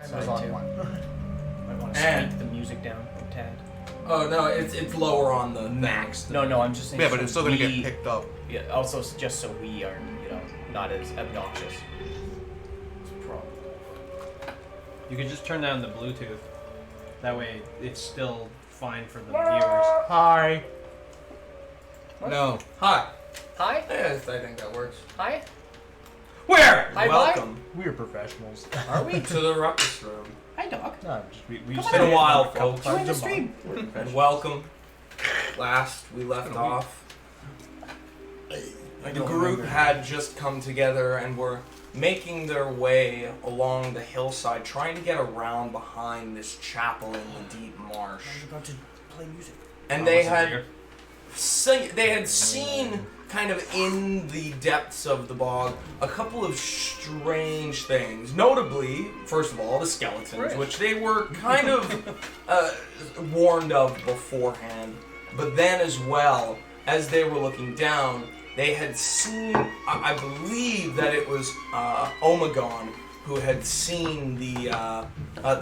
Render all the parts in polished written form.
So I was on too. 1. I want to And- speak the music down a tad. Oh no, it's lower on the max. No, I'm just saying. Yeah, but so it's still gonna we- get picked up. Yeah, also just so we are, not as obnoxious. It's a problem. You could just turn down the Bluetooth. That way, it's still fine for the viewers. Hi. No. Hi. Hi? Yes, I think that works. Hi? Where? Hi, Welcome We're professionals. Are we? to the ruckus room. Hi, dog. No, we've Come It's been a while, folks. Join the stream. And welcome. Last we left off, the group had just come together and were making their way along the hillside, trying to get around behind this chapel in the deep marsh. I was about to play music. And they had seen kind of in the depths of the bog a couple of strange things. Notably, first of all, the skeletons, which they were kind of warned of beforehand. But then as well, as they were looking down, they had seen, I believe that it was Omegon who had seen the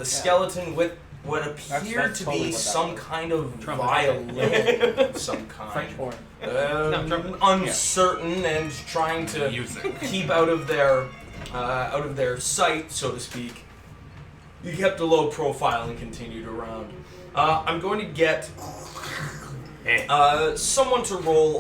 skeleton with what appeared that's to totally be what that some was. kind of Trumpet. violin of some kind. French horn. Uncertain and trying to keep out of their sight, so to speak. You kept a low profile and continued around. I'm going to get someone to roll.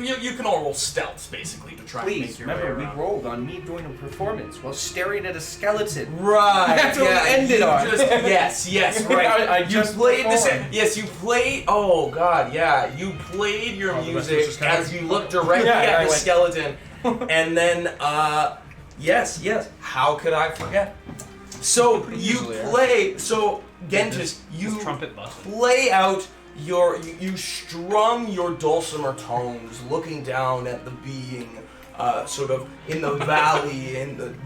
You can all roll stealths, basically, to try and Please, make your way remember, we around. rolled on me doing a performance while staring at a skeleton. Right. That's what we ended you on. Yes, right. I just played this. performed. Yes, you played. Oh God, yeah. You played your the rest of us just music kinda- as you looked directly Yeah, at I the went- skeleton, and then yes. How could I forget? So you play. So Gentis, you This trumpet busted. play out you strum your dulcimer tones, looking down at the being, sort of in the valley and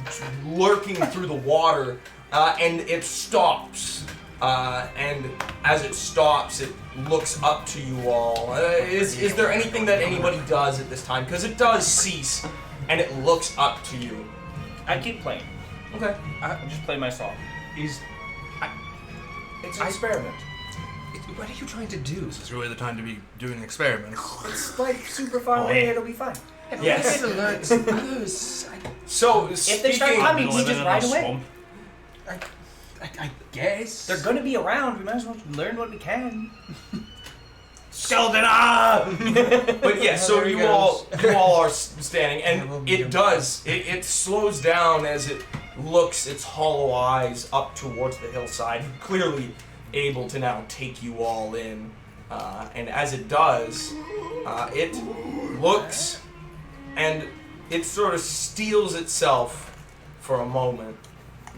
lurking through the water, and it stops. And as it stops, it looks up to you all. Is there anything that anybody does at this time? Because it does cease, and it looks up to you. I keep playing. Okay. I just play my song. Is It's an experiment. what are you trying to do? This is really the time to be doing experiments. It's like super far away. It'll be fine. Yes. to learn others. So If they start speaking, coming, we Living just in ride a away. swamp. I guess. They're gonna be around. We might as well learn what we can. skeleton But yeah, so there he you all are standing, and it slows down as it looks its hollow eyes up towards the hillside, clearly able to now take you all in. And as it does, it looks and it sort of steels itself for a moment,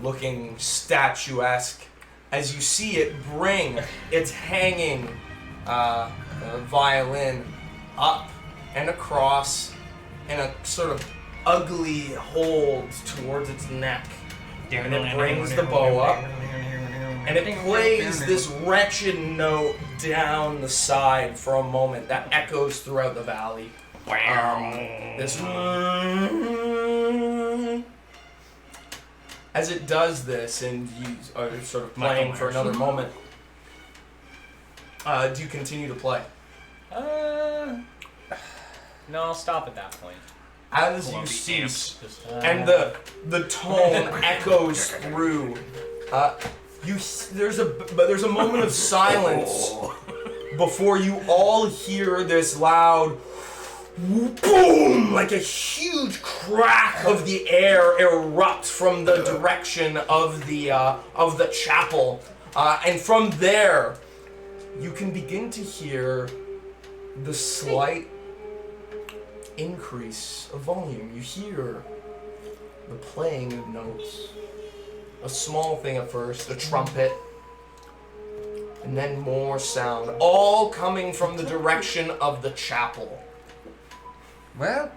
looking statuesque, as you see it bring its hanging violin up and across in a sort of ugly hold towards its neck. And it brings the bow up, and it plays this wretched note down the side for a moment that echoes throughout the valley. This as it does this, and you are sort of playing for another moment. Do you continue to play? No, I'll stop at that point. As you cease, and the tone echoes through. There's a moment of silence before you all hear this loud boom, like a huge crack of the air erupt from the direction of the chapel, and from there, you can begin to hear the slight increase of volume. You hear the playing of notes. A small thing at first, a trumpet, and then more sound, all coming from the direction of the chapel. Well,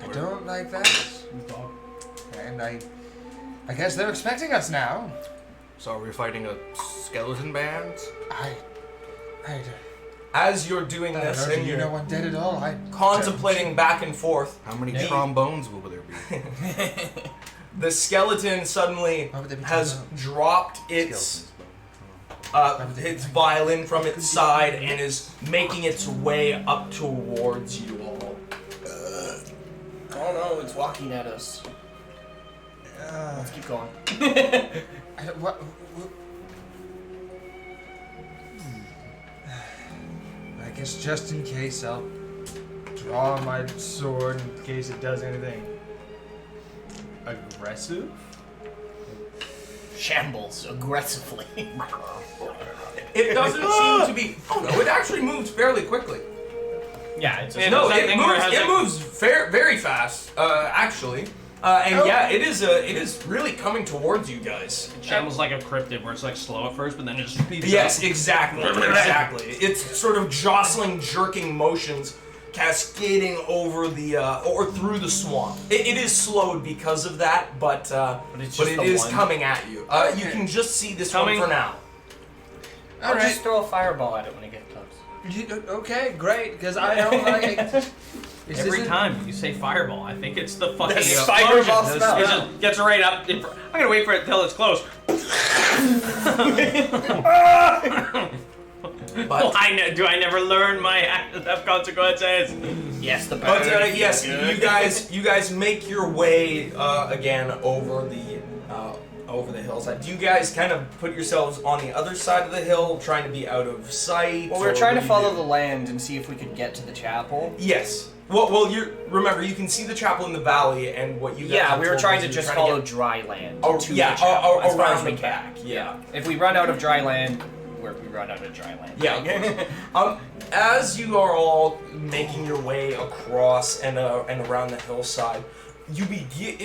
I don't like that. And I guess they're expecting us now. So are we fighting a skeleton band? As you're doing this and you you're know undead at all. I contemplating back and forth, How many trombones will there be? the skeleton suddenly Why would they be has talking about dropped its violin from its side and is making its way up towards you all. Oh no, it's walking at us. Let's keep going. What? I guess just in case I'll draw my sword in case it does anything aggressive. Shambles aggressively. It doesn't seem to be. Oh no! It actually moves fairly quickly. Yeah, it's Yeah, No, that it thing where it moves. has, It like- moves very fast. Actually, and yeah, it is really coming towards you guys. It shambles like a cryptid where it's like slow at first, but then it just speeds Yes, up. exactly. It's sort of jostling, jerking motions, cascading over the or through the swamp. It is slowed because of that, but it's but just it the is one. coming at you. You can just see this Coming. one for now. I'll Alright. just throw a fireball at it when it gets close. Okay, great, because I don't like. Every time you say fireball, I think it's the fucking That's explosion. fireball It smell. just gets right up. I'm gonna wait for it till it's close. But Do I never learn my actions have consequences? Yes, the But bird. yes, Good. you guys make your way again over the hillside. Do you guys kind of put yourselves on the other side of the hill, trying to be out of sight? Well, we were or trying what to do you follow do? the land and see if we could get to the chapel. Yes. Well, you remember you can see the chapel in the valley, and what you guys Yeah, have we were told trying us to is just you're trying follow to get- dry land Oh, to yeah, the chapel as far as around we the can. back. Yeah. If we run out of dry land, we run out of dry land. Yeah. As you are all making your way across and around the hillside, you begin.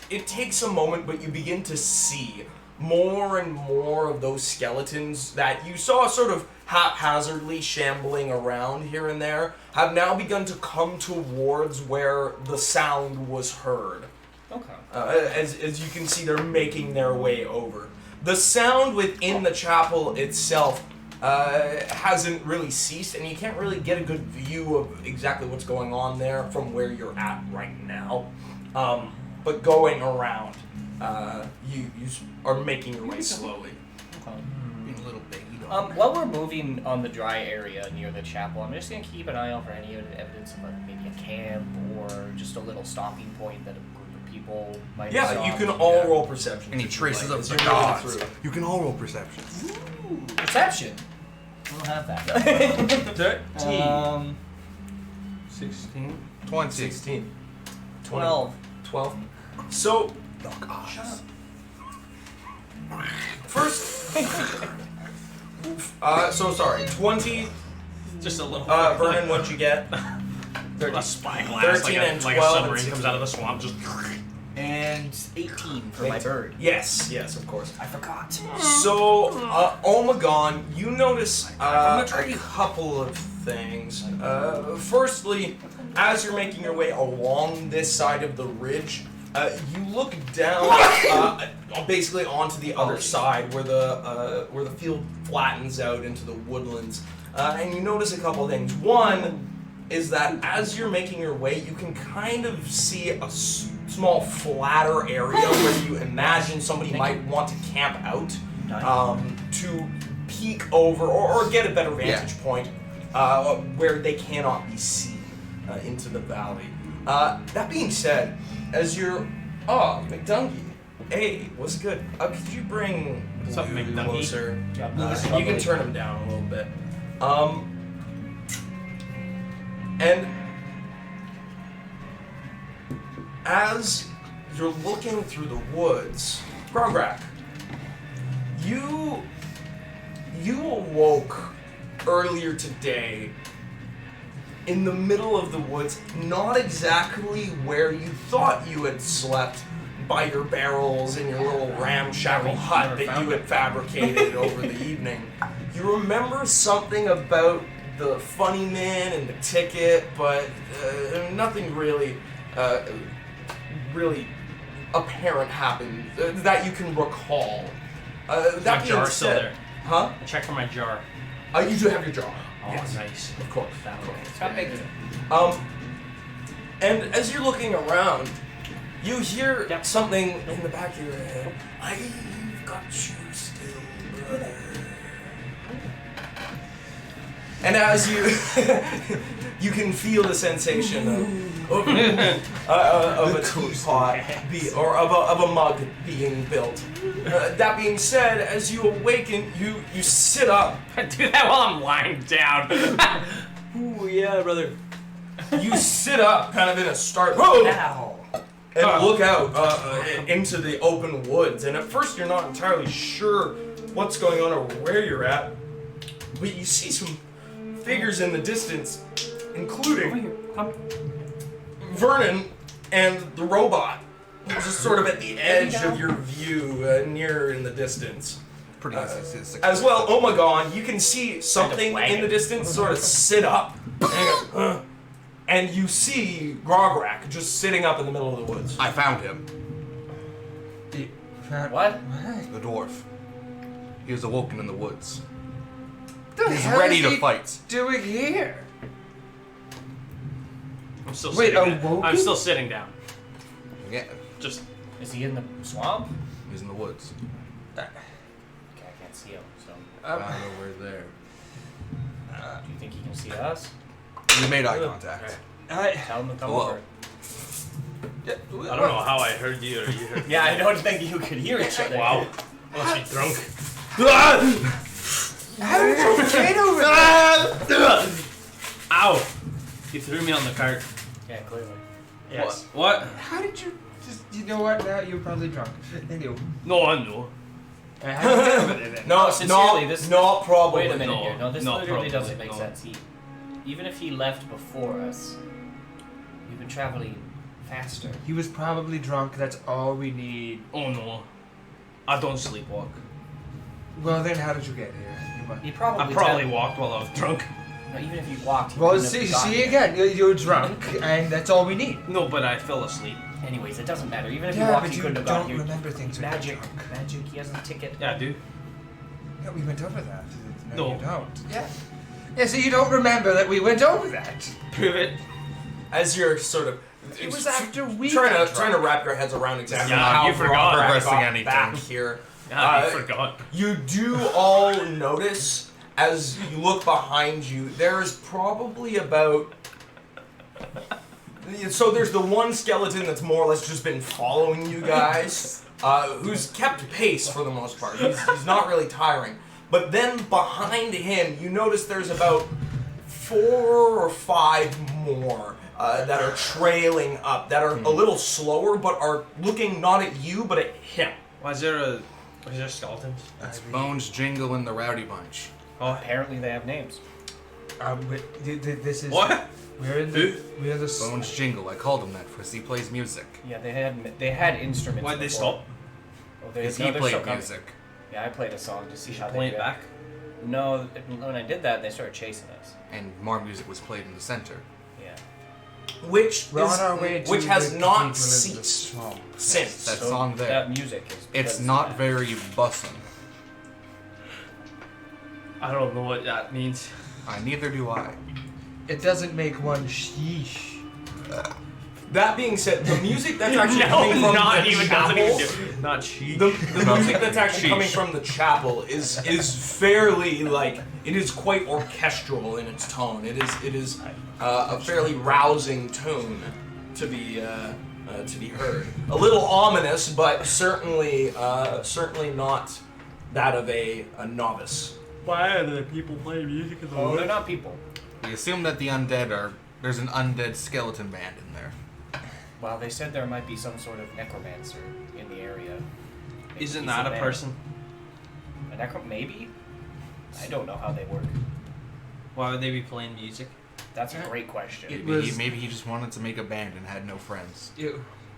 It takes a moment, but you begin to see more and more of those skeletons that you saw sort of haphazardly shambling around here and there have now begun to come towards where the sound was heard. Okay. As you can see, they're making their way over. The sound within the chapel itself hasn't really ceased, and you can't really get a good view of exactly what's going on there from where you're at right now. But going around, you are making your way slowly. Being a little baby dog. While we're moving on the dry area near the chapel, I'm just gonna keep an eye out for any evidence of maybe a camp or just a little stopping point that a group of people might have Yeah, you can stopped. all roll perception. Any if you'd traces like, of as the you're moving gods. through. You can all roll perception. Perception. I don't have that. 13. 16. 20. 16. 12. 12. So, The gods. first... so sorry, 20. Just a little. Vernon, what'd you get? A spyglass, 13 like and a 12 and submarine 16. comes out of the swamp. Just. And 18 for my bird. Yes, of course. I forgot. So, Omegon, you notice from a the tree. couple of things. Firstly, as you're making your way along this side of the ridge, you look down basically onto the other side where the field flattens out into the woodlands, and you notice a couple of things. One is that as you're making your way, you can kind of see a small flatter area where you imagine somebody might want to camp out to peek over or get a better vantage point where they cannot be seen into the valley. That being said, as you're... Oh, McDungy. Hey, what's good? Could you bring What's up, Blue McDungy? closer? Listen, You can turn him down a little bit. And as you're looking through the woods, Grograk, you awoke earlier today in the middle of the woods, not exactly where you thought you had slept by your barrels in your little ramshackle hut that you had fabricated over the evening. You remember something about the funny man and the ticket, but nothing really apparent happened that you can recall. That My being jar's still said- there. Huh? I checked for my jar. You do have your jar. Oh, Yes. nice. Of course. Stop making And as you're looking around, You hear something in the back of your head. I've got you still, brother. And as you you can feel the sensation of a teapot or of a mug being built. That being said, as you awaken, you sit up. I do that while I'm lying down. Ooh, yeah, brother. You sit up, kind of in a start. Whoa! And look out into the open woods. And at first, you're not entirely sure what's going on or where you're at, but you see some figures in the distance, including Vernon and the robot, just sort of at the edge of your view, near in the distance. Pretty easy. As well, Omegon, you can see something in the distance sort of sit up, and you see Grograk just sitting up in the middle of the woods. I found him. What? The dwarf. He was awoken in the woods. The He's hell ready is to he fight. doing here? I'm still Wait, sitting down. awoken? I'm still sitting down. Yeah, Just Is he in the swamp? he's in the woods. Okay, I can't see him, so. Found over there. Do you think he can see us? We made eye contact. Tell him to come Hello. over. I don't know how I heard you or you heard me. Yeah, I don't think you could hear each other. Wow. Must be drunk. How did you get over there? Ow! You threw me on the cart. Yeah, clearly. Yes. What? How did you just, you know what, now you're probably drunk. Anyway. No, I know. How did you get over there then? No, Sincerely, no, this- not probably. Wait a minute No, here. No, this not literally probably, doesn't make no. sense. Even if he left before us, we've been traveling faster. He was probably drunk, that's all we need. Oh no. I don't sleepwalk. Well then, how did you get here? You must- He probably. I probably walked while I was drunk. No, even if you walked. He Well, wouldn't have gotten see here. again, you're drunk, and that's all we need. No, but I fell asleep. Anyways, it doesn't matter. Even if you Yeah, walked, but he you couldn't have don't gotten here. remember things when you're Magic, drunk. magic. He has a ticket. Yeah, dude. Yeah, we went over that. No. You don't. Yeah. Yeah, so you don't remember that we went over that. Prove it. As you're sort of It was after we trying got to drunk. wrap your heads around exactly Yeah, how you forgot. Grograk Progressing got anything. back here. Yeah, I forgot. You do all notice as you look behind you. There's probably about. So there's the one skeleton that's more or less just been following you guys, who's kept pace for the most part. He's not really tiring. But then behind him, you notice there's about 4 or 5 more that are trailing up, that are a little slower, but are looking not at you, but at him. Was there skeletons? That's Bones, Jingle, and the Rowdy Bunch. Oh, Apparently, they have names. This is what? We're in the we're the Bones, Jingle. I called him that because he plays music. Yeah, they had instruments. Why'd they before. stop? Oh, Because no, he they're played still coming. music. Yeah, I played a song to see how they Play it did. back. No, when I did that, they started chasing us. And more music was played in the center. Yeah. Which We're is, on our way to which has the not cathedral in the ceased swamp. since. That So song there. That music is. It's because not of that. very bussin'. I don't know what that means. Neither do I. It doesn't make one sheesh. That being said, the music that's actually coming from not the even chapel, doesn't even do. Not cheap. the music that's actually Sheesh. coming from the chapel is fairly like it is quite orchestral in its tone. It is a fairly rousing tune to be heard. A little ominous, but certainly not that of a novice. Why are the people playing music in the Oh, they're not people. We assume that the undead are. There's an undead skeleton band in there. Well, they said there might be some sort of necromancer in the area. Maybe Isn't he's that a man. person? A maybe? I don't know how they work. Why would they be playing music? That's a great question. Maybe he just wanted to make a band and had no friends.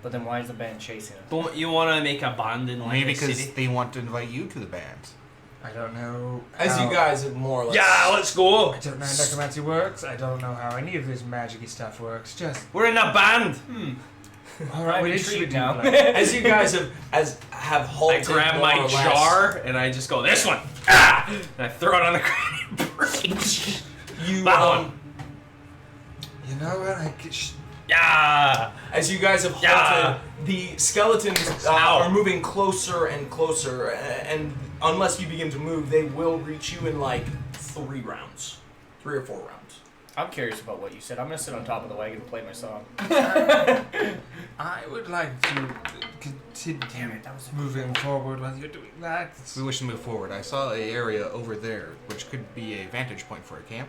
But then why is the band chasing us? Don't you want to make a band in like Maybe a because city? they want to invite you to the band. I don't know. As how- you guys have more or less. Yeah, let's go. I don't know how necromancy works. I don't know how any of this magic-y stuff works. Just We're in a band. all right. I'm What should we intrigued do? now. Like? As you guys have I halted grab more my or less. jar and I just go, this one. Ah! And I throw it on the ground and break. You That one. You know what? Yeah. As you guys have halted, the skeletons are moving closer and closer, and unless you begin to move, they will reach you in like 3 rounds. 3 or 4 rounds. I'm curious about what you said. I'm gonna sit on top of the wagon and play my song. I would like to continue moving forward while you're doing that. If we wish to move forward, I saw an area over there which could be a vantage point for a camp.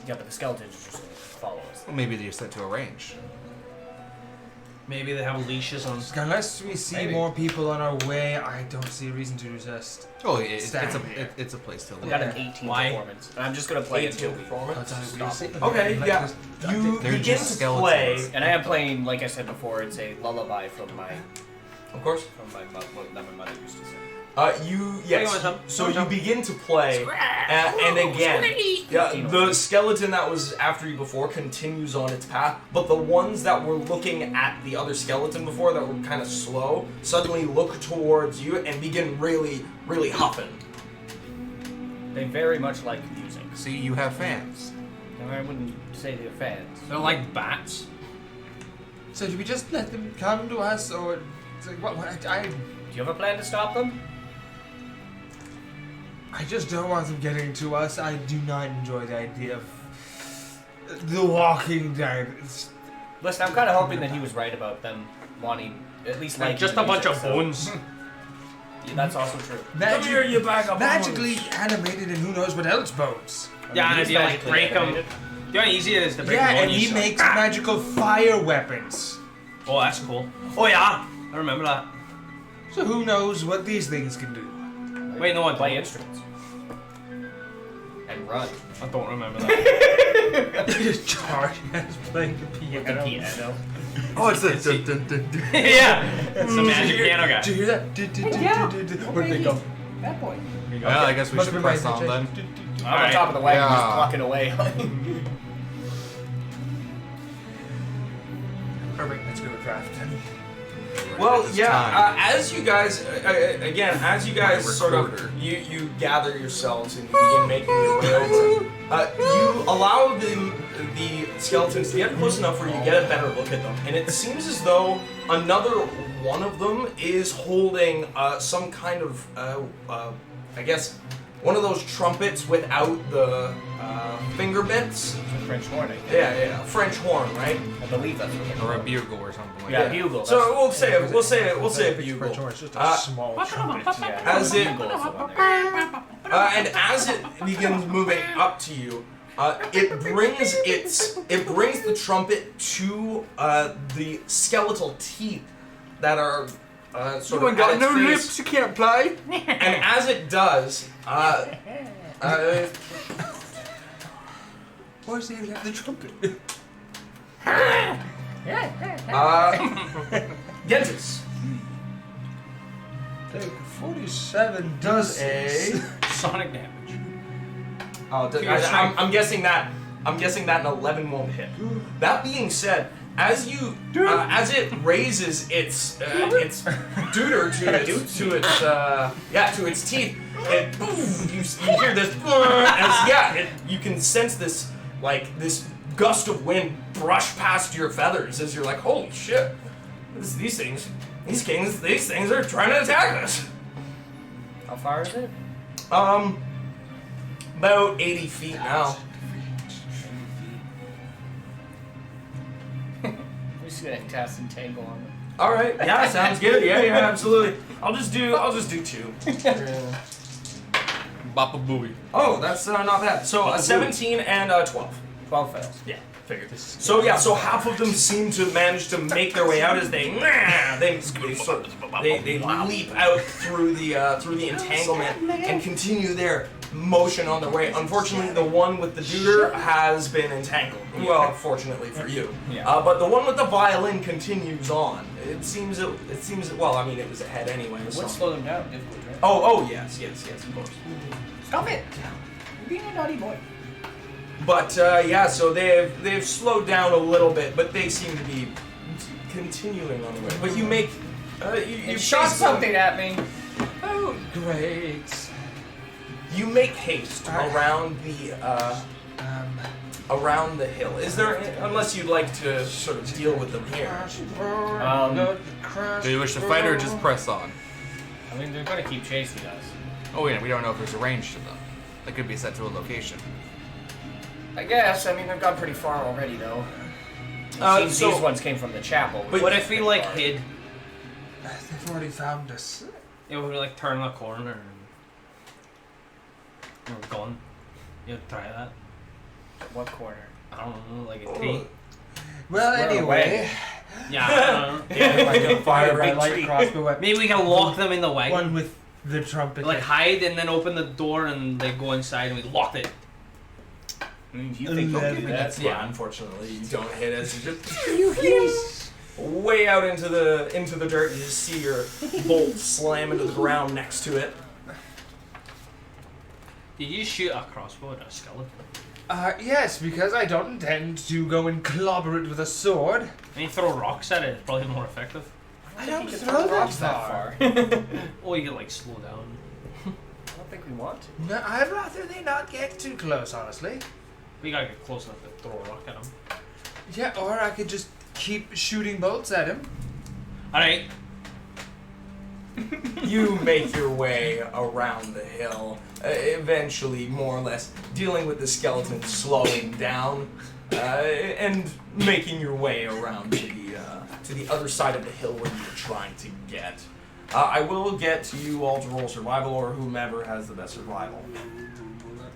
Yeah, but the skeletons are just gonna follow us. Well, maybe they're set to a range. Maybe they have leashes on. Unless we see Maybe. more people on our way, I don't see a reason to just. Oh, it's Stand a here. it's a place to We live. got an 18 Why? performance. And I'm just gonna play it until we performance. stop. Okay, yeah. You They're begin just to skeletons. play. And I am playing, like I said before, it's a lullaby from my Of course. that my mother used to sing. Yes. So you begin to play, and again, the skeleton that was after you before continues on its path, but the ones that were looking at the other skeleton before that were kind of slow suddenly look towards you and begin really, really huffing. They very much like music. See, you have fans. And I wouldn't say they're fans. They're like bats. So do we just let them come to us, or it's like what? I Do you have a plan to stop them? just don't want them getting to us. I do not enjoy the idea of the Walking Dead. Listen, I'm kind of hoping that he was right about them wanting at least like Just a bunch of bones. Yeah, that's also true. Magically animated, and who knows what else bones. Yeah, and He's if you like magically break them, animated. you know how easy it is to break Yeah, them. and he makes magical fire weapons. Oh, that's cool. Oh yeah, I remember that. So who knows what these things can do? Wait, no one Play instruments and run. I don't remember that. Just charge as playing the piano. Piano. Oh, it's the dun, dun, dun, dun. Yeah, it's the magic piano guy. Did you hear that? Where'd they go? Bad boy. Well, I guess we Must should be press my on then. I'm on top of the wagon, Yeah. just plucking away. Perfect. Let's go to draft. Well, It's yeah. time. As you guys, as you guys My sort of, recorder. you gather yourselves and you begin making your way over. You allow the skeletons to get close enough where you get a better look at them, and it seems as though another one of them is holding some kind of, I guess, one of those trumpets without the finger bits. French horn, I guess. Yeah, French horn, right? I believe that's what they're Or a called. bugle or something like Yeah, that. bugle. So that's- we'll say a bugle. It's just a small trumpet. yeah, as it- bugle is the one there. And as it begins moving up to you, it brings the trumpet to the skeletal teeth that are sort of at its face. you can't play. And as it does, Where's the trumpet? Gentis. 47 does A. Sonic damage. I'm guessing that an 11 won't hit. That being said, as it raises its deuter to its teeth, you hear this you can sense this gust of wind brush past your feathers as you're like, holy shit, these things are trying to attack us. How far is it? About 80 feet now. I'm just gonna cast Entangle on them. All right. Yeah, sounds good. Yeah, absolutely. I'll just do 2. Bapa booey. Oh, that's not bad. So 17 and 12. 12 fails. Yeah, figured. So half of them seem to manage to make their way out as they leap out through the entanglement and continue their motion on their way. Unfortunately, the one with the deuter has been entangled. Well, fortunately for you. Yeah. But the one with the violin continues on. It seems well. I mean, it was ahead anyway. It So. would slow them down, difficult, right? Oh, yes, of course. Stop it! You're being a naughty boy. But so they've slowed down a little bit, but they seem to be continuing on the way. But you make you shot chase them. something at me. Oh, great. You make haste around the around the hill. Is there, unless you'd like to sort of deal with them here? Do you wish to fight or just press on? I mean, they're gonna keep chasing us. Oh yeah, we don't know if there's a range to them. They could be set to a location. I guess. I mean, they've gone pretty far already, though. Seems So- these ones came from the chapel. But- What if we like hid? They've already found us. You know, we like turn a corner and we're gone. You would try that? What corner? I don't know, like a tree. Well, We're anyway. away. Yeah, I don't know. Yeah, I can fire big a light tree. crossbow at Maybe we can lock them in the wagon. one with the trumpet. Like hide and then open the door and they go inside and we lock it. I mean, you think they'll do that? Yeah, unfortunately, you don't hit as you just way out into the dirt. You just see your bolt slam into the ground next to it. Did you shoot a crossbow at a skeleton? Yes, because I don't intend to go and clobber it with a sword. And you throw rocks at it, it's probably more effective. I don't think you throw can rocks that that far. Or you can like slow down. I don't think we want to. No, I'd rather they not get too close, honestly. We gotta get close enough to throw a rock at them. Yeah, or I could just keep shooting bolts at him. Alright. You make your way around the hill, eventually, more or less, dealing with the skeleton slowing down, and making your way around to the other side of the hill where you were trying to get. I will get to you all to roll survival, or whomever has the best survival.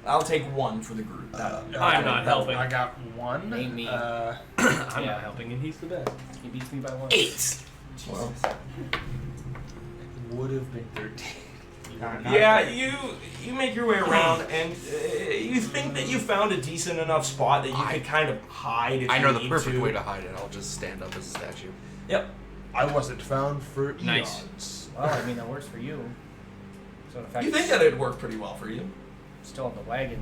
I'll take one for the group. I'm not helping. I got one. Ain't me. I'm Yeah. not helping and he's the best. He beats me by one. 8. Well, Would have been 13. yeah, you make your way around, and you think that you found a decent enough spot that you could kind of hide if I you know the need perfect to. way to hide it. I'll just stand up as a statue. Yep. I wasn't found for Nice. eons. Well, I mean, that works for you. So the fact You think that it'd work pretty well for you. still on the wagon.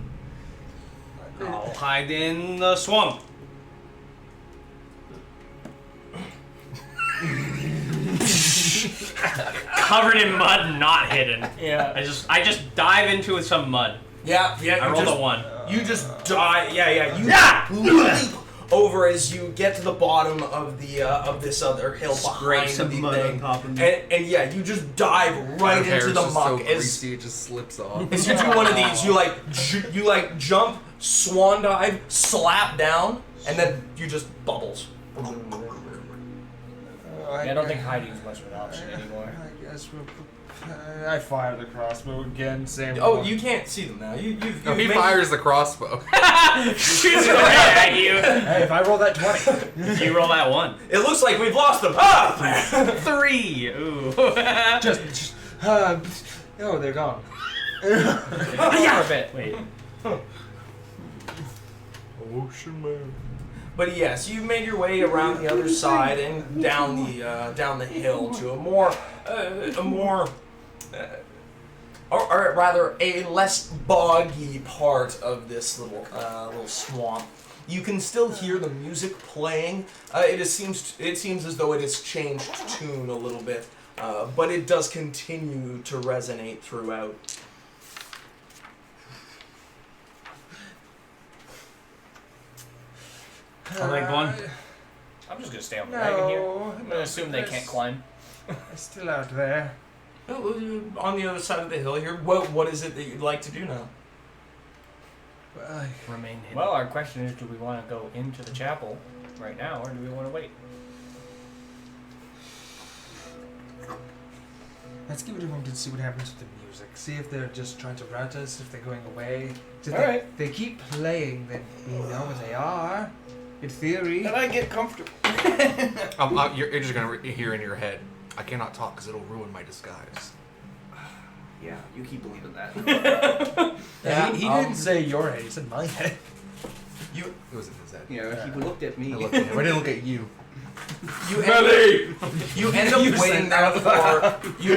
I'll hide in the swamp. Covered in mud, not hidden. Yeah. I just dive into some mud. Yeah. I rolled a 1. You just die. Yeah. You Yeah! leap over as you get to the bottom of the of this other hill Scrape behind some the mud thing, on top of me. and yeah, you just dive right Your hair's into the just muck so as greasy, it just slips off. as you do one of these. You like jump, swan dive, slap down, and then you just bubbles. I don't think hiding's much of an option anymore. I guess we'll. I fire the crossbow again. Same. Oh, you can't see them now. You've No, he made- fires the crossbow. Shoots it right at you. Hey, if I roll that 20, You roll that 1. It looks like we've lost them. Ah! 3. Ooh. just oh, they're gone. For a bit. Wait. Ocean man. But yes, you've made your way around the other side and down the hill to a more, or rather a less boggy part of this little swamp. You can still hear the music playing. It seems as though it has changed tune a little bit, but it does continue to resonate throughout. I'm like going. I'm just gonna stay on the wagon here. No, I'm gonna assume they can't climb. They're still out there. On the other side of the hill here, what is it that you'd like to do now? Well, Remain hidden. Well, our question is, do we want to go into the chapel right now, or do we want to wait? let's give it a moment and see what happens with the music. See if they're just trying to rout us, if they're going away. If Alright. they keep playing, then we know what they are. In theory. I get comfortable. You're just gonna hear in your head, I cannot talk because it'll ruin my disguise. Yeah, you keep believing that. Yeah, he didn't say your head, he said my head. It was in his head. Yeah, he looked at me. I looked at him. I didn't look at you. You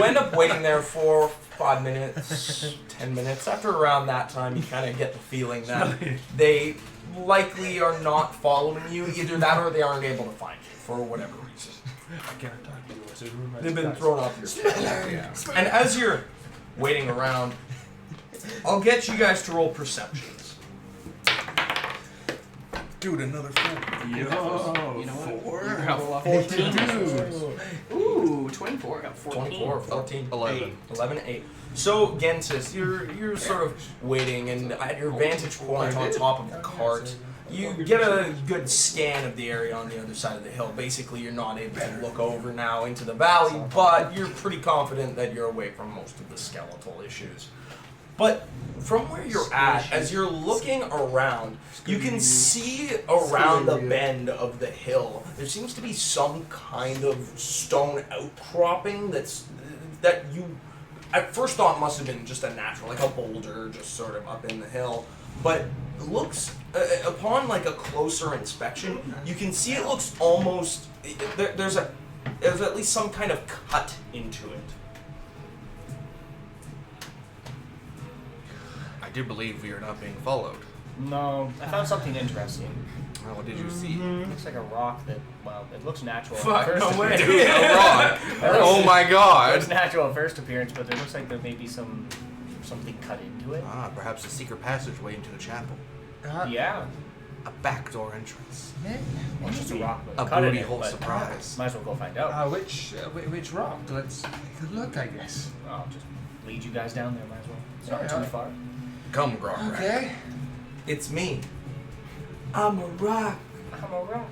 end up waiting there for 5 minutes, 10 minutes. After around that time, you kind of get the feeling that they likely are not following you. Either that or they aren't able to find you for whatever reason. I cannot talk to you. So ruin my They've been disguise. thrown off your And as you're waiting around, I'll get you guys to roll perceptions. Dude, another 4. You know what? 4. You got 14. Ooh, 24. I got 14. 24, 14, 11. 11, 8. So, Gensis, you're sort of waiting, and at your vantage point on top of the cart, you get a good scan of the area on the other side of the hill. Basically, you're not able to look over now into the valley, but you're pretty confident that you're away from most of the skeletal issues. But from where you're at, as you're looking around, you can see around the bend of the hill, there seems to be some kind of stone outcropping that you at first thought must have been just a natural, like a boulder just sort of up in the hill. But looks, upon like a closer inspection, you can see it looks almost, there's at least some kind of cut into it. I do believe we are not being followed. No, I found something interesting. Well, what did you see? It looks like a rock that, well, it looks natural. Fuck, at first no way. appearance. Dude, a rock. Oh my It god. looks natural at first appearance, but there looks like there may be something cut into it. Ah, perhaps a secret passageway into the chapel. Yeah. A backdoor entrance. Well, it's just a rock with A cut in booty it, hole but surprise. might as well go find out. Which rock? Let's take a look, I guess. I'll just lead you guys down there, might as well. It's not Yeah. too far. Come, Grog. Okay. It's me. I'm a rock. I'm a rock.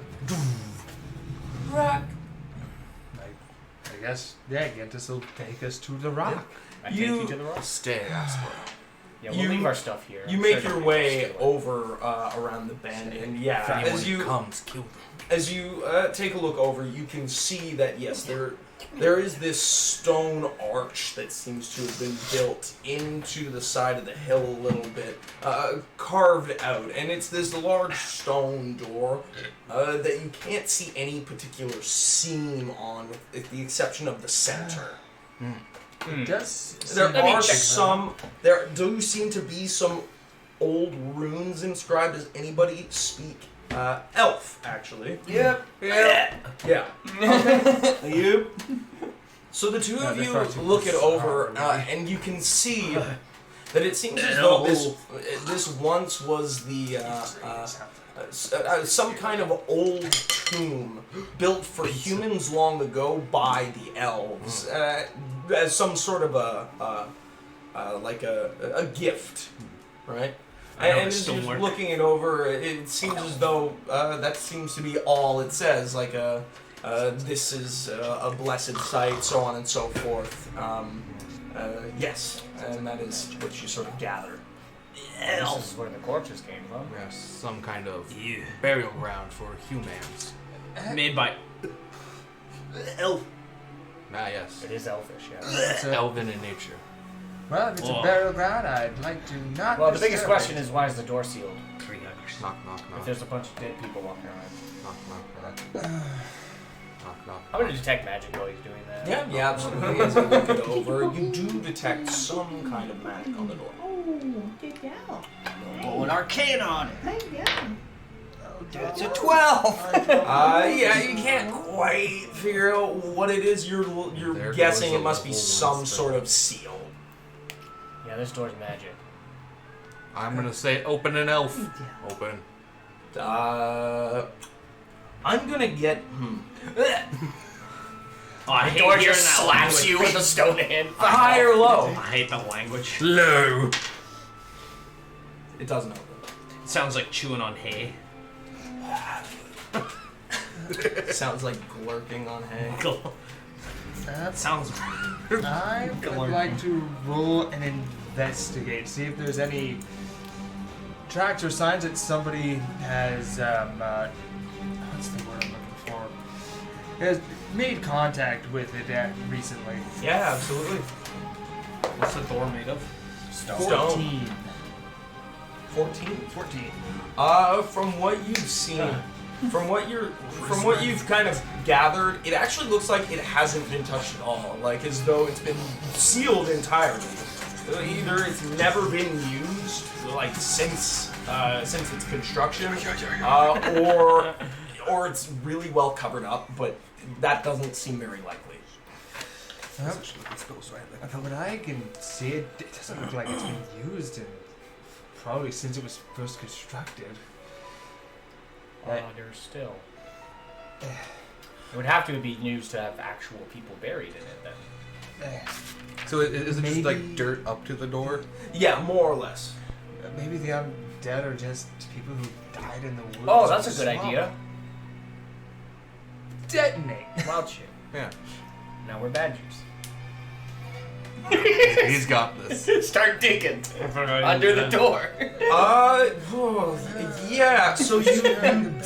Rock. I guess, yeah, Gentis will take us to the rock. I take you to the rock. Stay, Asper. Yeah, we'll You- leave our stuff here. You I'm make sure your they'll way steal it. over around the bend, and yeah, If anyone as you comes, kill them. as you take a look over, you can see that yes, there is this stone arch that seems to have been built into the side of the hill a little bit, carved out, and it's this large stone door that you can't see any particular seam on, with the exception of the center. It does. There seem are check some. There do seem to be some old runes inscribed. Does anybody speak elf? Actually. Yep. Yeah. Yep. So the two of you look it over, and you can see that it seems as though this once was the some kind of old tomb built for humans long ago by the elves, as some sort of a gift, right? I know And it's as still you're work. looking it over, it seems as though that seems to be all it says, like this is a blessed site, so on and so forth. Yes, and that is what you sort of gather. This is where the corpses came from. Yes, some kind of burial ground for humans. Made by elf. Ah, yes. It is elfish, yeah. It's a- Elven in nature. well, if it's Whoa. a burial ground, I'd like to not. Well, the biggest disturb question it. is why is the door sealed? Knock, knock, If knock. there's a bunch of dead people walking around. Knock, knock, knock. Knock, knock. I'm gonna detect magic while he's doing that. Yeah, absolutely. As you look it over, you do detect some kind of magic on the door. Oh, an arcane on it. It's a 12. Yeah, you can't quite figure out what it is. You're There guessing goes it must be a level some one sort spell. of seal. Yeah, this door's magic. I'm gonna say open an elf. Open. I'm gonna get. Oh, I The hate door hearing just that slaps language. you with a stone hand. High or low? I hate the language. Low. It doesn't open. It sounds like chewing on hay. Sounds like glurping on hay. That's Sounds. I would like to roll and investigate, see if there's any tracks or signs that somebody has, what's the word I'm looking for? Has made contact with it recently. Yeah, absolutely. What's the door made of? Stone. 14. 14. 14. From what you've seen, from what you've kind of gathered, it actually looks like it hasn't been touched at all. Like as though it's been sealed entirely. Either it's never been used, like since its construction, or it's really well covered up. But that doesn't seem very likely. Well, from what I can see, it doesn't look like it's been used in probably since it was first constructed. Harder still. It would have to be used to have actual people buried in it then. So is it just like Maybe- dirt up to the door? Yeah, more or less. Maybe the undead are just people who died in the woods. Oh, that's or a good swamp. idea. Detonate. Wild shit. Yeah. Now we're badgers. He's got this. Start digging under the door. Yeah. So you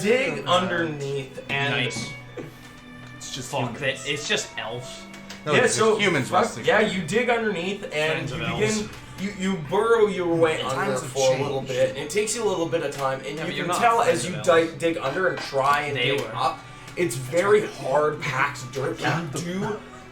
dig underneath and Nice. It's just Fuck humans. that. It's just elves. No, yeah, it's so humans. fuck, basically. yeah, you dig underneath and Friends you of begin. You burrow your way under Times have for a little changed. bit. It takes you a little bit of time, and Yeah, but you you're can not tell friends as you of elves. dig under and try and They dig were. up. It's very hard packed dirt.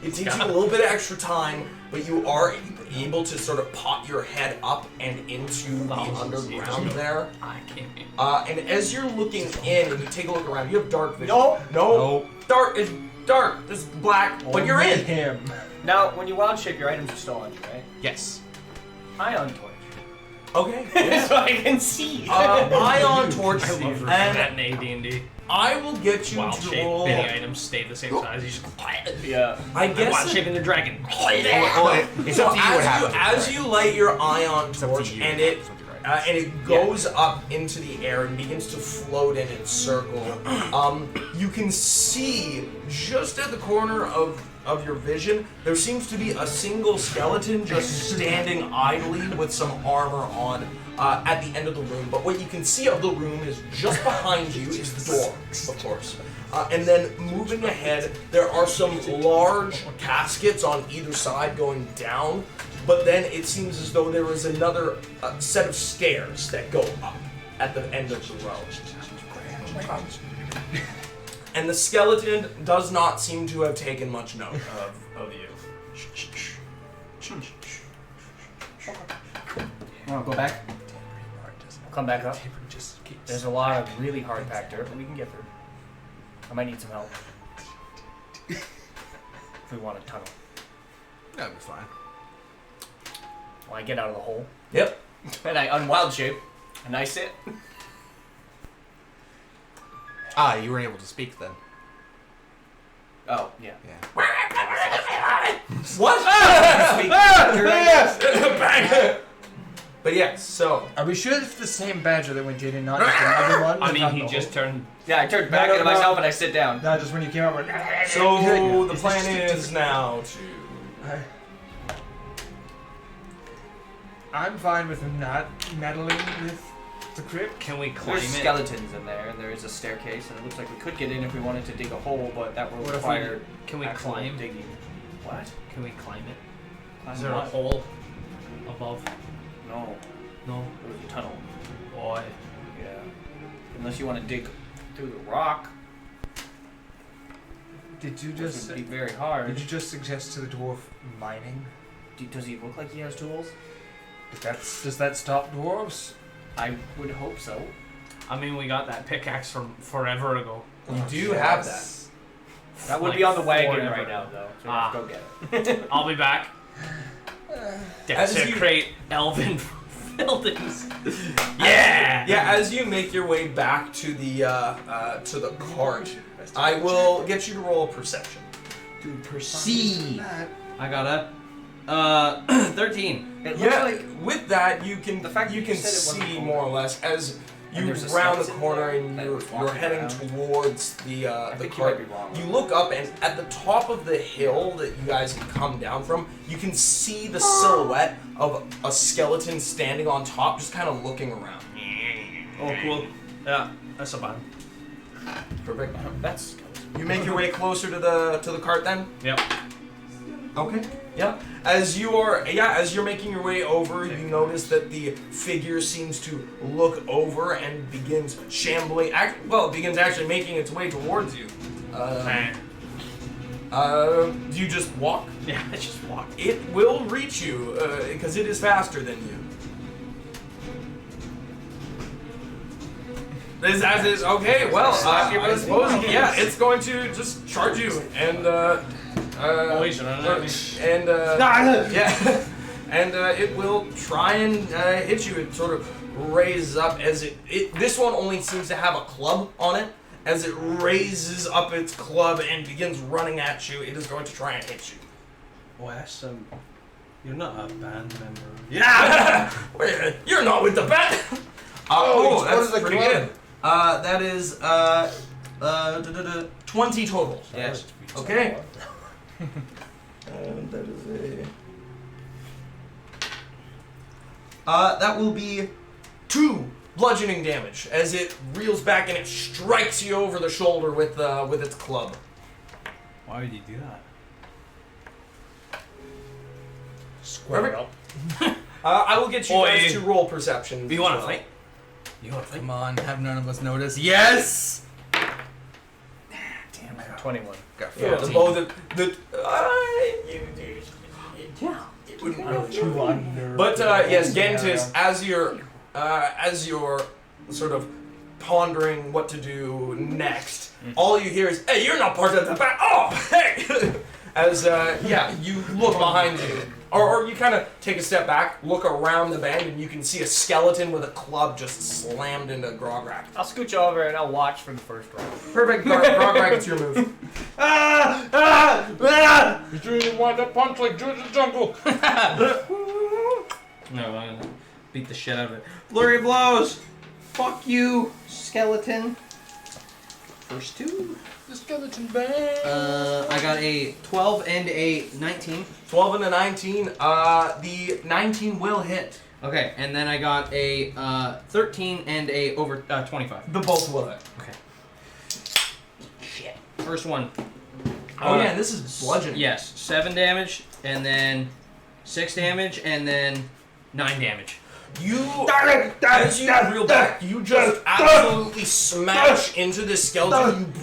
It takes you a little bit of extra time, but you are able to sort of pop your head up and into the underground there. I can't. And as you're looking in and you take a look around, you have dark vision. No. No. Dark is dark. This is black, but you're in. him. Now, when you wild shape, your items are still on you, right? Yes. Ion torch. Okay. So I can see. Ion torch, I love and that in AD&D. I will get you Wild to shape. roll. Any items stay the same size. You just Yeah. I wild guess shaping the dragon. It's so up to you what happens. as you light your ion It's up to torch you. and it It's up to you, right? and it goes up into the air and begins to float in its circle. You can see just at the corner of your vision, there seems to be a single skeleton just standing idly with some armor on at the end of the room. But what you can see of the room is just behind you is the door, of course. And then moving ahead, there are some large caskets on either side going down. But then it seems as though there is another set of stairs that go up at the end of the row. And the skeleton does not seem to have taken much note of you. Want to go back? Come back up. Just keeps. There's a lot of really hard packed dirt that we can get through. I might need some help. If we want to tunnel. That'd be fine. Well, I get out of the hole. Yep. And I unwild shape. And I sit. Ah, you weren't able to speak then. Oh, yeah. Yeah. What? Speak. But yes, so Are we sure it's the same badger that went in and not just another one? I mean, Not he the just whole- turned. Yeah, I turned back No, into no, myself and I sit down. No, just when you came out. Went, so the Is plan this just- is now to I'm fine with him not meddling with the crypt. Can we climb There's it? skeletons in there, and there is a staircase, and it looks like we could get in if we wanted to dig a hole, but that would What if we- require Can we actual climb? digging. What? Can we climb it? Climb Is there a what? hole above? No, No. it was a tunnel. Boy. Yeah. Unless you want to dig through the rock, Did you which just? would be very hard. Did you just suggest to the dwarf mining? Does he look like he has tools? Does that stop dwarves? I would hope so. I mean, we got that pickaxe from forever ago. you do have that. That would Like be on the wagon forever. right now, though. So we have to go get it. I'll be back. As you- Desecrate elven buildings. Yeah. Yeah, as you make your way back to the cart, I will get you to roll a perception. To perceive. I got a 13. It looks Yeah, like with that you can The fact that you you can said it wasn't see cold. more or less as And you there's a round the skeleton corner there and that you're was walking heading around. towards the I think you cart. might be wrong. You look up and at the top of the hill that you guys have come down from, you can see the silhouette of a skeleton standing on top, just kind of looking around. Oh, cool. Yeah, that's a bun. Perfect. That's You make your way closer to the cart then. Yep. Okay. Yeah. As you're making your way over, you notice that the figure seems to look over and begins shambling. Begins actually making its way towards you. Do you just walk? Yeah, I just walk. It will reach you because it is faster than you. Okay. Well, I suppose it's going to just charge you and Poison, yeah. and it will try and hit you. It sort of raises up as this one only seems to have a club on it. As it raises up its club and begins running at you, it is going to try and hit you. Oh, that's some. You're not a band member. Yeah! Wait, you're not with the band! That's pretty good. That is 20 total. Yes. Okay. And that is that will be 2 bludgeoning damage as it reels back and it strikes you over the shoulder with its club. Why would you do that? Square up. I will get you guys to roll perception. Do you want to fight? You want to fight? Come on, have none of us notice. Yes! Damn it. 21. Got Yeah, the 14. bow that you wouldn't really. But yes, Gentis, as you're sort of pondering what to do next, all you hear is, "Hey, you're not part of the band." Oh, hey! As you look behind you, or you kind of take a step back, look around the band, and you can see a skeleton with a club just slammed into Grograk. I'll scooch over and I'll watch for the first round. Perfect, Grograk, it's your move. He's doing wind up punch like George the Jungle. No, I'm gonna beat the shit out of it. Flurry of blows! Fuck you, skeleton. First 2. The skeleton band. I got a 12 and a 19. 12 and a 19. The 19 will hit. Okay, and then I got a 13 and a over 25. The both will hit. Okay. Shit. First one. Oh yeah, and this is bludgeoning. Yes, 7 damage, and then 6 damage, and then 9 damage. As you reel back, you just absolutely smash into this skeleton.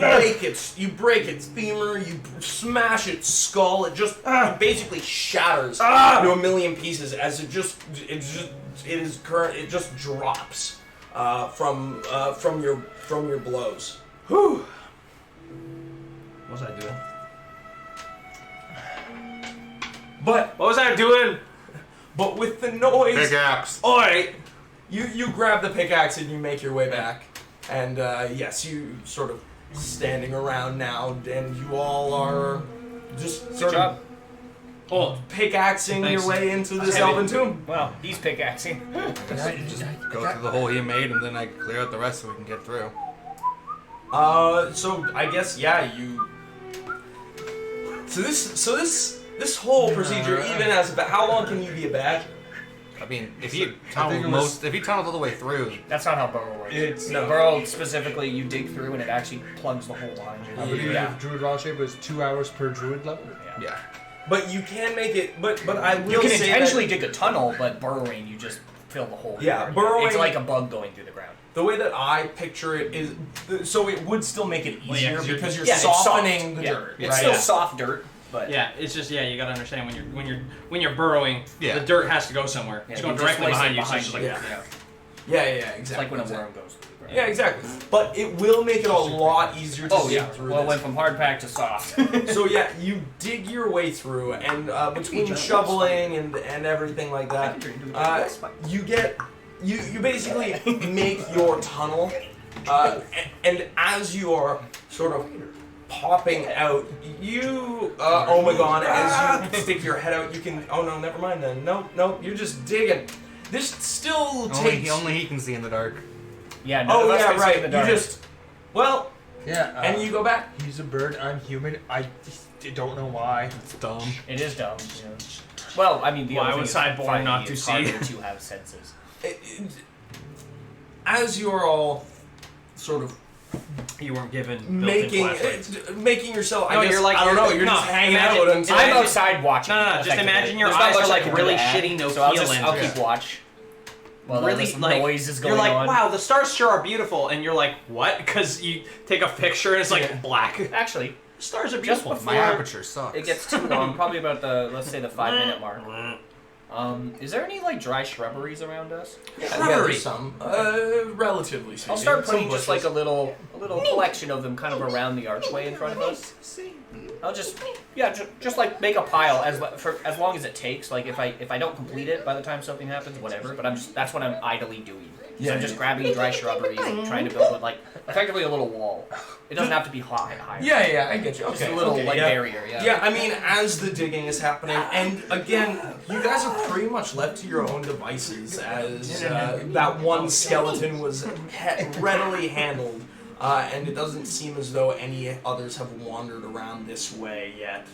You break its femur. You smash its skull. It just it basically shatters into a million pieces as it just drops from your blows. Whew. What was I doing? But What was I doing? But with the noise, Pickaxe. alright, you grab the pickaxe and you make your way back. And yes, you sort of standing around now, and you all are just sort of pickaxing Thanks. your way into this Heavy. elven tomb. Well, he's pickaxing. Just go through the hole he made, and then I clear out the rest so we can get through. So I guess you. So this whole procedure, even as how long can you be a badger? I mean, if you tunneled all the way through, That's not how burrow works. It's no, burrow specifically, you dig through and it actually plugs the hole behind you. I believe Yeah. Druid Raw Shape was 2 hours per Druid level. yeah. But you can make it. But I will You can say intentionally that dig a tunnel, but burrowing, you just fill the hole. Yeah, It's burrowing- like a bug going through the ground. the way that I picture it is, so it would still make it Well, yeah, easier 'cause you're because you're Yeah, it's soft. softening the Yeah. dirt. It's right? still Yeah. soft dirt, but Yeah, it's just you gotta understand when you're burrowing, Yeah. the dirt has to go somewhere. Yeah, it's going you directly displace behind it you, so it's just like Yeah. yeah. Exactly. It's like when a exactly. worm goes through the ground. Yeah, exactly. But it will make it a lot easier to Oh dig yeah. through Well, it this. went from hard pack to soft. So yeah, you dig your way through, and between shoveling and everything like that, you get you basically make your tunnel, and as you are sort of popping out, oh my god, as you stick your head out, you can. Oh no, never mind then. No, you're just digging. This still takes. Only he can see in the dark. Yeah. None of us can see in the dark. You just Yeah. and you go back. He's a bird. I'm human. I just don't know why. It's dumb. It is dumb. Yeah. Well, I mean, the Why other was thing I is born finally not to it's see? harder to have senses. As you're all sort of You weren't given built-in flashlights. making yourself. No, I guess, you're like- I don't know. you're- You're just no, hanging imagine- out until. I'm outside watching. No, just effectively. imagine your There's not eyes much are I like can do really to add, shitty no so I'll feeling. keep watch. Well, Really, this like noise is going you're like, on. wow, the stars sure are beautiful, and you're like, what? Because you take a picture and it's like black. Actually, The stars are just beautiful. before My aperture sucks. it gets too long, probably about let's say the 5-minute mark. Is there any like dry shrubberies around us? Yeah, Shrubbery. there's some. Relatively speaking. I'll start Some putting just bushes. like a little collection of them kind of around the archway in front of us. I'll just Yeah, just like make a pile for as long as it takes. Like if I don't complete it by the time something happens, whatever. But that's what I'm idly doing. So I'm just grabbing dry shrubberies and trying to build like effectively a little wall. It doesn't have to be high. Yeah, I get you. Okay. Just a little barrier. Yeah. Yeah, I mean, as the digging is happening, and again, you guys are pretty much left to your own devices as that one skeleton was readily handled, and it doesn't seem as though any others have wandered around this way yet.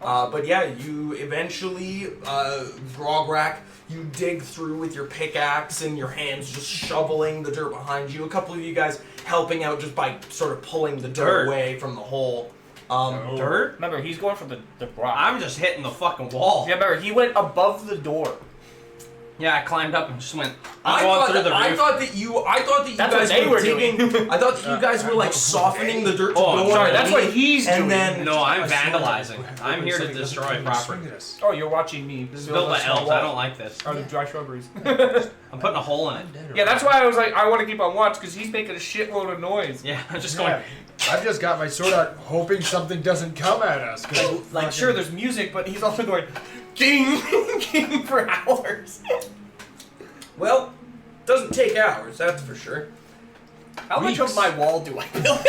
But yeah, you eventually, Grograk, you dig through with your pickaxe and your hands just shoveling the dirt behind you. A couple of you guys helping out just by sort of pulling the dirt away from the hole. Dirt? Remember, he's going for the rock. I'm just hitting the fucking wall. Yeah, remember, he went above the door. Yeah, I climbed up and just went. I thought that you guys were digging. I thought that you guys were like softening the dirt to go sorry, that's what underneath, he's doing. and then No, I'm vandalizing. I'm here to destroy property. Oh, you're watching me. This is built by elves. I don't like this. Or the dry shrubberies. I'm putting a hole in it. Yeah, that's why I was like, I want to keep on watch because he's making a shitload of noise. Yeah, I'm just going. I've just got my sword out, hoping something doesn't come at us. Like, sure, there's music, but he's also going, ging, ging for hours. well, doesn't take hours, that's for sure. How much of my wall do I build?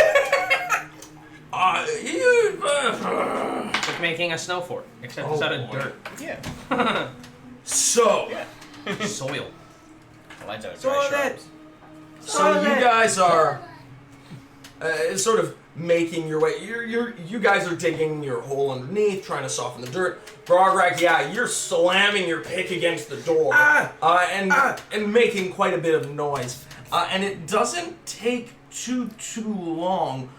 It's like making a snow fort, except it's out of dirt. Yeah. So, Soil. Mine's out of So dry that- shrubs. so you guys are sort of making your way. You guys are digging your hole underneath, trying to soften the dirt. Grograk, yeah, you're slamming your pick against the door and making quite a bit of noise. And it doesn't take too long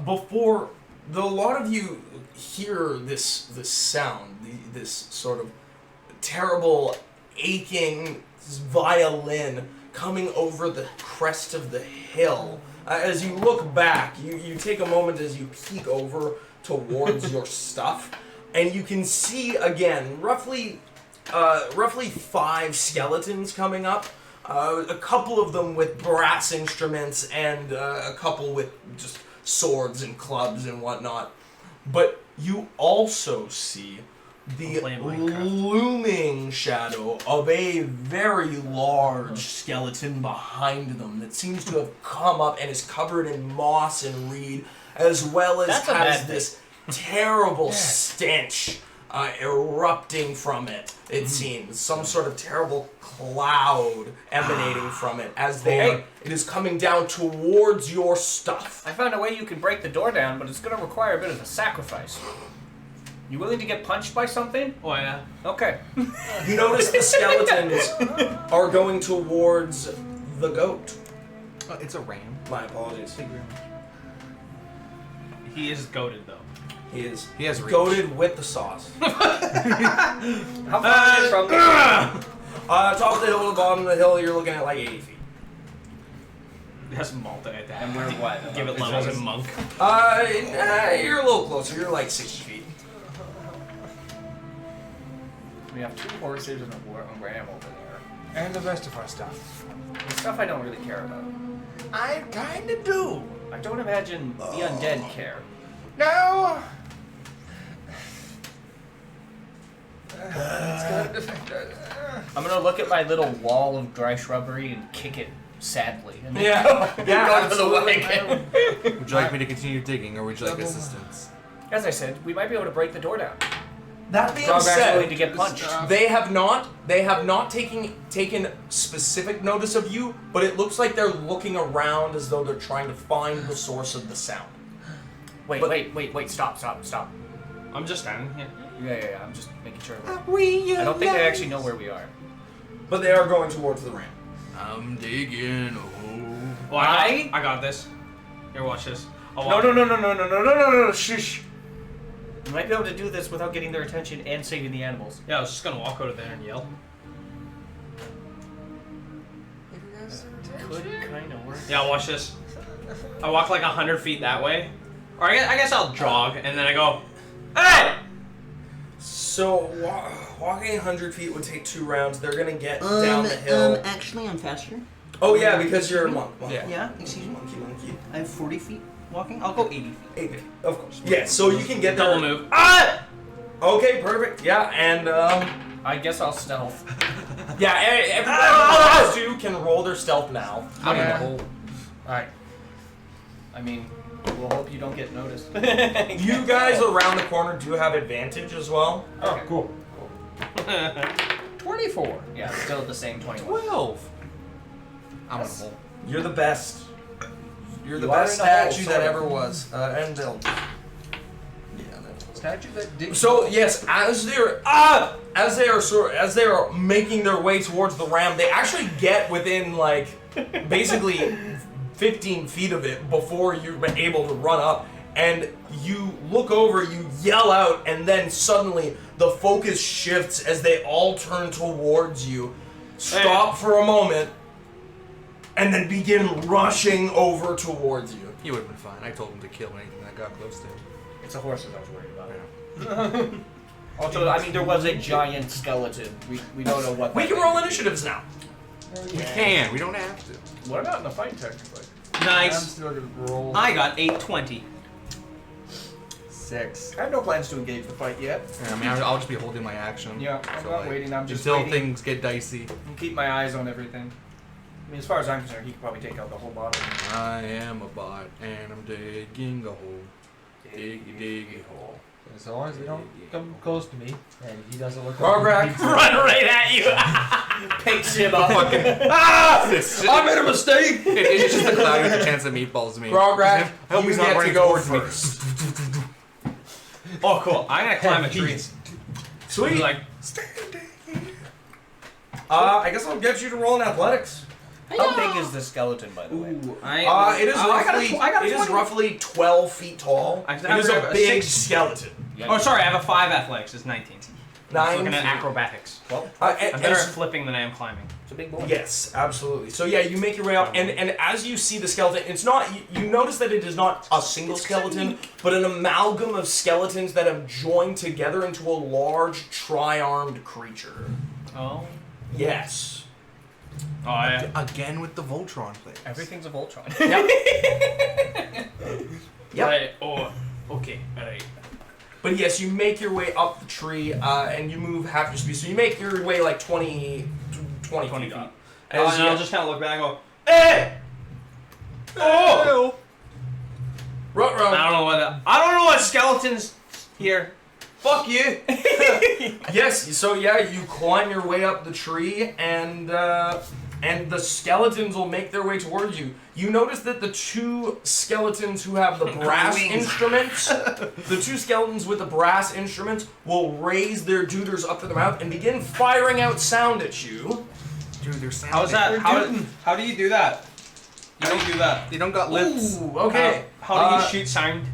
before a lot of you hear this sound, this sort of terrible aching violin coming over the crest of the hill. As you look back, you take a moment as you peek over towards your stuff, and you can see again roughly 5 skeletons coming up. A couple of them with brass instruments and a couple with just swords and clubs and whatnot. But you also see the looming shadow of a very large skeleton behind them that seems to have come up and is covered in moss and reed, as well as has this terrible stench erupting from it. It seems some sort of terrible cloud emanating from it as it is coming down towards your stuff. I found a way you can break the door down, but it's going to require a bit of a sacrifice. You willing to get punched by something? Oh yeah. Okay. You notice the skeletons are going towards the goat. It's a ram. My apologies. He is goated though. He is. He has reach. Goated with the sauce. How far is it from the Top of the hill to the bottom of the hill, you're looking at like 80 feet. That's multi-attack. And we're what? Give it levels in monk. You're a little closer. You're like 60 feet. We have 2 horses and a ram over there. And the rest of our stuff. The stuff I don't really care about. I kinda do. I don't imagine the undead care. No! I'm gonna look at my little wall of dry shrubbery and kick it sadly. And then Yeah, go to the absolutely. wagon. Would you like me to continue digging, or would you like assistance? As I said, we might be able to break the door down. That being Dog's willing said, to get punched. they have not taken specific notice of you, but it looks like they're looking around as though they're trying to find the source of the sound. Wait, stop. I'm just standing here. Yeah, I'm just making sure. I don't think they actually know where we are. But they are going towards the ramp. I'm digging. Oh, I got this. Here, watch this. No, shush. We might be able to do this without getting their attention and saving the animals. Yeah, I was just gonna walk over there and yell. Could kind of work. Yeah, watch this. I walk like 100 feet that way. Or I guess I'll jog, and then I go, hey! So, walking 100 feet would take 2 rounds. They're going to get down the hill. Actually, I'm faster. Oh, yeah, because you're a monk. Yeah, excuse me. Monkey. I have 40 feet walking. I'll go 80 feet. 80, of course. Yeah, so you can get there. Double move. Ah! Okay, perfect. Yeah, and I guess I'll stealth. yeah, everyone else too can roll their stealth now. I'm in the Yeah. hole. Alright. I mean, we'll hope you don't get noticed. You guys around the corner do have advantage as well. Oh, Okay. cool. 24. Yeah, still the same 21. 12. I'm in a hole. You're the best. You're the You are best in a hole, statue sort that of. ever was. And built. Yeah. Statue that did. So yes, as they are making their way towards the ram, they actually get within like basically 15 feet of it before you've been able to run up. And you look over, you yell out, and then suddenly the focus shifts as they all turn towards you. Stop for a moment, and then begin rushing over towards you. He would have been fine. I told him to kill anything that got close to him. It's the horses I was worried about. Also, I mean, there was a giant skeleton. We don't know what. We that can thing roll is. initiatives now. We can. We don't have to. What about in the fight technically? I'm Nice. still gonna roll I got 820. 6. I have no plans to engage the fight yet. Yeah, I mean, I'll just be holding my action. Yeah, I'm not waiting. I'm just until waiting. things get dicey. And keep my eyes on everything. I mean, as far as I'm concerned, he could probably take out the whole bottle. I am a bot, and I'm digging a hole. Diggy hole. As long as they don't come close to me, and he doesn't look Rograk, like Run right at you! Picks him up. I made a mistake. It's just a cloud with a chance that meatballs me. Rograk, I hope you he's not get to running go towards me. first. Oh, cool. I'm gonna climb a tree. Sweet. Like, I guess I'll get you to roll in athletics. How big is the skeleton, by the way? ooh, It is roughly I got a it is 20. roughly 12 feet tall. I It is a have a big 6. skeleton. Oh, sorry. I have a 5 athletics. It's 19. I'm looking at Feet. acrobatics. Well, I'm And better at flipping than I am climbing. it's a big boy. yes, absolutely. So yeah, you make your way up, and as you see the skeleton, it's not. You notice that it is not a single skeleton, but an amalgam of skeletons that have joined together into a large tri-armed creature. Oh. Yes. Oh, yeah. Again with the Voltron thing. Everything's a Voltron. Yep. Right. Oh. Okay. Alright. But yes, you make your way up the tree, and you move half your speed. So you make your way like 20 feet up. And As you- I'll just kind of look back and go, "Hey! Oh! Ruh-roh. I don't know what skeletons here. Fuck you." Yes, so yeah, you climb your way up the tree, and the skeletons will make their way towards you. You notice that the two skeletons who have the brass instruments, the two skeletons with the brass instruments, will raise their duders up to their mouth and begin firing out sound at you. Dude, they're sound. How's that? How do you do that? You don't do that. They don't got lips. Ooh, okay. How do you shoot sound?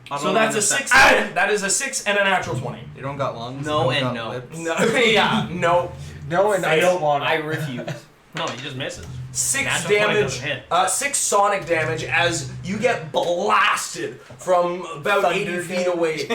I don't So know that's a what 6. that- That is a 6 and a natural 20. They don't got lungs. No they don't and got no. lips. No, yeah, no. No, and I Fail. don't want I it. refuse. No, he just misses. 6 Natural 20 damage, doesn't hit. 6 sonic damage as you get blasted from about 80 feet away.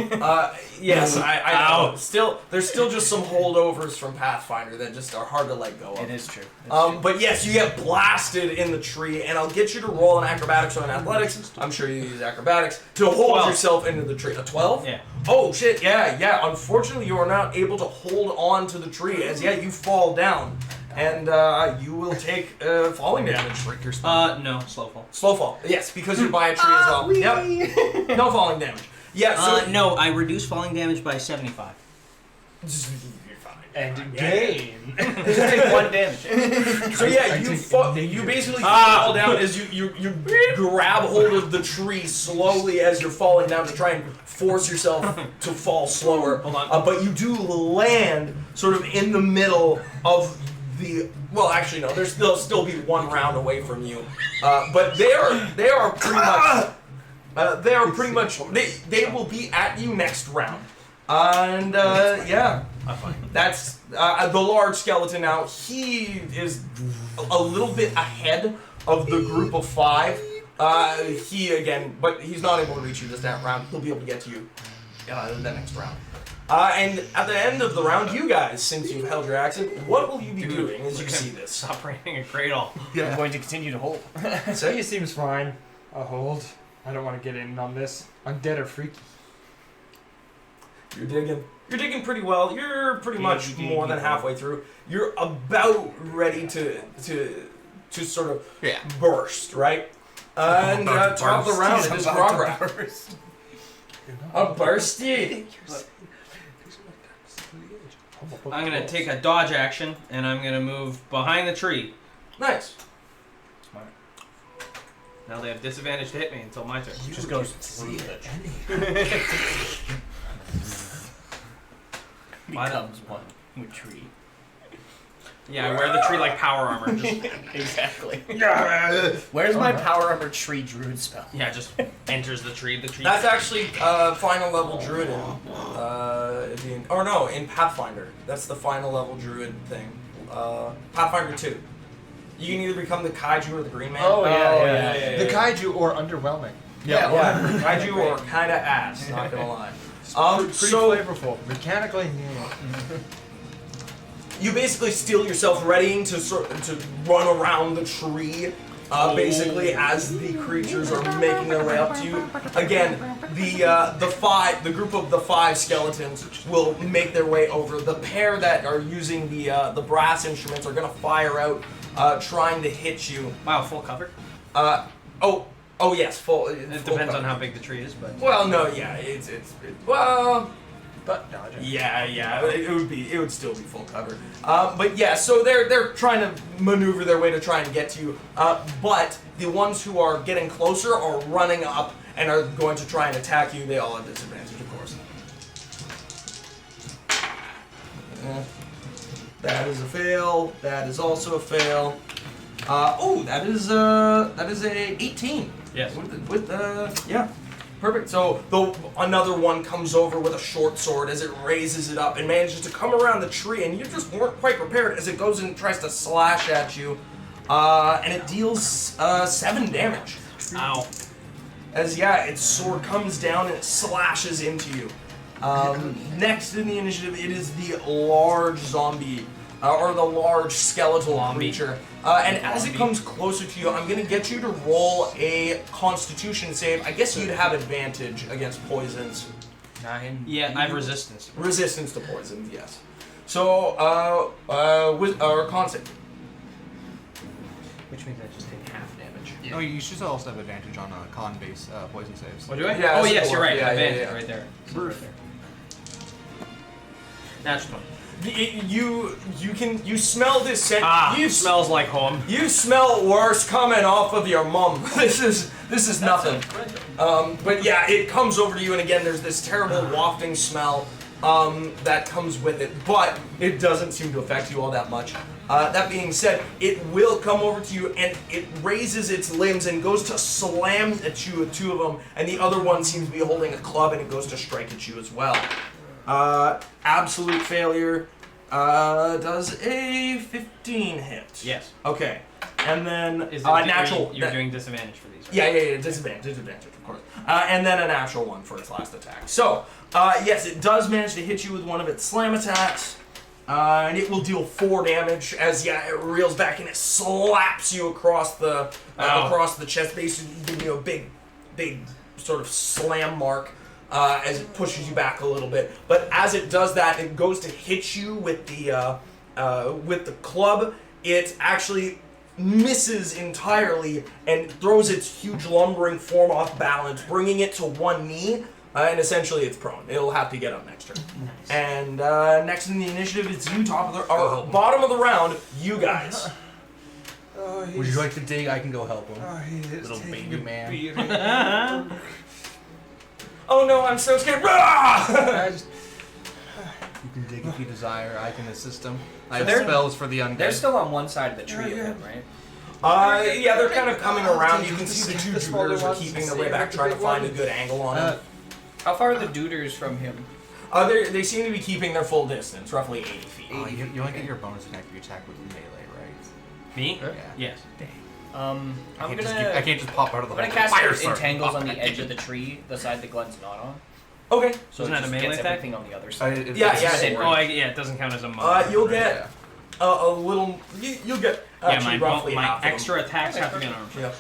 Yes, I know. Still, there's still just some holdovers from Pathfinder that just are hard to let go of. It is true. It's true. But yes, you get blasted in the tree, and I'll get you to roll an acrobatics or an athletics. I'm sure you use acrobatics to hold 12. yourself into the tree. A 12? Yeah. Oh shit! Yeah. Unfortunately, you are not able to hold on to the tree, as you fall down, and you will take falling damage. Break your spine. No, slow fall. Slow fall. Yes, because you're by a tree as well. Yep. No falling damage. Yeah. So No, I reduce falling damage by 75. You're fine. And game. Just take 1 damage. So yeah, I you take you basically fall down as you grab hold of the tree slowly as you're falling down to try and force yourself to fall slower. Hold on. But you do land sort of in the middle of the. Well, actually no. They'll still be 1 round away from you. But they are pretty much. They are pretty much. They will be at you next round. And yeah. I'm fine. That's the large skeleton now. He is a little bit ahead of the group of 5. But he's not able to reach you this round. He'll be able to get to you the next round. And at the end of the round, you guys, since you've held your action, what will you be doing as you see this? Stop raining a cradle. I'm going to continue to hold. So he seems fine. I'll hold. I don't want to get in on this. Undead or freaky. You're digging. You're digging pretty well. You're pretty much more than halfway through. You're about ready to sort of burst, right? And top of the round, it is Grograp. A bursty. I'm gonna take a dodge action, and I'm gonna move behind the tree. Nice. Smart. Now they have disadvantage to hit me until my turn. Just goes through becomes one with tree. Yeah, I wear the tree like power armor. Just, Exactly. Where's my power armor tree druid spell? yeah, just enters the tree. The tree. That's actually final level druid in Pathfinder. That's the final level druid thing. Pathfinder 2. You can either become the kaiju or the green man. Oh yeah. The kaiju or underwhelming. Yeah. Kaiju or kind of ass. Not gonna lie. Pretty So flavorful. Mechanically, you basically steel yourself readying to run around the tree. Basically, as the creatures are making their way up to you. Again, the group of the 5 skeletons will make their way over. The pair that are using the brass instruments are gonna fire out, trying to hit you. Wow, full cover. Oh yes, full. It depends on how big the tree is, but. Well, no, yeah, well. but dodging. Yeah, it would still be full cover. But yeah, so they're trying to maneuver their way to try and get to you. But the ones who are getting closer are running up and are going to try and attack you. They all have disadvantage, of course. That is a fail. That is also a fail. That is a 18. Yes. Yeah. Perfect. So another one comes over with a short sword as it raises it up and manages to come around the tree, and you just weren't quite prepared as it goes and tries to slash at you, and it deals 7 damage. Ow. As its sword comes down and it slashes into you. Next in the initiative, it is the large zombie. Or the large skeletal creature. And as it comes closer to you, I'm going to get you to roll a Constitution save. I guess you'd have advantage against poisons. 9. Yeah, I have resistance. Resistance to poisons, yes. So, or con save. Which means I just take half damage. Yeah. No, you should also have advantage on con-based poison saves. What do I? Yeah, oh that's yes, cool. you're right. Yeah, advantage yeah. right there. Right there. Natural 20. You smell this scent. It smells like home. You smell worse coming off of your mum. This is nothing. But yeah, it comes over to you, and again, there's this terrible wafting smell that comes with it, but it doesn't seem to affect you all that much. That being said, it will come over to you, and it raises its limbs and goes to slam at you with 2 of them, and the other one seems to be holding a club, and it goes to strike at you as well. Absolute failure. Does a 15 hit? Yes. Okay. And then Is it natural. You're doing disadvantage for these, right? Yeah. Disadvantage, of course. And then a natural one for its last attack. So, yes, it does manage to hit you with one of its slam attacks. And it will deal 4 damage as it reels back and it slaps you across the chest, basically giving you a big sort of slam mark. As it pushes you back a little bit, but as it does that, it goes to hit you with the club. It actually misses entirely and throws its huge lumbering form off balance, bringing it to one knee, and essentially it's prone. It'll have to get up next turn. Nice. And next in the initiative, it's you, bottom of the round, you guys. Would you like to dig? I can go help him. Little baby man. Oh no, I'm so scared. You can dig if you desire. I can assist him. I have spells for the undead. They're still on one side of the tree of him, right? Yeah, they're kind of coming around. You can see the 2 Duders are keeping their way back, trying to find a good angle on him. How far are the Duders from him? They seem to be keeping their full distance, roughly 80 feet. You only get your bonus attack if you attack with melee, right? Me? Yeah. Yes. I can't just pop out of the I'm gonna cast Entangles on the edge of the tree, the side that Glenn's not on. Okay. So Isn't that a it just melee gets attack? everything on the other side. It doesn't count as a move. You'll get a little. You'll get roughly my half extra attacks have to be on arm. Yeah.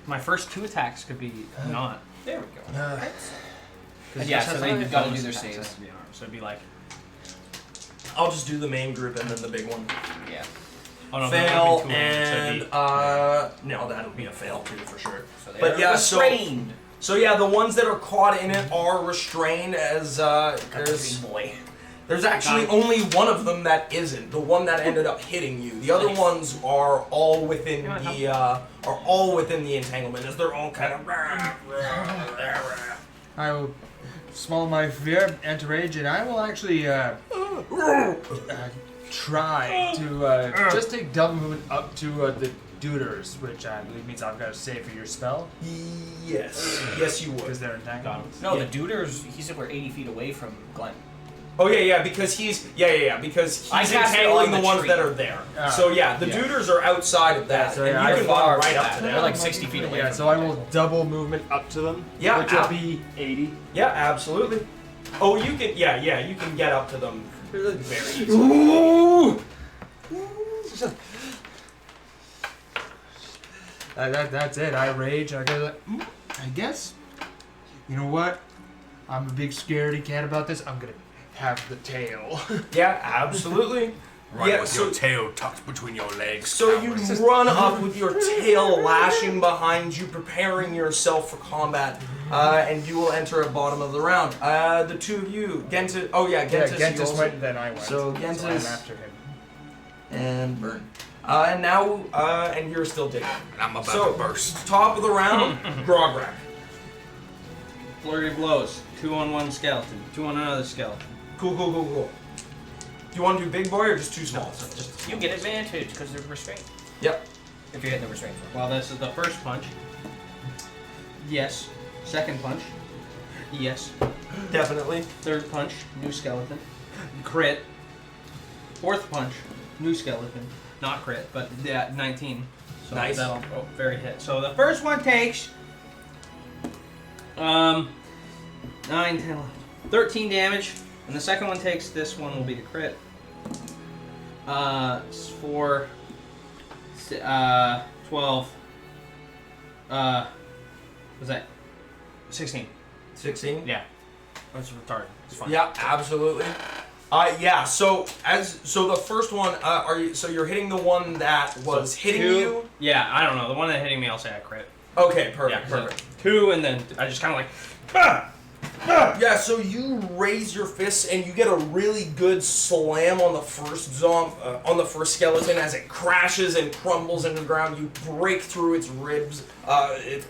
My first 2 attacks could be not. There we go. And yeah, so they've got to do their saves. So it'd be like, I'll just do the main group and then the big one. Yeah. oh no, Fail that would be 2 and so it'd be- no, that'll be a fail too for sure. So they But are yeah, so- restrained. So yeah, the ones that are caught in it are restrained as Got the there's big boy. there's actually only one of them that isn't, the one that ended up hitting you. The other Nice. ones are all within You know what, the entanglement as they're all kind of I will swallow my fear, enter rage, and I will actually try to just take double movement up to the duders, which I believe means I've got to save for your spell yes you because would. they're entangled. No, Yeah. the duders, he said we're 80 feet away from Glenn. Oh yeah, because he's because I he's cast it entangling on the the ones tree. that are there. Ah. So yeah, the duders are outside of that, so and yeah, you I can far run right up to They're them. like 60 feet away Yeah, from so I will double movement up to them, Yeah, which will be 80. Yeah, absolutely. Oh, you can you can get up to them very easily. Ooh! That's it. I rage. I go like, I guess. You know what? I'm a big scaredy cat about this. I'm gonna have the tail. Yeah, absolutely. Right Yeah, with so- your tail tucked between your legs. So you coward. run up with your tail lashing behind you, preparing yourself for combat, and you will enter at bottom of the round. The two of you, Gentis. Oh yeah, Gentis. you Gentis also- went, then I went. So I'm Gentis after him. and Burn. And now, and you're still digging. And I'm about So to burst. top of the round, Grograk. Flurry of blows. 2 on one skeleton. 2 on another skeleton. Cool. Do you want to do big boy or just too small? Just you get advantage because they're restrained. Yep. If you're hitting the restraint. Well, this is the first punch. Yes. Second punch. Yes. Definitely. Third punch. New skeleton. Crit. Fourth punch. New skeleton. Not crit, but yeah, 19. So Nice. that'll very hit. So the first one takes 9, 10, 11, 13 damage, and the second one takes, this one will be the crit. 4, 12, was that 16? 16. Yeah. That's retarded. It's fine. Yeah, absolutely. Yeah. So the first one, you're hitting the one that was hitting you? Yeah, I don't know. The one that hitting me, I'll say I crit. Okay, perfect, Yeah, perfect. 2, and then I just kind of like, ah! Yeah, so you raise your fists and you get a really good slam on the first on the first skeleton as it crashes and crumbles into the ground. You break through its ribs, its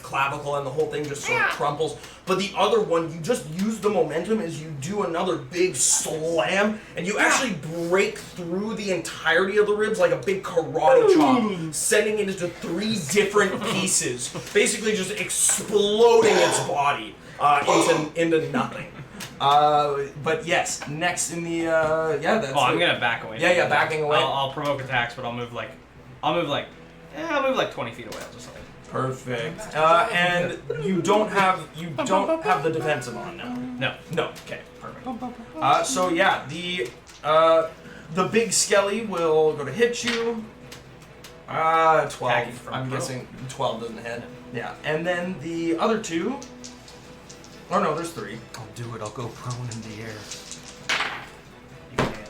clavicle, and the whole thing just sort of crumples. But the other one, you just use the momentum as you do another big slam, and you actually break through the entirety of the ribs like a big karate chop, sending it into 3 different pieces, basically just exploding its body. Into nothing. But yes, next in the that's. Oh, I'm gonna back away. Yeah, backing away. I'll provoke attacks, but I'll move like 20 feet away. I'll just like. Perfect. And you don't have the defensive on now. No. Okay. Perfect. So yeah, the big skelly will go to hit you. 12. Attacking from I'm pro. guessing 12 doesn't hit. Yeah, and then the other 2. Oh no, there's 3. I'll do it. I'll go prone in the air. You can't.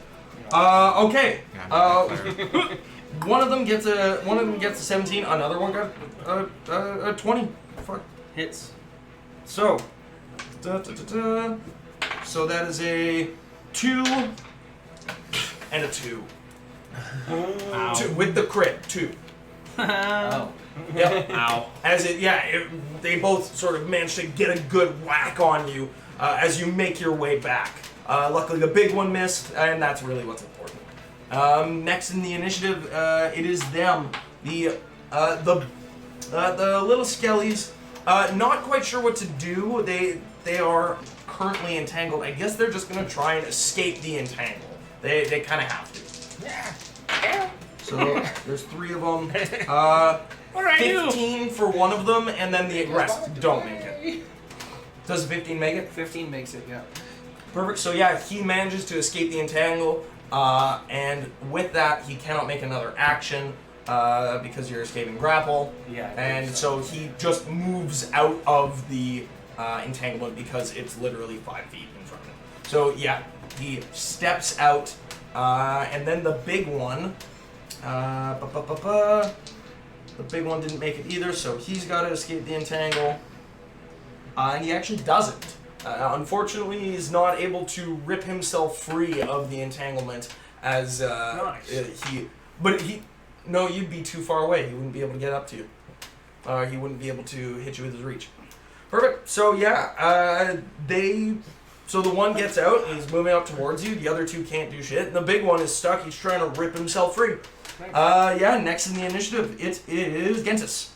Okay. Yeah, I'm not clear. One of them gets a 17. Another one got a 20. Fuck. hits. So, so that is a 2 and a 2. Ow. 2 with the crit 2. Oh. Yep. Ow. As they both sort of manage to get a good whack on you as you make your way back. Luckily, the big one missed, and that's really what's important. Next in the initiative, it is them. The little skellies, not quite sure what to do. They are currently entangled. I guess they're just gonna try and escape the entangle. They kind of have to. So there's 3 of them. 15 for one of them, and then the rest don't make it. Does 15 make it? 15 makes it, yeah. Perfect. So yeah, he manages to escape the entangle, and with that, he cannot make another action because you're escaping grapple. Yeah. And so he just moves out of the entanglement because it's literally 5 feet in front of him. So yeah, he steps out, and then the big one. The big one didn't make it either, so he's got to escape the entangle. And he actually doesn't. Unfortunately, he's not able to rip himself free of the entanglement as No, you'd be too far away. He wouldn't be able to get up to you. He wouldn't be able to hit you with his reach. Perfect. So yeah, So the one gets out and he's moving up towards you. The other two can't do shit. And the big one is stuck. He's trying to rip himself free. Yeah, next in the initiative, it is Gentis.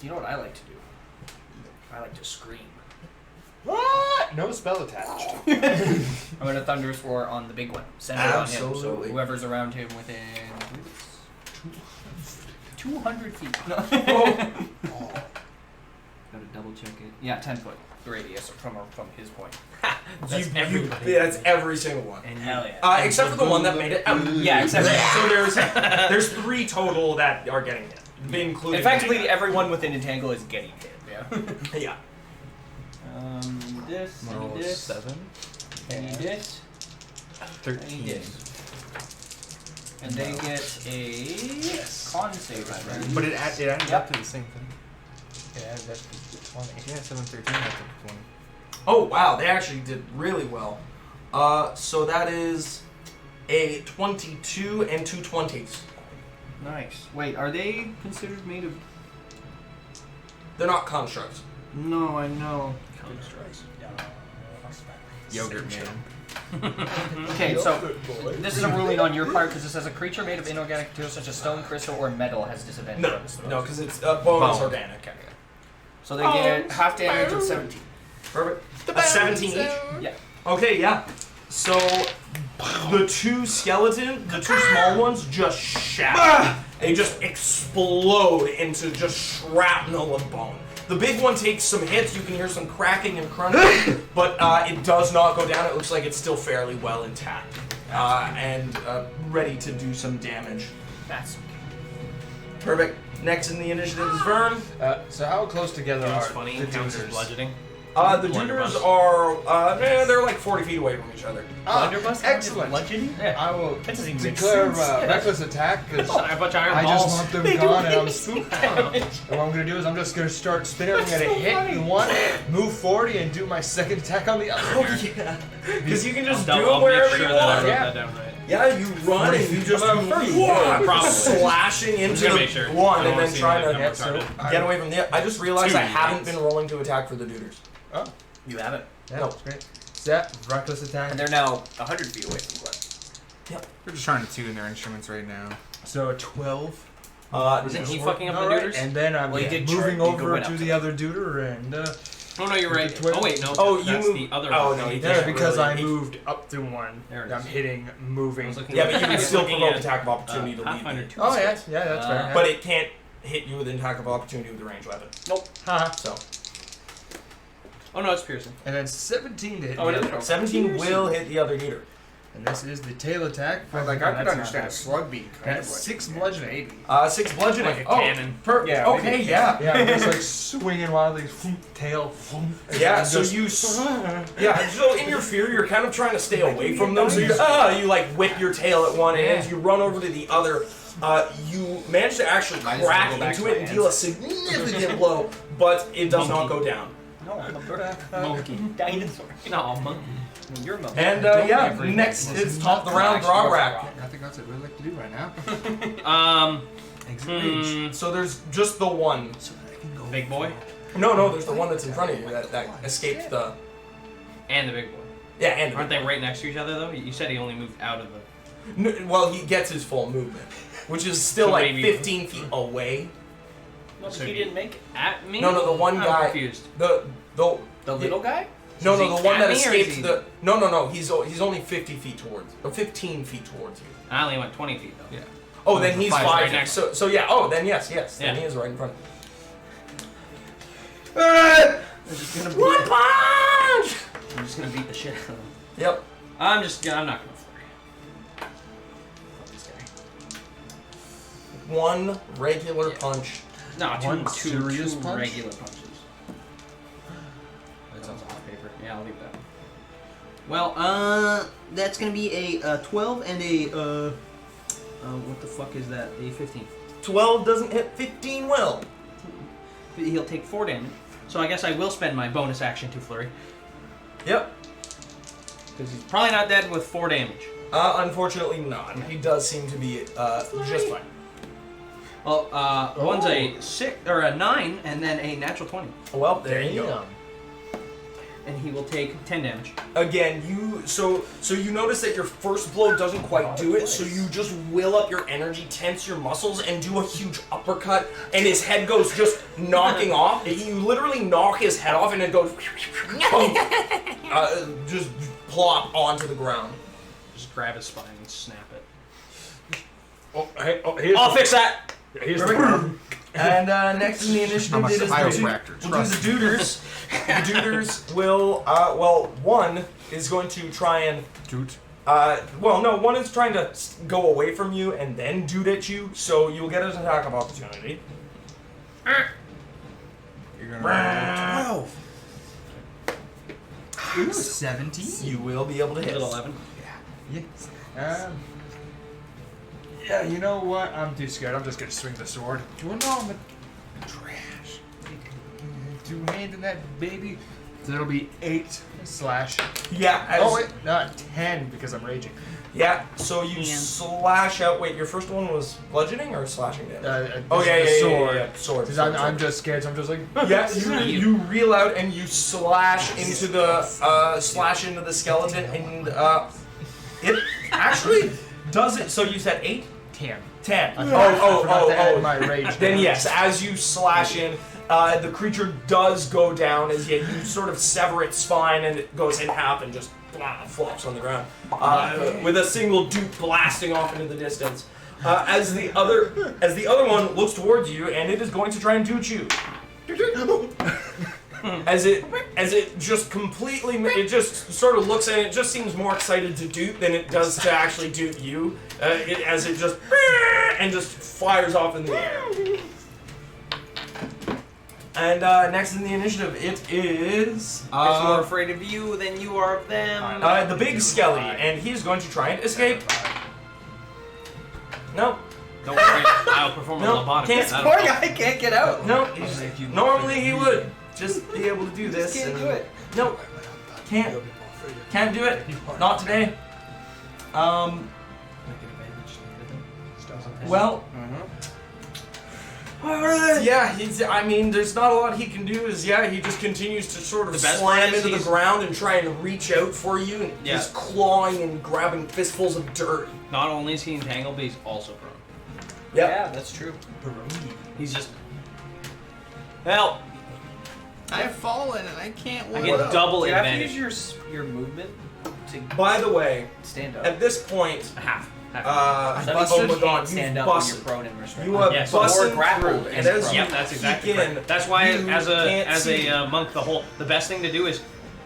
You know what I like to do? I like to scream. What? No spell attached. I'm going to Thunderous Roar on the big one. Send it on him. So Absolutely. whoever's around him within 200 feet. No. Gotta double check it. Yeah, 10 foot radius from his point. That's everybody. That's every single one. And hell yeah. Except for the one that made it out. Yeah, except So there's 3 total that are getting hit. Including effectively everyone within Entangle is getting hit. Yeah. Yeah. This, Roll and this, 7. and this, 13. and this. And they get a con save, right? But it adds up to the same thing. Yeah, that's 20. Yeah, 7, 13, that's 20. Oh wow, they actually did really well. So that is a 22 and 2 20s. Nice. Wait, are they considered made of... They're not constructs. No, I know. Yogurt man. Okay, so this is a ruling on your part because it says a creature made of inorganic materials such as stone, crystal, or metal has disadvantage. No, on this throw. no, because it's bonus organic. Okay. So they get half damage of 17. Perfect. 17 each. Yeah. Okay, yeah. So the 2 small ones just shatter. They just explode into just shrapnel of bone. The big one takes some hits. You can hear some cracking and crunching, but it does not go down. It looks like it's still fairly well intact and ready to do some damage. That's Perfect. Next in the initiative is Vern. So how close together It's are funny. the Counts as duders? bludgeoning. The Duders are, they're like 40 feet away from each other. Excellent. bludgeoning? I will That doesn't even make declare sense. reckless attack because A bunch of iron I just balls. want them gone and I'm spooked. And what I'm going to do is I'm just going to start spinning. I'm going to hit one, move 40, and do my second attack on the other. Oh yeah, because you can just do I'll it wherever make sure you that I want. wrote Yeah. that down right. Yeah, you run and you just Probably. slashing into gonna the make sure. one I don't and wanna then see trying my to number card. get away from the. I just realized 2 I haven't d8s. been rolling to attack for the Duders. Oh, You have it. yeah, No. that's great. Set, reckless attack. And they're now 100 feet away from Glenn. We're just trying to tune their instruments right now. So 12. Isn't he fucking up the Alright, duders? and then I'm Well, he did moving try- he over went to up the to other duder and Oh no, you're right. Twelve. Oh wait, no. Oh, you that's moved- the other oh, one. no, you yeah, can't because really- I moved up to one. There it I'm is. hitting, I moving. was looking Yeah, at- but you I can was still looking provoke at, attack of opportunity to Pathfinder lead. 2. Oh yeah, yeah, that's fair. But it can't hit you with an attack of opportunity with a ranged weapon. Haha. So Oh no, it's piercing. And then 17 to hit. Oh, the it other. is? 17 will hit the other Duder. And this is the tail attack. I could That's understand a not slug being bad. kind That's of 6 bludgeoning. 6 bludgeoning. Like a oh, cannon. Yeah, okay, maybe. yeah. Yeah, I'm just like swinging wildly, tail. Yeah, and so just- so in your fear, you're kind of trying to stay away from them. So you like whip your tail at one end, you run over to the other. You manage to actually Might as well crack go back into to it my and deal a significant blow, but it does not go down. No, I'm a Monkey. dinosaur. No, monkey. You're a monkey. And next it's top of the round, Grograk. I think that's what we'd like to do right now. Exit reach. So there's just the one. Big boy No, there's the one that's in front of you that escaped the. and the big boy. Yeah, and Aren't they right next to each other though? You said he only moved out of the. No, well, he gets his full movement, which is still So like maybe- 15 feet away. No, but he didn't make it. At me? No, the one I'm guy. confused. The The little guy? No, Is he the one at that me or is escaped he- the. No. He's only 50 feet towards, or 15 feet towards you. I only went 20 feet though. Yeah. Oh, then he's Five's 5 right next. So yeah. Oh, then yes. Then Yeah. he is right in front. I'm just gonna One punch. I'm just gonna beat the shit out of him. Yep. I'm not gonna flurry. Fuck this guy. One regular punch No, One two serious punch? regular punches. That sounds off paper. Yeah, I'll leave that. Well, that's gonna be a 12 and a what the fuck is that? A 15. 12 doesn't hit, 15 will. He'll take 4 damage. So I guess I will spend my bonus action to flurry. Yep. Because he's probably not dead with 4 damage. Unfortunately not. He does seem to be just fine. Well, one's a 6 or a 9 and then a natural 20. Well, there you go. And he will take 10 damage. Again, so you notice that your first blow doesn't quite do it, so you just will up your energy, tense your muscles, and do a huge uppercut, and his head goes just knocking off. You literally knock his head off, and it goes just plop onto the ground. Just grab his spine and snap it. I'll fix that. And next in the initiative, I'm a it is chiropractor, we'll do the Duders. The Duders will, one is going to try and Doot. one is trying to go away from you and then dude at you, so you'll get an attack of opportunity. You're gonna 12. Ooh, 17. You will be able to hit. Little 11. Yes. Yeah, you know what? I'm too scared. I'm just gonna swing the sword. Well, no, I'm a trash. Two-handing that baby. So it'll be 8 slash. Yeah. Oh wait, not 10 because I'm raging. Yeah. So you slash out. Wait, your first one was bludgeoning or slashing damage? The sword. Yeah. Sword. Because I'm just scared. So I'm just like. Yeah, you reel out and you slash into the skeleton, and it actually does it. So you said 8? 10. 10. I forgot to add my rage. Then damage. yes, as you slash in, the creature does go down as you sort of sever its spine, and it goes in half and just flops on the ground, with a single dupe blasting off into the distance. As the other one looks towards you, and it is going to try and doot you. As it just completely, it just sort of looks at it, just seems more excited to doot than it does to actually doot you. As it just and just fires off in the air. And next in the initiative, it is He's more afraid of you than you are of them. the big skelly, and he's going to try and escape. No, Don't worry, I'll perform a no, lobotomy. can't. That'll- guy can't get out. No, normally he would just be able to do this. Can't and- do it. No, can't do it. Not today. Well. Yeah, there's not a lot he can do. He just continues to sort of The best part slam is into the he's- ground and try and reach out for you, and Yeah. he's clawing and grabbing fistfuls of dirt. Not only is he entangled, but he's also prone. Yep. Yeah, that's true. He's just... Help! I've fallen and I can't I walk. get double Do you have to advantage. use your movement to By the way, stand up? at this point, Half. That means oh you my god, can't stand you've up when busted. you're prone and restrained. You have Yes. busted Or grappled through, and and as prone. you Yep, that's exactly peek in, right. That's why, you as can't a monk, the best thing to do is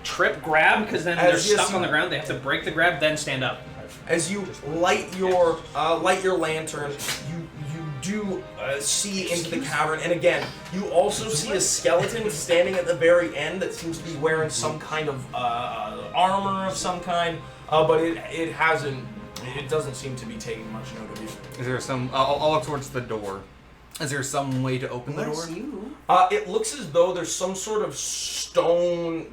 trip grab, because then As they're you stuck see- on the ground. They have to break the grab, then stand up. As you light your lantern, you do see into the cavern, and again, you also see a skeleton standing at the very end that seems to be wearing some kind of armor of some kind, but it doesn't seem to be taking much note of you. Is there some? I'll look towards the door. Is there some way to open the door? It looks as though there's some sort of stone,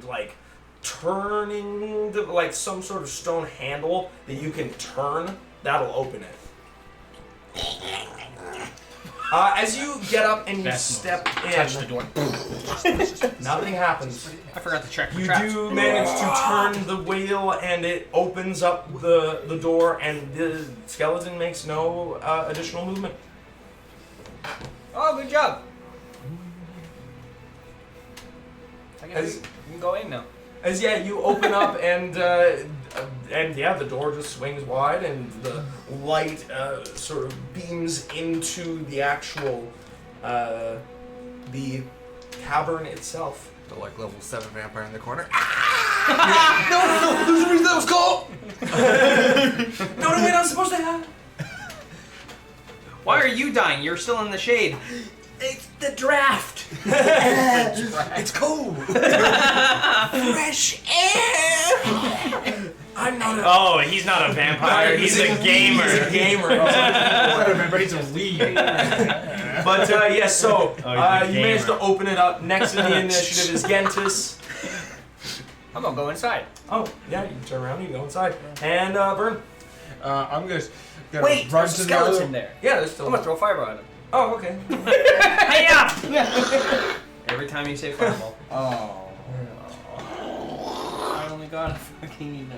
turning, some sort of stone handle that you can turn. That'll open it. As you get up and you step Touch the in, door. nothing happens. I forgot to check for You traps. do manage to turn the wheel, and it opens up the door, and the skeleton makes no additional movement. Oh, good job. I guess As- you can go in now. As you open up and the door just swings wide and the light sort of beams into the actual the cavern itself. The level 7 vampire in the corner. No, there's a reason that was called. No, we're not supposed to have. Why are you dying? You're still in the shade. It's The draft. It's cold. Fresh air. I'm not a. Oh, he's not a vampire. He's a gamer. He's a gamer. Everybody's a lead. But yes, so Oh, he's a you managed gamer. to open it up. Next in the initiative is Gentis. I'm gonna go inside. Oh, yeah, you turn around, you go inside. And Vern. I'm gonna Wait, run there's to a the other. skeleton there. Yeah, there's still. I'm gonna throw a fireball at him. Oh, okay. Every time you say fireball. Oh. I only got a fucking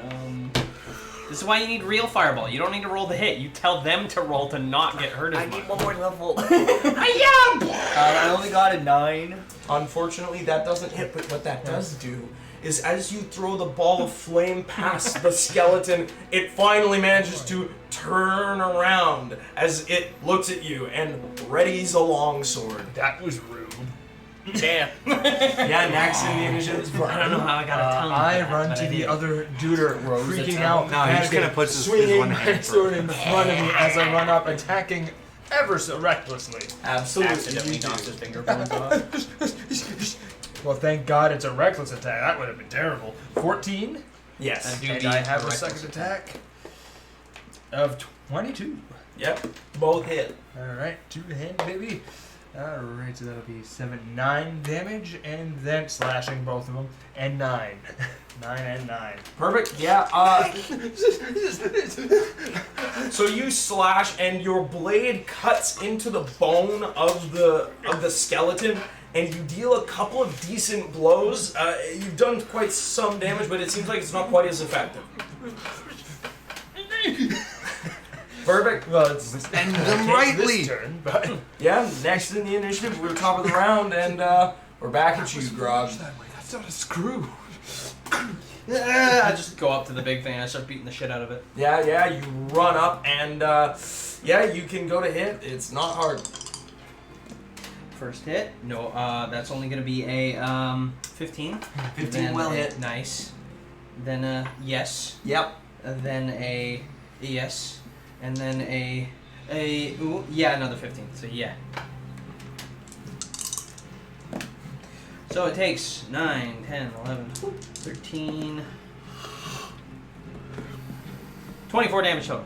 This is why you need real fireball. You don't need to roll the hit. You tell them to roll to not get hurt as I much. need one more level. I I only got a 9. Unfortunately, that doesn't hit, but what that does do is as you throw the ball of flame past the skeleton, it finally manages to turn around as it looks at you and readies a longsword. That was rude. Damn. Yeah, next in the initiative is I don't know how I got a tongue. I for that, run but to I the did. other duder, freaking out. No, he just kind of puts his swinging one my hand sword in front of me as I run up, attacking ever so recklessly. Absolutely. Accidentally you do. knocks his fingerbones off. Well, thank God it's a reckless attack. That would have been terrible. 14, Yes. and I have a second attack of 22. Yep. Both hit. All right, 2 to hit, baby. All right, so that'll be 9 damage, and then slashing both of them, and 9. 9 and 9. Perfect. Yeah. So you slash, and your blade cuts into the bone of the skeleton, and you deal a couple of decent blows. You've done quite some damage, but it seems like it's not quite as effective. Perfect. Well, it's End okay, them rightly. this turn, but Yeah. Next in the initiative, we're top of the round, and we're back at you, Grog. that's not a screw. I just go up to the big thing and I start beating the shit out of it. Yeah. You run up, and yeah, you can go to hit. It's not hard. First hit. No, that's only gonna be a 15. 15 Then well a- hit. Nice. Then a yes. Yep. Then a yes. And then ooh, yeah, another 15. So yeah. So it takes 9, 10, 11, 13, 24 damage total.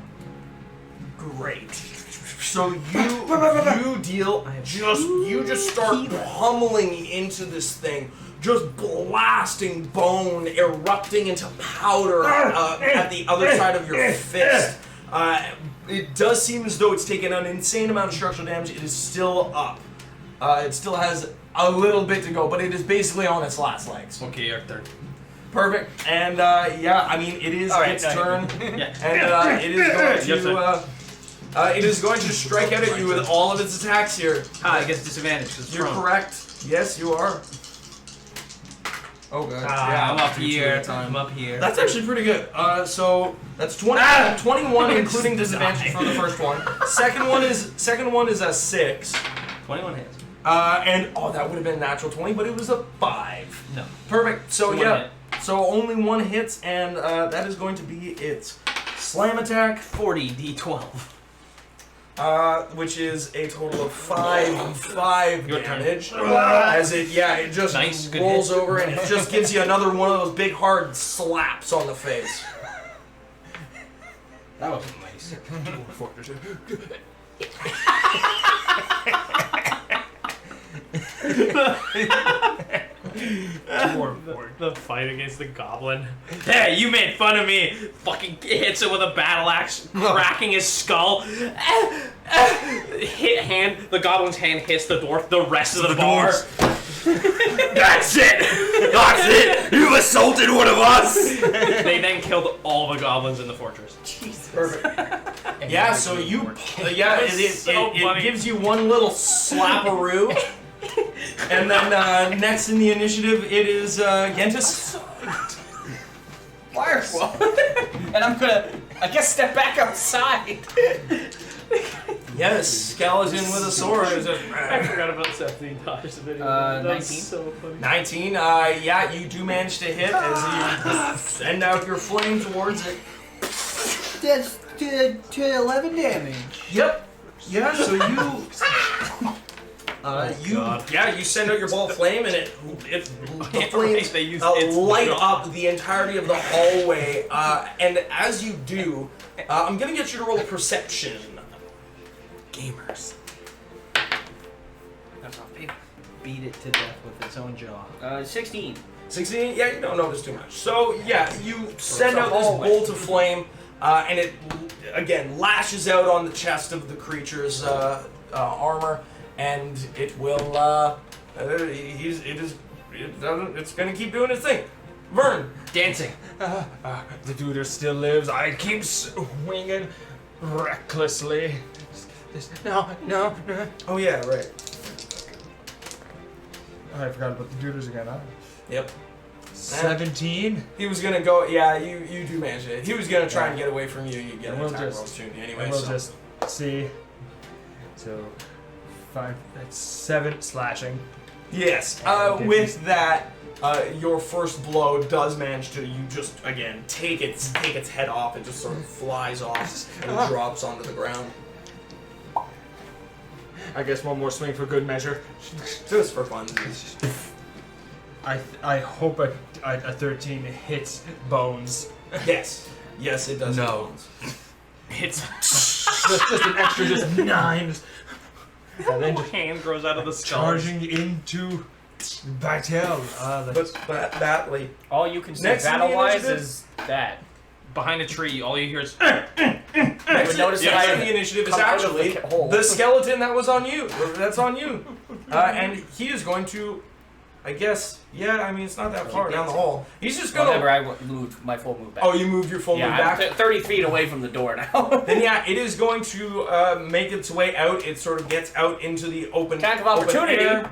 Great. So you deal you just start pummeling into this thing, just blasting bone, erupting into powder at the other side of your fist. It does seem as though it's taken an insane amount of structural damage. It is still up. It still has a little bit to go, but it is basically on its last legs. Okay, your turn. Perfect. And yeah, I mean it is All right, its no. turn, Yeah. and it is going Your to it is going to strike out at you with all of its attacks here. I guess disadvantage because it's You're prone. correct. Yes, you are. Oh god. I'm up two here. at a time. I'm up here. That's actually pretty good. So that's 21 including disadvantage for the first one. Second one is a 6. 21 hits. And that would have been a natural 20, but it was a 5. No. Perfect. So One yeah. hit. So only one hits, and that is going to be its slam attack, 40 d12. which is a total of 5 Your turn. damage. As it just Nice, good rolls hit. over and it just gives you another one of those big hard slaps on the face. That was nice. The fight against the goblin. Hey, you made fun of me. Fucking hits it with a battle axe, cracking his skull. Hit hand. The goblin's hand hits the dwarf. The rest of the bar. That's it. That's it. You assaulted one of us. They then killed all the goblins in the fortress. Perfect. Yeah, so you, it gives you one little slapperoo. And then next in the initiative, it is Gentis. Firewall. And I'm gonna, I guess, step back outside. Yeah, the skeleton with a sword is I a forgot about 17 dodges of video. That 19. was so funny. 19. Yeah, you do manage to hit as you send out your flame towards it. That's to 11 damage. Yep. Yeah, so you You send out your ball of flame, and the flames They use light up the entirety of the hallway. And as you do, I'm gonna get you to roll a perception. Gamers. That's off paper. Beat it to death with its own jaw. 16. 16? Yeah, you don't notice too much. So, yeah, you send out this hallway. bolt of flame, and it, again, lashes out on the chest of the creature's armor, and it will, it's gonna keep doing its thing. Vern. Dancing. The dude still lives. I keep swinging recklessly. No. Oh, yeah, right. Oh, I forgot about the duders again, huh? Yep. 17? He was gonna go, yeah, you do manage it. He was gonna try and get away from you, you get an We'll attack just- roll opportunity anyway, And we'll so. just see. So, 5, that's 7 slashing. Yes. Okay. With that, your first blow does manage to just again take its head off. It just sort of flies off and drops onto the ground. I guess one more swing for good measure. Just for fun. I hope a 13 hits bones. Yes, it does. No. It's just an extra, just 9. And then just hand grows out of the skull. charging into battle. But that like All you can see Next in the battle-wise initiative? is that. Behind a tree, all you hear is. You would notice next that in the initiative is come out of the actually hole. the skeleton that was on you. That's on you. And he is going to, I guess. Yeah, I mean it's not that far down the hall. He's just gonna. Whenever I moved my full move back. Oh, you moved your full move yeah, back. I'm 30 feet away from the door now. Then yeah, it is going to make its way out. It sort of gets out into the open. Attack of open opportunity. air.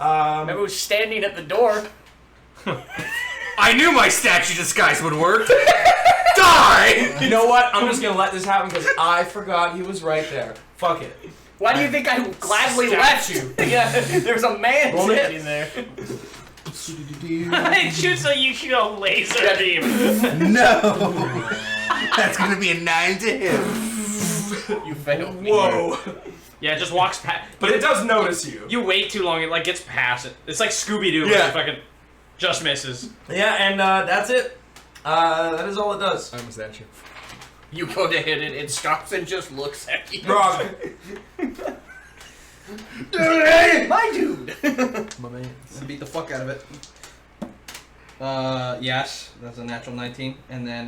Remember, it was standing at the door. I knew my statue disguise would work. Die! You know what? I'm just gonna let this happen because I forgot he was right there. Fuck it. Why do you think I gladly left you? Yeah, there's a man Roll it. sitting there. It shoots so you shoot a laser beam. No! That's gonna be a 9 to hit. You failed me. Whoa! Yeah, it just walks past. But it does notice you. You wait too long, it like gets past it. It's like Scooby Doo. Yeah. If I could, just misses. Yeah, and that's it. That is all it does. I almost at you. You go to hit it, it stops and just looks at you. Rob. My dude! My man. Beat the fuck out of it. Yes, that's a natural 19, and then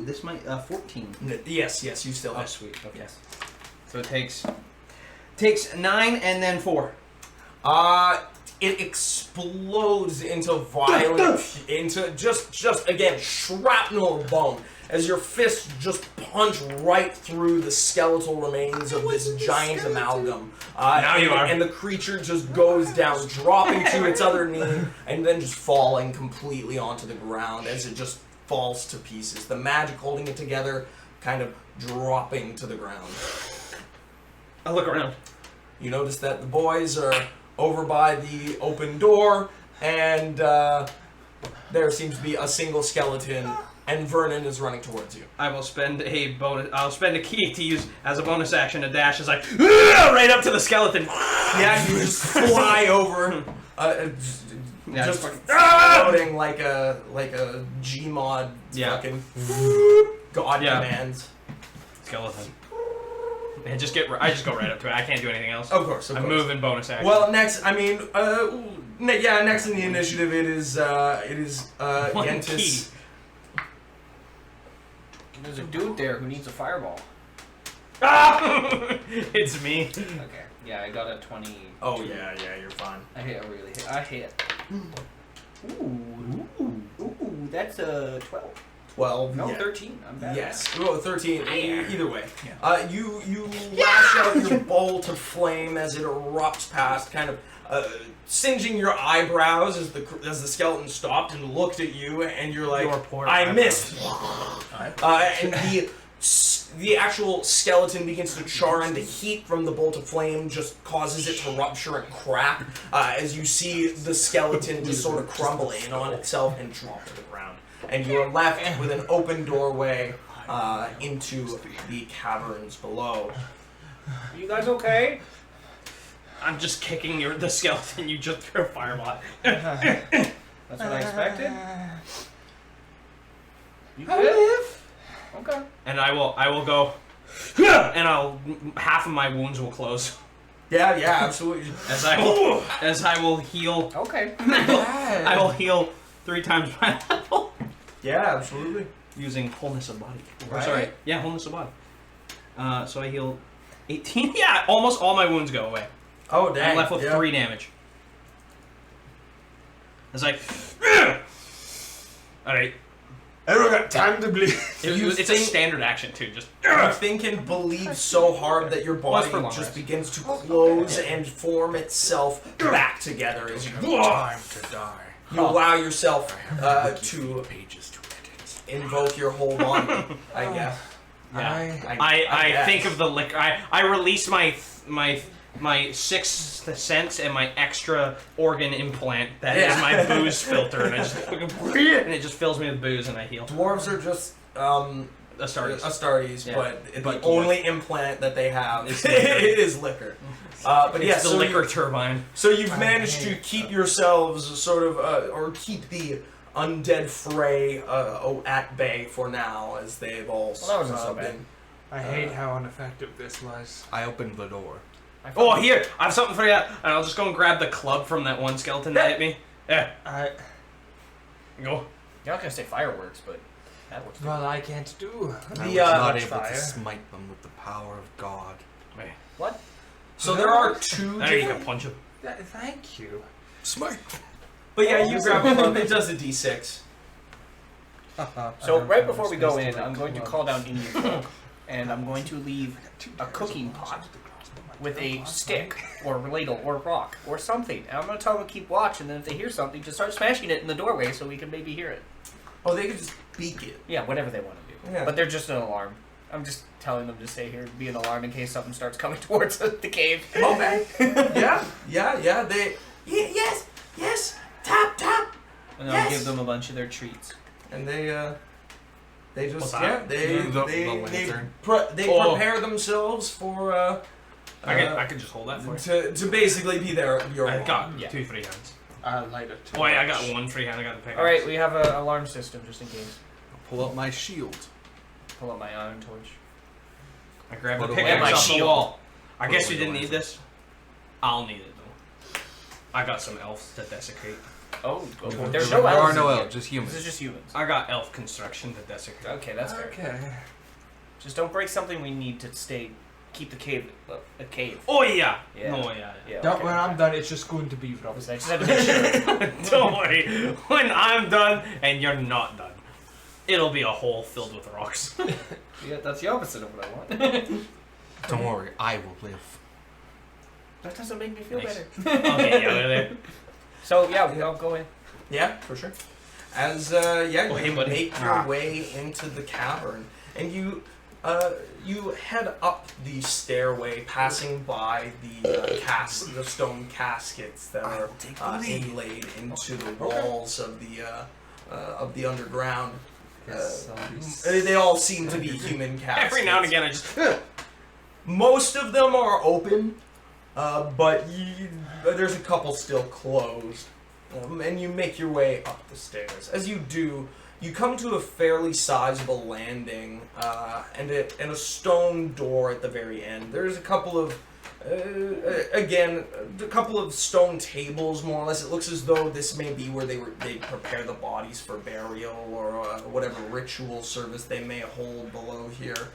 this might 14. Yes, you still Oh have. sweet. Okay. So it takes 9 and then 4. It explodes into violent, into just again shrapnel of bone as your fists just punch right through the skeletal remains of this giant amalgam. Now you are. And the creature just goes down, dropping to its other knee, and then just falling completely onto the ground as it just falls to pieces. The magic holding it together, kind of dropping to the ground. I look around. You notice that the boys are over by the open door, and there seems to be a single skeleton, and Vernon is running towards you. I will spend a bonus. I'll spend a key to use as a bonus action. A dash is like right up to the skeleton. Yeah, you just fly over, Yeah, just fucking- floating like a Gmod Yeah. fucking god Yeah. commands. Skeleton. And I just go right up to it. I can't do anything else. Of course, I move in bonus action. Well, next, I mean, next in the initiative, it is One Yentis. There's a dude there who needs a fireball. It's me. Okay. Yeah, I got a 20. Oh yeah, you're fine. I hit. I hit. Ooh, that's a 12. 12. No, yeah. 13. I'm bad. Yes. Oh, 13. Either way. You lash out your bolt of flame as it erupts past, kind of singeing your eyebrows as the skeleton stopped and looked at you, and you're like, Your poor I eyebrows. missed. And the actual skeleton begins to char, and the heat from the bolt of flame just causes it to rupture and crack as you see the skeleton just sort of crumble in on itself and drop to the ground. And you are left with an open doorway into the caverns below. Are you guys okay? I'm just kicking the skeleton you just threw a fireball. That's what I expected. You good? Okay. And I will go, and half of my wounds will close Yeah, absolutely. as I will heal. Okay. I will heal 3 times my level Yeah, absolutely. using wholeness of body. Or, Right. sorry, yeah, wholeness of body. So I heal 18. Yeah, almost all my wounds go away. Oh, dang. I'm left with yeah. 3 damage. It's like, all right. I don't got time to bleed. It's a standard action too. Just You think and believe so hard that your body for long just rest. begins to close and form itself back together as you Time to die. you allow yourself to Pages to edit. invoke your whole body, I guess. yeah. I I guess. think of the liquor. I release my sixth sense and my extra organ implant that is Yeah. my booze filter, and I just and it just fills me with booze, and I heal. Dwarves are just Astartes. Astartes, Yeah. but the But only implant that they have Is liquor. is liquor. But It's yes, the liquor turbine. So you've managed to keep yourselves sort of, or keep the undead fray at bay for now, as they've all Well, that wasn't so bad. been. I hate how ineffective this was. I opened the door. Oh, here! I have something for you. And I'll just go and grab the club from that one skeleton that hit me. Yeah, go. You're not gonna say fireworks, but that works. Well, I can't do. I was The, not much able fire. to smite them with the power of God. Wait. What? So there are two. There you different- can punch him. Thank you. Smite. But yeah, you grab a club. It does a d6. So right before we go in, I'm going to call down Indian folk, and I'm going to leave a cooking pot with a stick or ladle or rock or something. And I'm going to tell them to keep watch, and then if they hear something, just start smashing it in the doorway so we can maybe hear it. Oh, they could just beak it. Yeah, whatever they want to do. Yeah. But they're just an alarm. I'm just telling them to stay here, be an alarm in case something starts coming towards the cave. Okay. yeah. They. Yes. Tap. And I'll give them a bunch of their treats. And they What's just that? they The lantern. prepare themselves for I can just hold that for you. to basically be there. Your I got Yeah. 2 free hands. I light it. Oh, yeah, I got 1 free hand. I got the pickaxe. Alright, we have an alarm system just in case. Pull out my shield. Pull out my iron torch. I grabbed the Put away pickaxe my off the shield. wall. I Put guess away we didn't the need this. I'll need it though. I got some elves to desecrate. Oh, There there's no are elves no in here. elves, just This humans. is just humans. I got elf construction to desecrate. Okay, that's fair. Okay. Just don't break something we need to keep the cave a cave. Oh yeah. Yeah. No yeah. Yeah. Don't, okay. when I'm done, it's just going to be Obviously, rubbish. I just had to make sure. Don't worry. When I'm done and you're not done, it'll be a hole filled with rocks. Yeah, that's the opposite of what I want. Don't worry, I will live. That doesn't make me feel Nice. better. Okay, yeah, there. So yeah, I'll go in. Yeah, for sure. As Oh, you hey, buddy. make your way into the cavern, and you head up the stairway, passing by the stone caskets that I are will take the lead. inlaid into the walls of the underground. They all seem to be human caskets. Every now and again, I just. Most of them are open, but there's a couple still closed. And you make your way up the stairs. As you do, you come to a fairly sizable landing and a stone door at the very end. There's a couple of, a couple of stone tables, more or less. It looks as though this may be where they prepare the bodies for burial or whatever ritual service they may hold below here.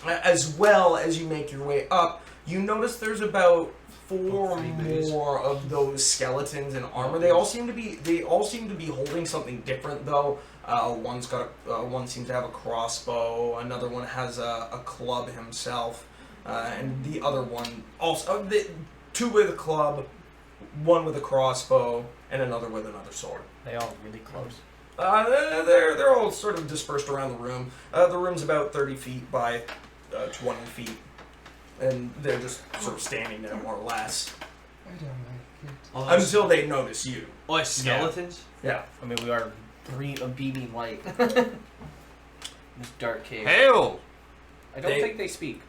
As well as you make your way up, you notice there's about 4 more of those skeletons in armor. They all seem to be holding something different though. One seems to have a crossbow. Another one has a club himself, and the other one also 2 with a club, 1 with a crossbow, and another with another sword. They all really close. They're all sort of dispersed around the room. The room's about 30 feet by 20 feet. And they're just sort of standing there, more or less, I don't like it. until they notice you. Oh, skeletons? Yeah. I mean, we are a beaming light. This dark cave. Hail! I don't They- think they speak.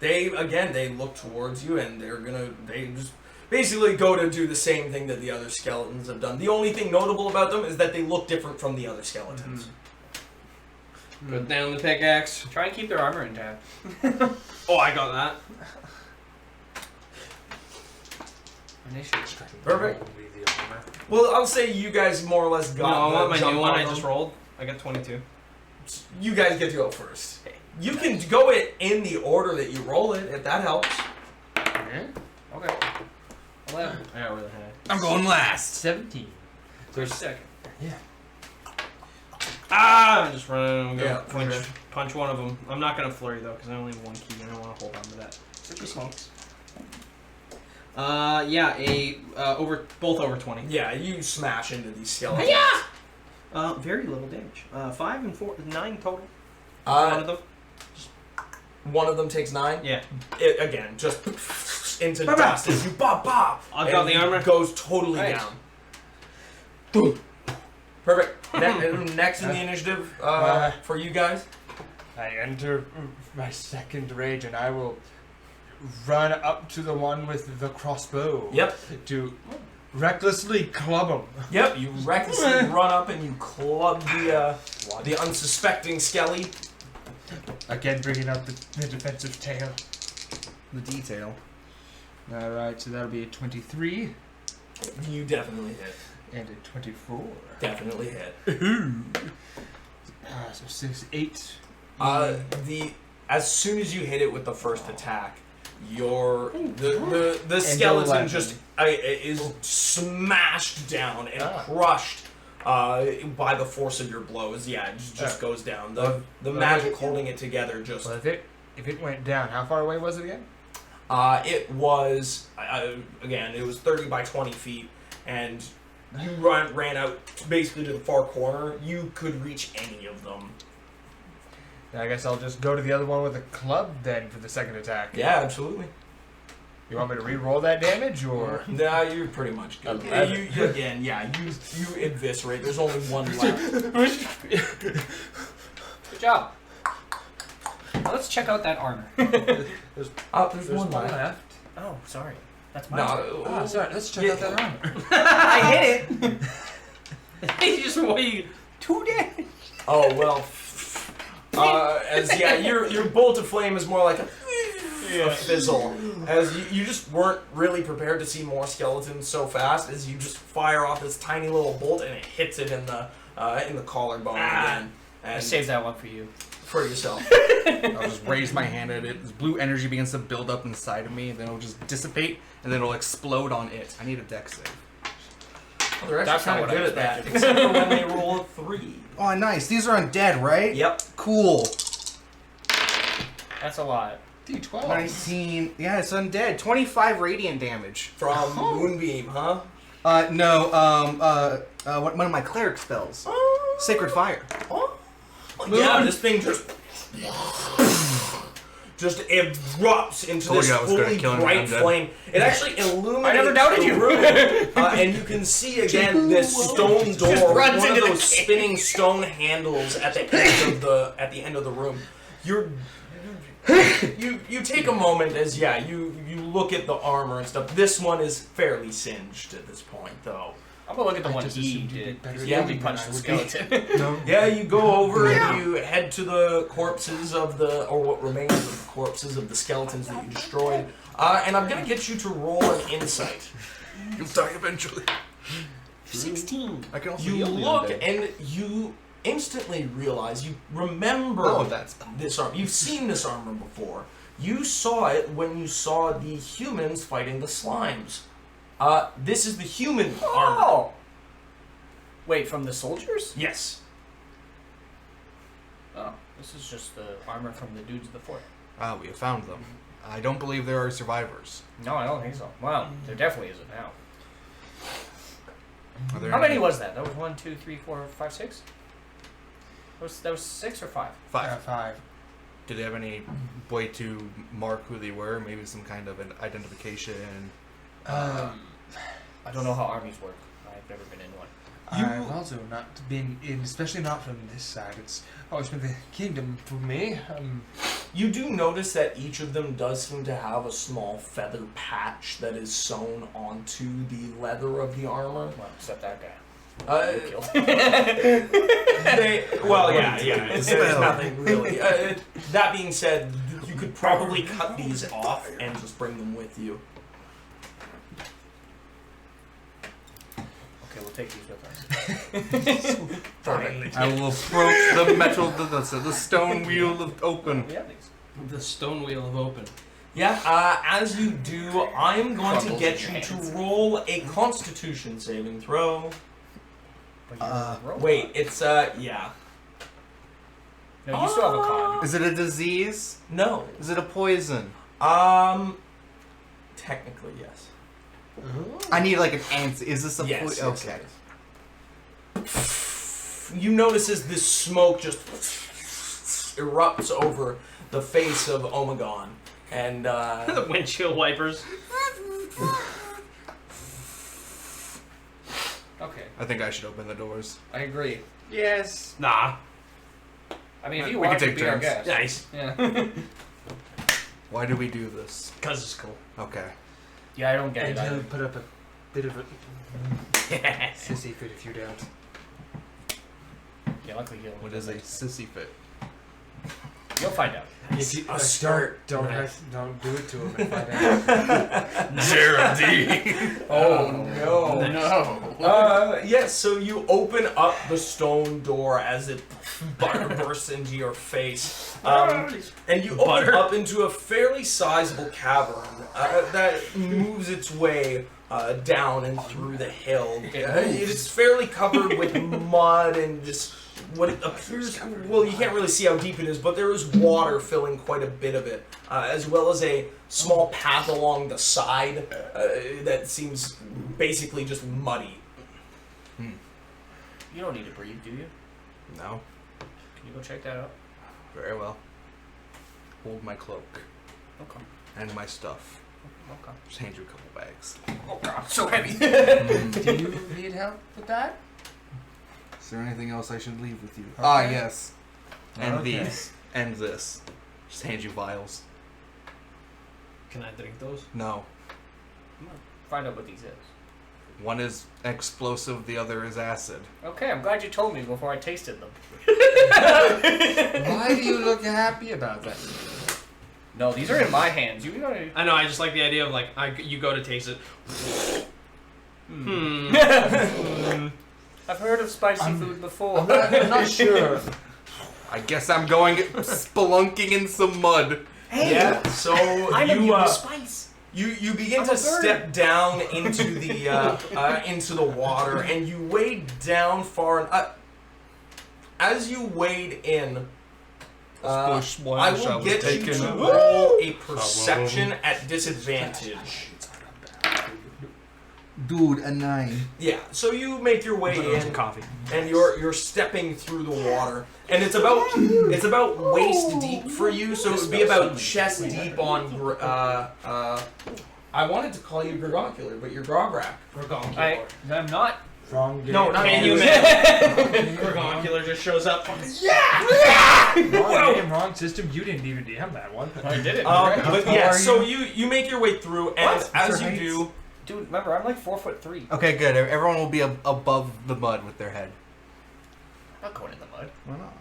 They look towards you and they just basically go to do the same thing that the other skeletons have done. The only thing notable about them is that they look different from the other skeletons. Put down the pickaxe. Try and keep their armor intact. Oh, I got that. Perfect. Well, I'll say you guys more or less No, got I want the my jump new one on I them. just rolled. I got 22. You guys get to go first. You can go it in the order that you roll it, if that helps. Okay. 11. I got really high. I'm going last. 17. There's second. Ah! Just run and go Yeah, punch one of them. I'm not gonna flurry though, because I only have one key and I want to hold on to that. Both over 20. Yeah, you smash into these skeletons. Very little damage. 5 and 4, 9 total. One of them. One of them takes 9. Yeah. It, again, just into dust as you bop. I've got the and armor. it goes totally Nice. down. Boom. Perfect. Next in the initiative for you guys. I enter my second rage and I will run up to the one with the crossbow. Yep. To recklessly club him. Yep. You recklessly run up and you club the unsuspecting skelly. Again, bringing out the defensive tail. The detail. Alright, so that'll be a 23 You definitely hit. and a 24. Definitely hit. So 6, 8. As soon as you hit it with the first attack, the skeleton 11. just is smashed down and crushed by the force of your blows. Yeah, it just goes down. The magic holding it together just. Well, if it went down, how far away was it again? It was again. It was 30 by 20 feet, and you ran out basically to the far corner. You could reach any of them. I guess I'll just go to the other one with a club then for the second attack. Yeah, absolutely. You want me to re-roll that damage, or? Nah, you're pretty much good. You eviscerate. There's only one left. Good job. Now let's check out that armor. There's one left. Oh, sorry. That's mine. Oh, sorry. Let's check out that armor. I hit it. He just rolled you 2 damage. Oh well. Your bolt of flame is more like a fizzle, as you just weren't really prepared to see more skeletons so fast. As you just fire off this tiny little bolt and it hits it in the collarbone again. I And saved that one for you. for yourself. I'll just raise my hand at it. This blue energy begins to build up inside of me, and then it'll just dissipate, and then it'll explode on it. I need a dex save. Well, they're That's actually not kind of what I good at that, expected. except for when they roll a 3. Oh, nice. These are undead, right? Yep. Cool. That's a lot. D12. 19. Yeah, it's undead. 25 radiant damage. From Moonbeam, huh? No. One of my cleric spells. Sacred Fire. Yeah, this thing just erupts into Told this you I was gonna fully kill him bright undead. flame. It actually illuminates I never doubted the you. room, and you can see again this stone door, runs one of into the those spinning stone handles at the end of the room. You take a moment as you look at the armor and stuff. This one is fairly singed at this point, though. I'm gonna look at the one just he assumed you did. did better He than only me punched than the I would be. skeleton. No. Yeah, you go over and you head to the corpses of or what remains of the corpses of the skeletons that you destroyed. And I'm gonna get you to roll an insight. You'll die eventually. 16. I can also You heal the look undead. and you instantly realize you remember this armor. You've seen this armor before. You saw it when you saw the humans fighting the slimes. This is the human armor. Oh! Wait, from the soldiers? Yes. Oh, this is just the armor from the dudes of the fort. Ah, we have found them. I don't believe there are survivors. No, I don't think so. Well, there definitely isn't now. Are there How any? many was that? That was 1, 2, 3, 4, 5, 6? That was 6 or 5? 5. 5. Do they have any way to mark who they were? Maybe some kind of an identification? I don't know how armies work. I've never been in one. I've also not been in, especially not from this side. It's always been the kingdom for me. You do notice that each of them does seem to have a small feather patch that is sewn onto the leather of the armor. Well, except that guy. Well, yeah. There's nothing really. That being said, you could probably cut these off and just bring them with you. Okay, we'll take these with us. Fine. I will approach the metal, the stone wheel of open. We have these. The stone wheel of open. Yeah, as you do, I'm going to Crumbles get in you your to hands. roll a Constitution saving throw. But you're a robot. Wait, it's, yeah. No, you still have a con. Is it a disease? No. Is it a poison? Technically, yes. I need like an answer. Is this a Yes, poison? yes, Okay. yes. You notice as this smoke just erupts over the face of Omegon, and The windshield wipers. Okay, I think I should open the doors. I agree. Yes. Nah. I mean, if you We want can to take be our turns. guest. Nice. Yeah. Why do we do this? Because it's cool. Okay. Yeah, I don't get And it he'll either. put up a bit of a sissy fit if you don't. Yeah, luckily he'll. What is a sissy fit? You'll find out. If you a start. don't do it to him and find out. Jeremy. Oh no. No. Yes, so you open up the stone door as it bursts into your face. And you open up into a fairly sizable cavern that moves its way down and through the hill. It is fairly covered with mud and just what it appears, well, you can't really see how deep it is, but there is water filling quite a bit of it, as well as a small path along the side that seems basically just muddy. You don't need to breathe, do you? No. Can you go check that out? Very well. Hold my cloak Okay. and my stuff. Okay. Just hand you a couple bags. Oh god, so heavy. Do you need help with that? Is there anything else I should leave with you? Okay. Ah, yes. And Okay. these. And this. Just hand you vials. Can I drink those? No. Find out what these is. One is explosive, the other is acid. Okay, I'm glad you told me before I tasted them. Why do you look happy about that? No, these are in my hands. You gotta. I know. I just like the idea of like you go to taste it. I've heard of spicy food before. I'm not sure. I guess I'm going spelunking in some mud. Hey, Yeah, so I'm you immune to spice. you begin I'm to a bird. step down into the water, and you wade down far. As you wade in, Splish, splash, I I will was get you taken to away. roll a perception at disadvantage. Dude, a 9. Yeah, so you make your way in, Coffee. and you're stepping through the water, and it's about waist deep for you, so it would be about chest deep on. I wanted to call you Gregoncular, but you're Grograk. I'm not. Wrong game. No, not Can you. you imagine? Gregoncular just shows up. Wrong game, wrong system. You didn't even DM that one. I did it. But How yeah, are so you? you make your way through, and What? as you Right. do, Dude, remember, I'm like 4'3". Okay, good. Everyone will be above the mud with their head. I'm not going in the mud. Why not?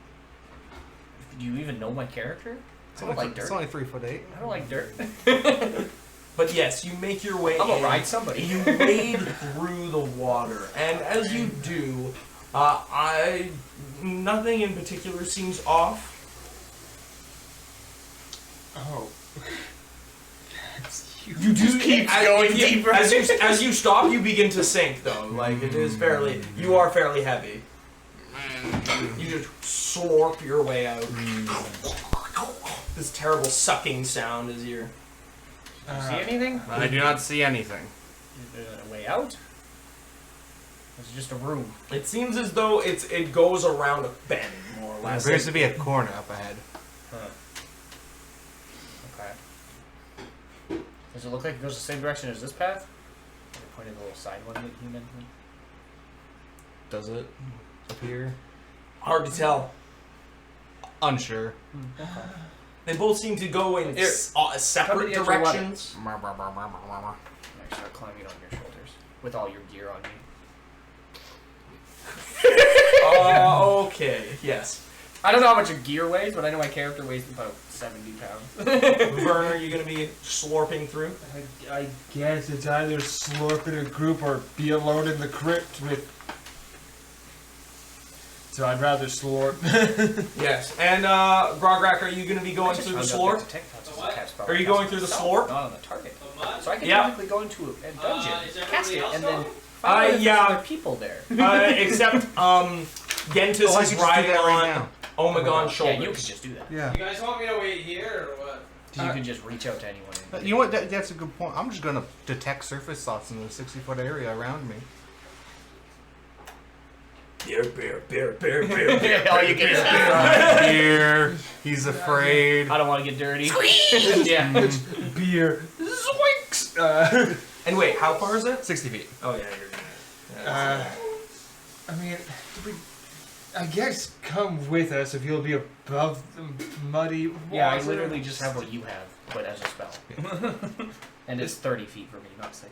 Do you even know my character? It's I only, don't like it's dirt. only 3'8". I don't like dirt. but yes, you make your way I'm gonna in. ride somebody. You wade through the water, and as you do, nothing in particular seems off. Oh. You do keep going deeper. As you stop, you begin to sink, though. Like it is fairly, you are fairly heavy. You just slurp your way out. This terrible sucking sound is your. Do you see anything? I do not see anything. Is there a way out? It's just a room. It seems as though it goes around a bend, more or There less. appears to be a corner up ahead. Okay. Does it look like it goes the same direction as this path? I pointed the little side one that you mentioned. Does it appear? Hard to tell. Unsure. Okay. They both seem to go in Here. separate Come to the edge of directions. I start climbing on your shoulders with all your gear on you. Okay. Yes. I don't know how much your gear weighs, but I know my character weighs about 70 pounds. Vern, are you going to be slorping through? I guess it's either slurp in a group or be alone in the crypt with. So I'd rather slurp. Yes. And Grograk, are you going to be going through the slorp? Are you going through the slorp? Not on the target. So I can Yeah. technically go into a dungeon, cast it, and then yeah. other people there. Except Gentis Oh, I is could just do riding that right on now. Omegon's Yeah, shoulders. you can just do that. Yeah. You guys want me to wait here or what? You can just reach out to anyone. You know what? That's a good point. I'm just gonna detect surface thoughts in the 60-foot area around me. Bear. All you can is Here, he's afraid. I don't want to get dirty. Yeah. Beer. Zoinks! And wait, how far is it? 60 feet. Oh yeah, you're good. I mean, I guess come with us if you'll be above the muddy water. Yeah, I literally just have what you have, but as a spell. And it's 30 feet for me, not 60.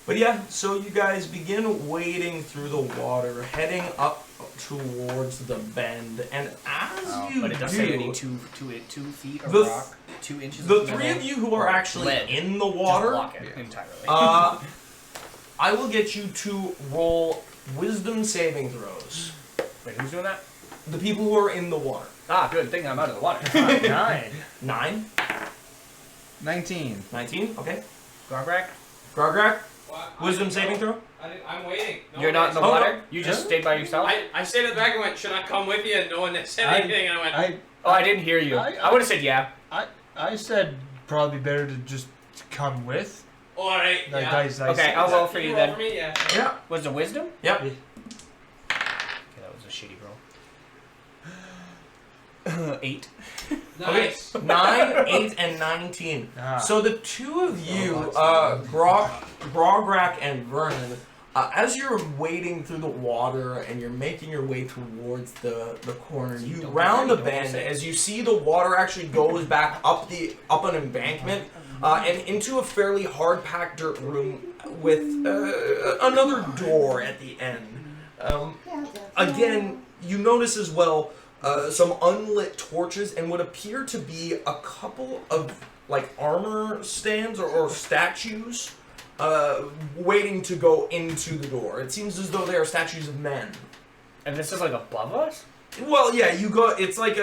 But yeah, so you guys begin wading through the water, heading up towards the bend, and as you But it doesn't say any do, 2 feet of The- rock, 2 inches the of three of you who are actually lead. in the Just water, block it entirely. I will get you to roll wisdom saving throws. Wait, who's doing that? The people who are in the water. Ah, good thing I'm out of the water. 9. 9, 19. 19, okay. Garbrak, Grograk, What? wisdom saving throw? I'm waiting. No you're not in the Oh, no. water? You just stayed by yourself? I stayed at the back and went, should I come with you? And no one said anything. And I went, I didn't hear you. I would have said yeah. I said probably better to just come with. alright, Like, yeah. guys, I Okay, said I'll that. roll for you then. For me? Yeah. Yeah. Was it wisdom? Yep. Okay, that was a shitty roll. 8. Nice. Okay, 9, 8, and 19. Ah. So the two of you, Grograk and Vernon, as you're wading through the water and you're making your way towards the corner, you round the bend as you see the water actually goes back up an embankment and into a fairly hard-packed dirt room with another door at the end. Again, you notice as well some unlit torches and what appear to be a couple of like armor stands or statues waiting to go into the door. It seems as though they are statues of men. And this is like above us? Well, yeah, you go. It's like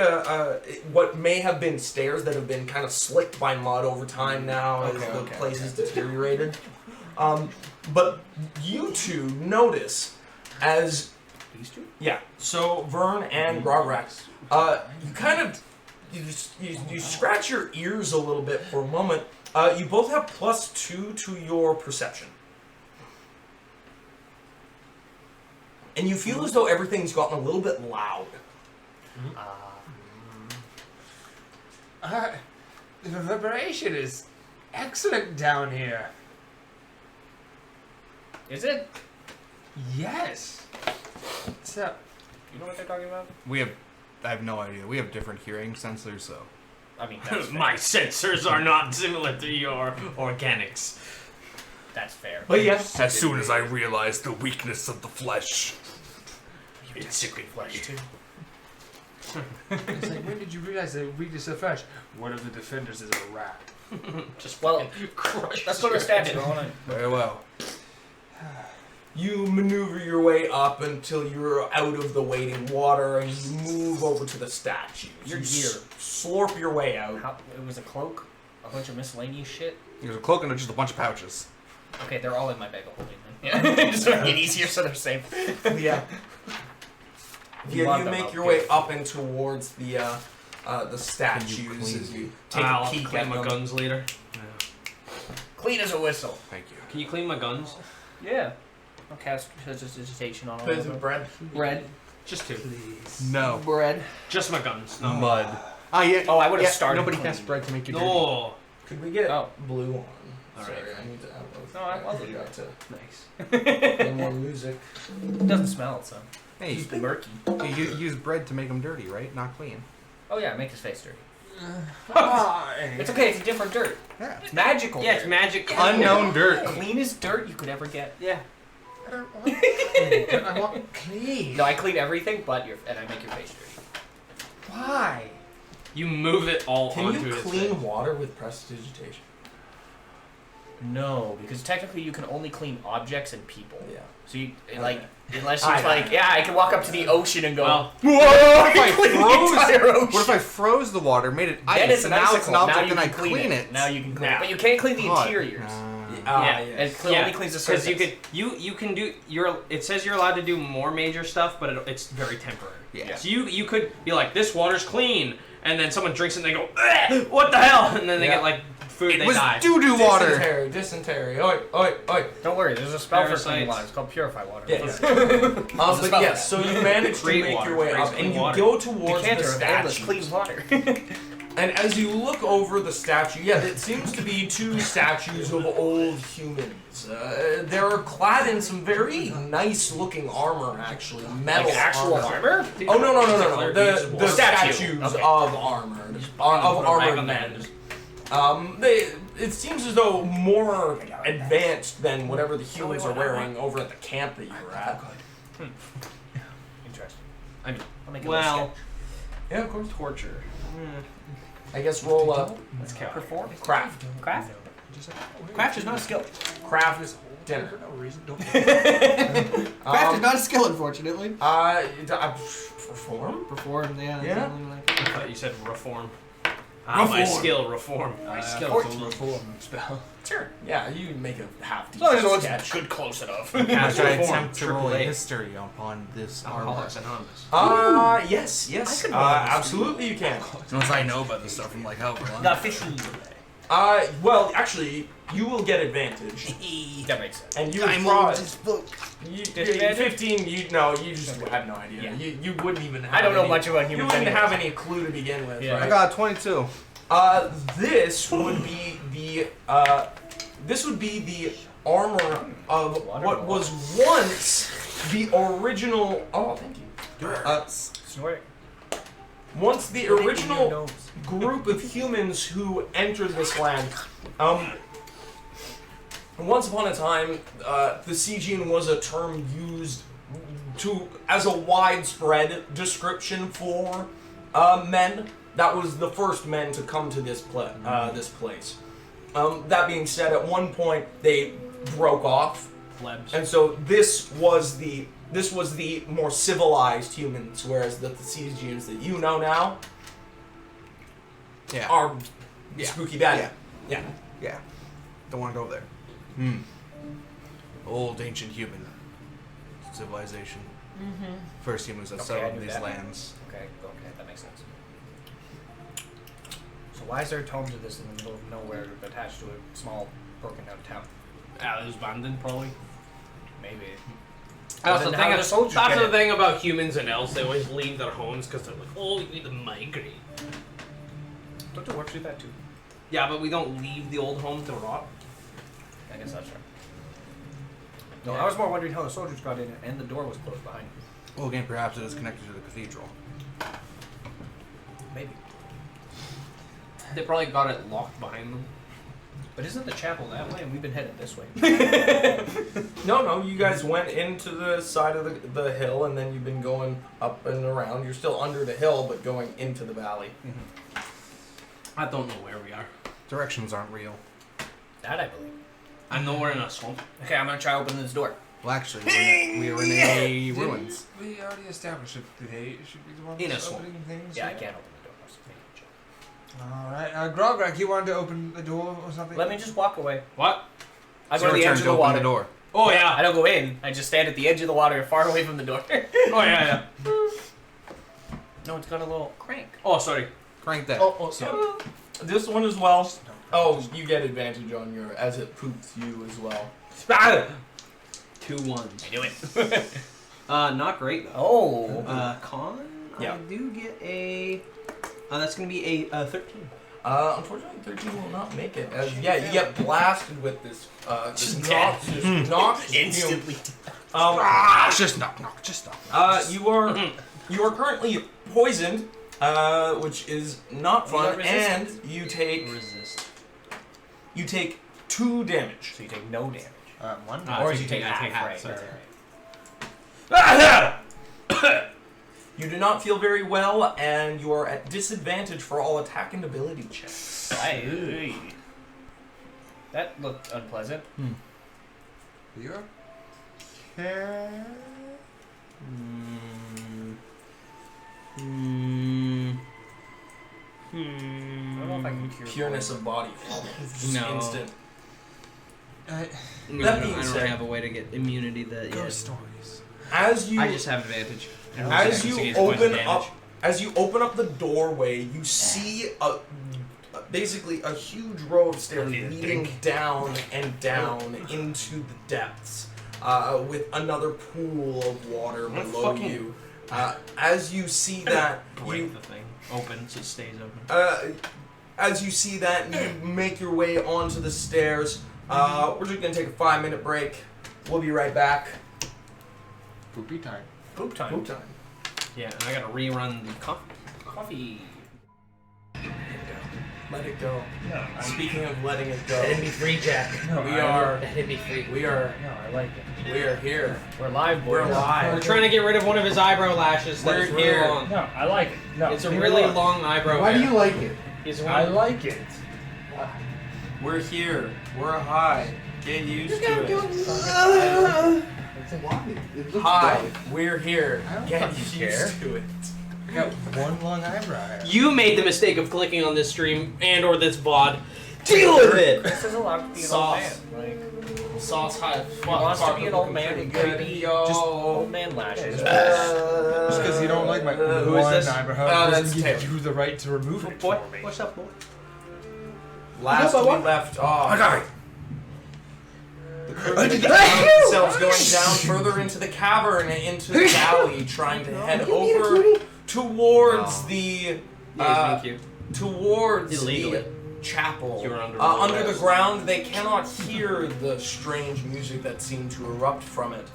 what may have been stairs that have been kind of slicked by mud over time now as the place is deteriorated. But you two notice as These two? yeah. So Vern and Grograk, you kind of you scratch your ears a little bit for a moment. You both have +2 to your perception. And you feel as though everything's gotten a little bit loud. The reverberation is excellent down here. Is it? Yes. So, You know what they're talking about? I have no idea. We have different hearing sensors, so. I mean, that's fair. My sensors are not similar to your organics. That's fair. But yes, As soon as I realized the weakness of the flesh. It's sickly flesh too. it's like, when did you realize the weakness of flesh? One of the defenders is a rat. Just well, let's go to a statue. Very well. you maneuver your way up until you're out of the waiting water, and you move over to the statues. Your You gear. slurp your way out. It was a cloak, a bunch of miscellaneous shit. There's a cloak and just a bunch of pouches. Okay, they're all in my bag of holding. Then. Yeah, just make it easier so they're safe. Yeah. You You want them make up your here. way up and towards the statues as you take I'll a peek clean at my them. guns later. Clean as a whistle. Thank you. Can you clean my guns? Yeah. I'll cast hesitation on all Bit of of them. bread. Bread. Just 2. No. Bread. Just my guns. No. Mud. Ah, yeah. Oh, I would've yeah, started Nobody clean. casts bread to make you dirty. No. Could we get Oh. blue on? All Sorry, right. I need to add those. No, I'll do forgot to Nice. play more music. It doesn't smell, so. Hey, It's murky. you use bread to make them dirty, right? Not clean. Oh yeah, make his face dirty. Why? It's okay. It's different dirt. Yeah. It's magical. Yeah, it's dirt. magic. Unknown dirt. Cleanest dirt you could ever get. Yeah. I don't want clean. I want clean. No, I clean everything, but and I make your face dirty. Why? You move it all Can onto you his clean face. water with prestidigitation? No, because technically you can only clean objects and people. Yeah. So you like unless I it's know. like I can walk up to the ocean and go. Well, Whoa! What if I clean the entire froze? ocean. What if I froze the water, made it Then ice, it's and an now icicle. it's an object now you and I can clean it? Now you can clean Now. it, but you can't clean the God. interiors. Yeah. It only cleans the surface. Because you can do it says you're allowed to do more major stuff, but it's very temporary. Yeah. So you could be like, this water's clean, and then someone drinks it and they go, "Ugh, what the hell?" And then they Yeah. get like food. It They was die. doo-doo water. Dysentery. Oi, oi, oi. Don't worry, there's a spell for cleaning Parasites. water. It's called purify water. Yeah. But spell yes, so you manage to Great make water, your way great up, and clean you water. go towards the Decanter of endless statue. clean water. And as you look over the statue, it seems to be two statues of old humans. They're clad in some very nice-looking armor, actually, metal Like actual armor? Oh no! The Statue. statues Okay. of armor, of armored men. It seems as though more advanced than whatever the humans are wearing over at the camp that you were at. Interesting. I mean, I'll make a little well, sketch. Yeah, of course. torture. I guess roll up Let's count. Perform. craft. Craft? Craft is not a skill. Craft is dinner. For no reason. Don't. Craft is not a skill, unfortunately. Perform. Perform, yeah. Yeah. something like- I thought you said reform. My Reform. skill, reform. My skill is a reform spell. Sure. Yeah, you make a half As long as it decent looks sketch. good close enough. I Cast try reform, attempt to roll a AAA. history upon this armor. Alcoholics Anonymous. Yes. I could roll a history. Absolutely you can. Once I know about this stuff, I'm like, oh, well. Got 15. Well, actually, you will get advantage. That makes sense. And you I fraud. moved his book. Disadvantage? 15, you just have no idea. Yeah. You wouldn't even have I don't know any- much about You humans wouldn't anyway. have any clue to begin with, Yeah. I right? got a 22. This would be the armor of what was once the original. Oh, thank you. Snort. Once the original group of humans who entered this land. Once upon a time, the Siegin was a term used as a widespread description for men. That was the first men to come to this place. That being said, at one point they broke off, Plebs. and so this was the more civilized humans, whereas the Siegins that you know now Yeah. are Yeah. spooky bad. Yeah. Yeah. Don't want to go there. Old ancient human civilization. First humans that Okay, I settled knew these that. lands. Okay, that makes sense. So why is there a tome to this in the middle of nowhere attached to a small broken down town? It was abandoned, probably. Maybe. That's Then the how thing. do the soldiers That's get the it? thing about humans and elves. They always leave their homes because they're like, oh, we need to migrate. Don't the orcs do that too? Yeah, but we don't leave the old home to rot. I guess that's right. No, I was more wondering how the soldiers got in and the door was closed behind you. Well, again, perhaps it is connected to the cathedral. Maybe. They probably got it locked behind them. But isn't the chapel that way and we've been headed this way? No, you guys went into the side of the hill, and then you've been going up and around. You're still under the hill, but going into the valley. I don't know where we are. Directions aren't real. That I believe. I know we're in a swamp. Okay, I'm gonna try opening this door. Well, actually, we were in a ruins. We already established that they should be the ones In a swamp. opening things. Yeah, I can't open the door. Let's make a check. Alright, Grograg, you wanted to open the door or something? Let me just walk away. What? I It's go to your the turn edge of to the open water. the door. Oh I yeah. don't go in. I just stand at the edge of the water, far away from the door. Oh yeah. No, it's got a little crank. Oh sorry. Crank that. Oh, this one as well. Oh, you get advantage on your as it poops you as well. 2 1s. I do it. Not great though. Oh. Con. Yeah. I do get a. That's gonna be a 13. Unfortunately, 13 will not make it. As, yeah, you get blasted with this noxious fume. Instantly. Just knock, just stop. You are currently poisoned which is not fun, and you take Resist. 2 damage. So you take no damage. One. Or so you take half, half, right? sorry. Right. You do not feel very well, and you are at disadvantage for all attack and ability checks. Aye. That looked unpleasant. You're okay. I don't know if I can cure Pureness of body. Just No. instant. No, That no, being I don't said- have a way to get immunity that yet. Ghost stories. As you I just have advantage. As you Against poison open damage. up, as you open up the doorway, you see basically a huge row of stairs leading down and down into the depths, with another pool of water below you. As you see that, Break the thing open so it stays open. as you see that, you make your way onto the stairs. We're just gonna take a 5-minute break. We'll be right back. Poopy time. Poop time. Poop time. Yeah, and I gotta rerun the Coffee. Let it go. No, Speaking of letting it go, Let it be free, Jack. we are Let it be free. we are No, I like it. we are here. We're live, boys. We're live. We're trying to get rid of one of his eyebrow lashes. That We're is really here. long. No, I like it. No, It's a leave it really alone. long eyebrow. Why do hair. you like it? He's I one. like it. We're here. We're high. Get used to it. Why? It looks Hi. dumb. We're here. I don't Get fucking used care. to it. I got one long eyebrow hair. You made the mistake of clicking on this stream and or this VOD. Deal with it. This is allowed to be an Sauce. old man. Like, Sauce high. he wants to be an old man with creepy Just old man lashes. Just because you don't like my who is one this? eyebrow, That's doesn't give Taylor. you the right to remove it Boy, for me. what's up, boy? Last we left off. I got it. The crew found themselves going down further into the cavern and into the valley, trying to head over towards the Yeah, he's being cute. towards Illegally. the chapel. You were under Under the arrest. ground, they cannot hear the strange music that seemed to erupt from it.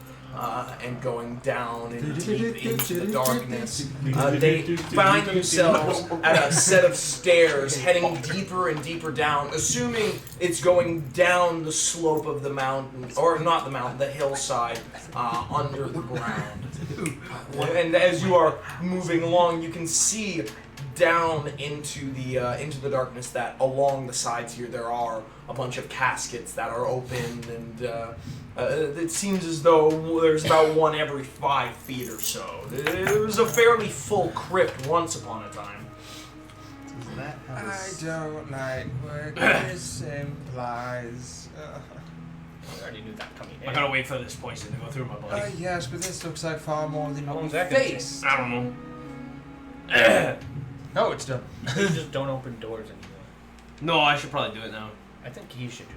And going down and deep into the darkness, they find themselves at a set of stairs heading deeper and deeper down, assuming it's going down the slope of the mountain, or not the mountain, the hillside, under the ground. And as you are moving along, you can see down into the darkness that along the sides here there are a bunch of caskets that are open, and it seems as though there's about one every 5 feet or so. It was a fairly full crypt once upon a time. I don't like what this implies. I already knew that coming in. I gotta wait for this poison to go through my body. Yes, but this looks like far more than How what long's we that gonna take? face. I don't know. No, it's done. You just don't open doors anymore. No, I should probably do it now. I think he should do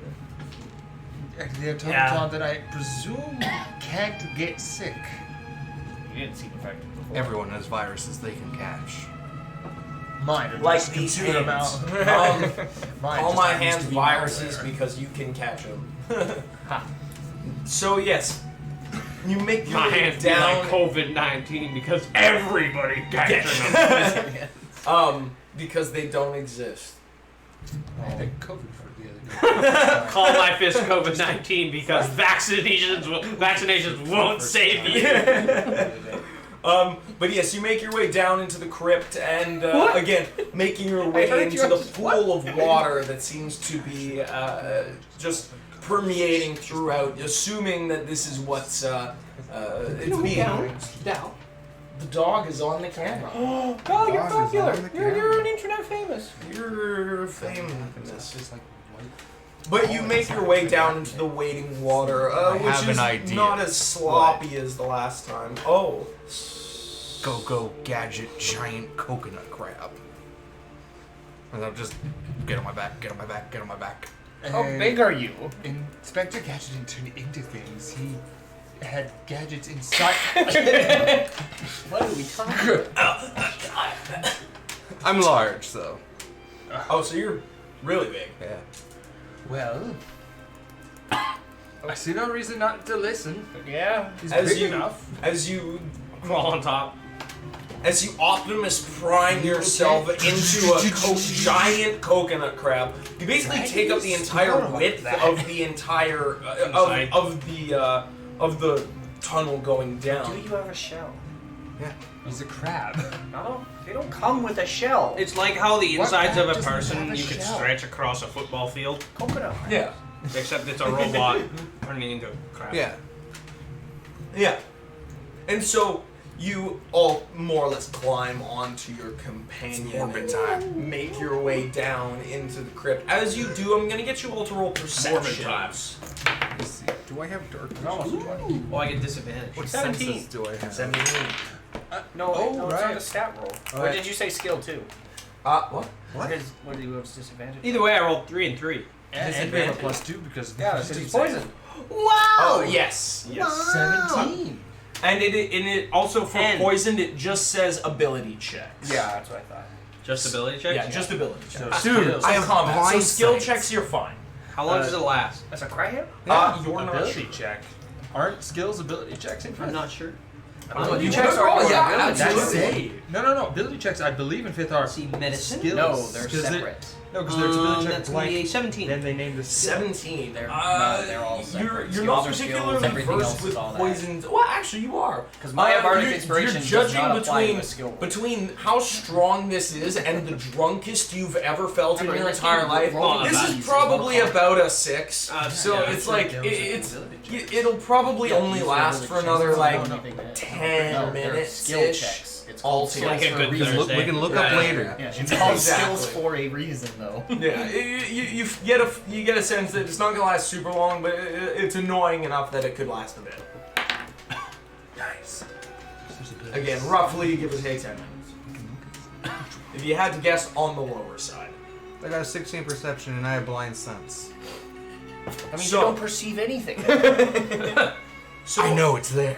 it. The automaton Yeah. that I presume can't get sick. You didn't seem affected before. Everyone has viruses they can catch. Mine are Like just these considered hands. amount. Mine All just my happens hands to be viruses malware. because you can catch them. Ha. So yes, you make your My way hands be down. like COVID-19 because everybody catches them. Because they don't exist. I had COVID for the other day. Call my fist COVID-19 because vaccinations won't save you. But yes, you make your way down into the crypt, and again, making your way heard into you. the pool of water that seems to be just permeating throughout, assuming that this is what's it's being. Down. The dog is on the camera. Oh, Boss you're is on popular. the You're camera. an internet famous. You're famous. It's just like white. But you make your way down into the waiting water, I which have is an idea. not as sloppy as the last time. Oh. Go gadget giant coconut crab. And I'll just get on my back, get on my back, get on my back. How big are you? Inspector Gadget didn't turn into things. He had gadgets inside. What are we talking about? I'm large, so. Oh, so you're really big. Yeah. Well, I see no reason not to listen. Yeah. He's As big you enough. as you Crawl on top. as you Optimus Prime yourself into a giant coconut crab. You basically take up the entire width of the entire of the tunnel going Do down. you have a shell? He's a crab. No, they don't come with a shell. It's like how the What insides of crab a doesn't person have a you could shell? stretch across a football field, Coconut. Yeah, except it's a robot turning into a crab. Yeah. yeah. And so you all more or less climb onto your companion Morbid time. and make your way down into the crypt. As you do, I'm gonna get you all to roll perception. Let's see. Do I have dark vision? Oh, I get disadvantage. What 17. senses do I have? 17. No, Oh, no, it's not right. a stat roll. Or Right. did you say skill too? What? What do you have disadvantage? Either way, I rolled 3 and 3. And we have a +2 because Yeah, because he's poisoned. Oh, yes. Yes. 17. And it also for And- poisoned, it just says ability checks. Yeah, that's what I thought. Just ability checks? Yeah, just ability checks. So Dude, skills. I have combat. So blind skill sight. checks, you're fine. How long does it last? That's a cryhip? You're not ability check. Aren't skills ability checks in I'm fifth? not sure. Ability you checks would- are oh, yeah, ability checks. absolutely. No. Ability checks, I believe in fifth are See, medicine? skills. No, they're 'Cause separate. No, because there's ability check That's going to be a blank. 17. Then they named the skill. 17. They're all separate. You're Skills not are skills, particularly everything versed else is with all that. poisons. Well, actually, you are. Because my bardic you're inspiration does judging not apply to between a skill roll. between how strong this is and the drunkest you've ever felt in your entire life. roll This that. is probably about a 6. So yeah, it's like yeah, it'll probably only these are last ability for checks. another It's like not anything that- 10 No, they're minutes. skill checks. It's called skills Like a for good a reason. Thursday. We can look up Yeah. later. Yeah, it's called Exactly. skills for a reason, though. Yeah, you get a sense that it's not gonna last super long, but it's annoying enough that it could last a bit. Nice. Again, roughly give or take 10 minutes. If you had to guess, on the lower side. I got a 16 perception and I have blind sense. I mean, So- you don't perceive anything. So I know it's there.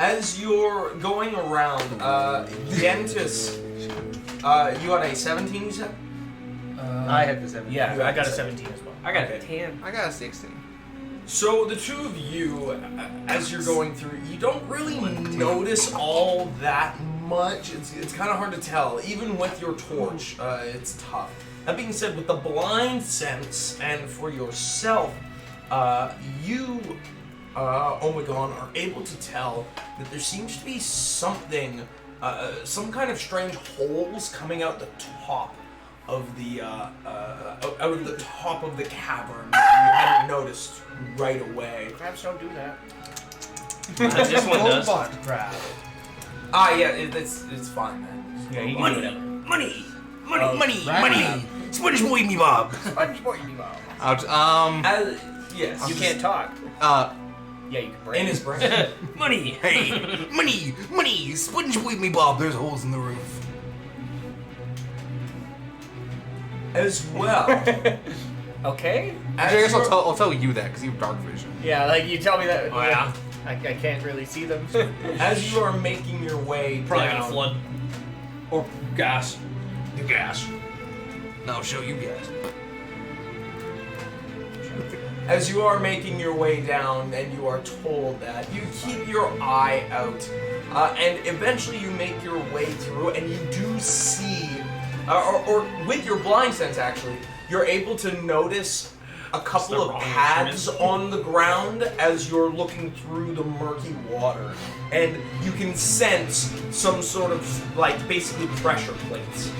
as you're going around, Yentis, you got a 17, you said? I had the 17. Yeah, You I had got a to say- 17 as well. I got a Okay. 10. I got a 16. So the two of you, as you're going through, you don't really notice all that much. It's kind of hard to tell, even with your torch. It's tough. That being said, with the blind sense and for yourself, you, Omegon, are able to tell that there seems to be something, some kind of strange holes coming out the top of the out of the top of the cavern that you hadn't noticed right away. Crabs don't do that. This one does. Robot crab. Yeah, it's fine then. Yeah, you can do whatever. Money! Right. Sponge boy me bob! Yes. You can't talk. Uh, Yeah, you can break. In his brain. money! Hey! Money! Sponge boy me bob! There's holes in the roof. As well. Okay. Actually, I guess I'll tell you that because you have dark vision. Yeah, like you tell me that. Oh, yeah? I can't really see them. As you are making your way Probably down, gonna flood. Or gas. The gas. No, I'll show you guys. as you are making your way down, and you are told that, you keep your eye out, and eventually you make your way through, and you do see, or with your blind sense actually, you're able to notice a couple of pads on the ground as you're looking through the murky water, and you can sense some sort of, like, basically pressure plates.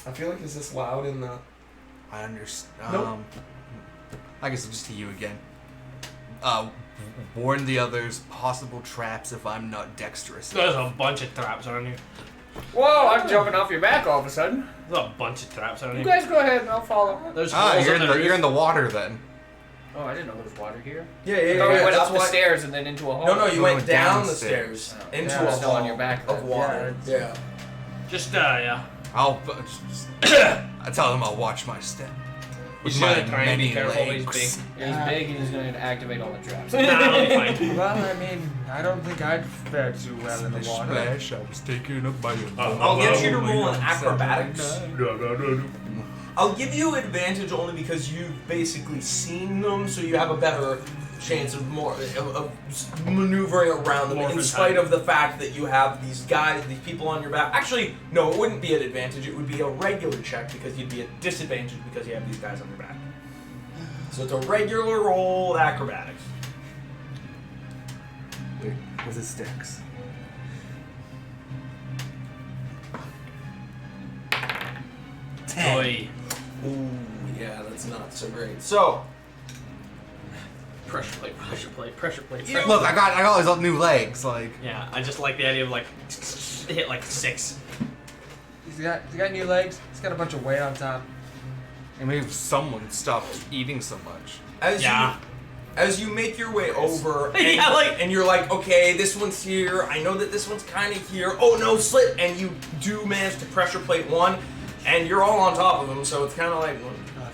I feel like, is this loud in the... I understand. Nope. I guess just to you again. Warn the others, possible traps if I'm not dexterous. There's a bunch of traps on you. Whoa, I'm jumping off your back all of a sudden. There's a bunch of traps on You you. guys go ahead and I'll follow. There's Ah, holes you're in in the the roof. you're in the water then. Oh, I didn't know there was water here. Yeah, I thought we went that's up the why- stairs and then into a hole. No, you went down the downstairs. stairs Oh. into Yeah, a still hall on your back of then. water. Yeah. Just, yeah. I'll I tell them I'll watch my step. With should my try and be many careful, he's legs. Yeah, he's big and he's going to activate all the traps. Nah, I'm fine. Well, I mean, I don't think I'd fare too well in the water. Splash, I was taken up by a I'll get you to roll an acrobatics. I'll give you advantage only because you've basically seen them, so you have a better chance of of maneuvering around them, More in of a spite time. of the fact that you have these guys, these people on your back. Actually, no, it wouldn't be an advantage. It would be a regular check because you'd be at disadvantage because you have these guys on your back. So it's a regular roll of acrobatics. Wait, what's his sticks? Oi. Ooh, yeah, that's not so great. So, Pressure plate, pressure plate, pressure plate. You- Look, I got all these new legs. Like, Yeah, I just like the idea of like hit like 6. He's got new legs. He's got a bunch of weight on top. and maybe if someone stopped eating so much. as you make your way over, and, Yeah, like- and you're like, okay, this one's here. I know that this one's kind of here. Oh no, slip! And you do manage to pressure plate one, and you're all on top of them. So it's kind of like,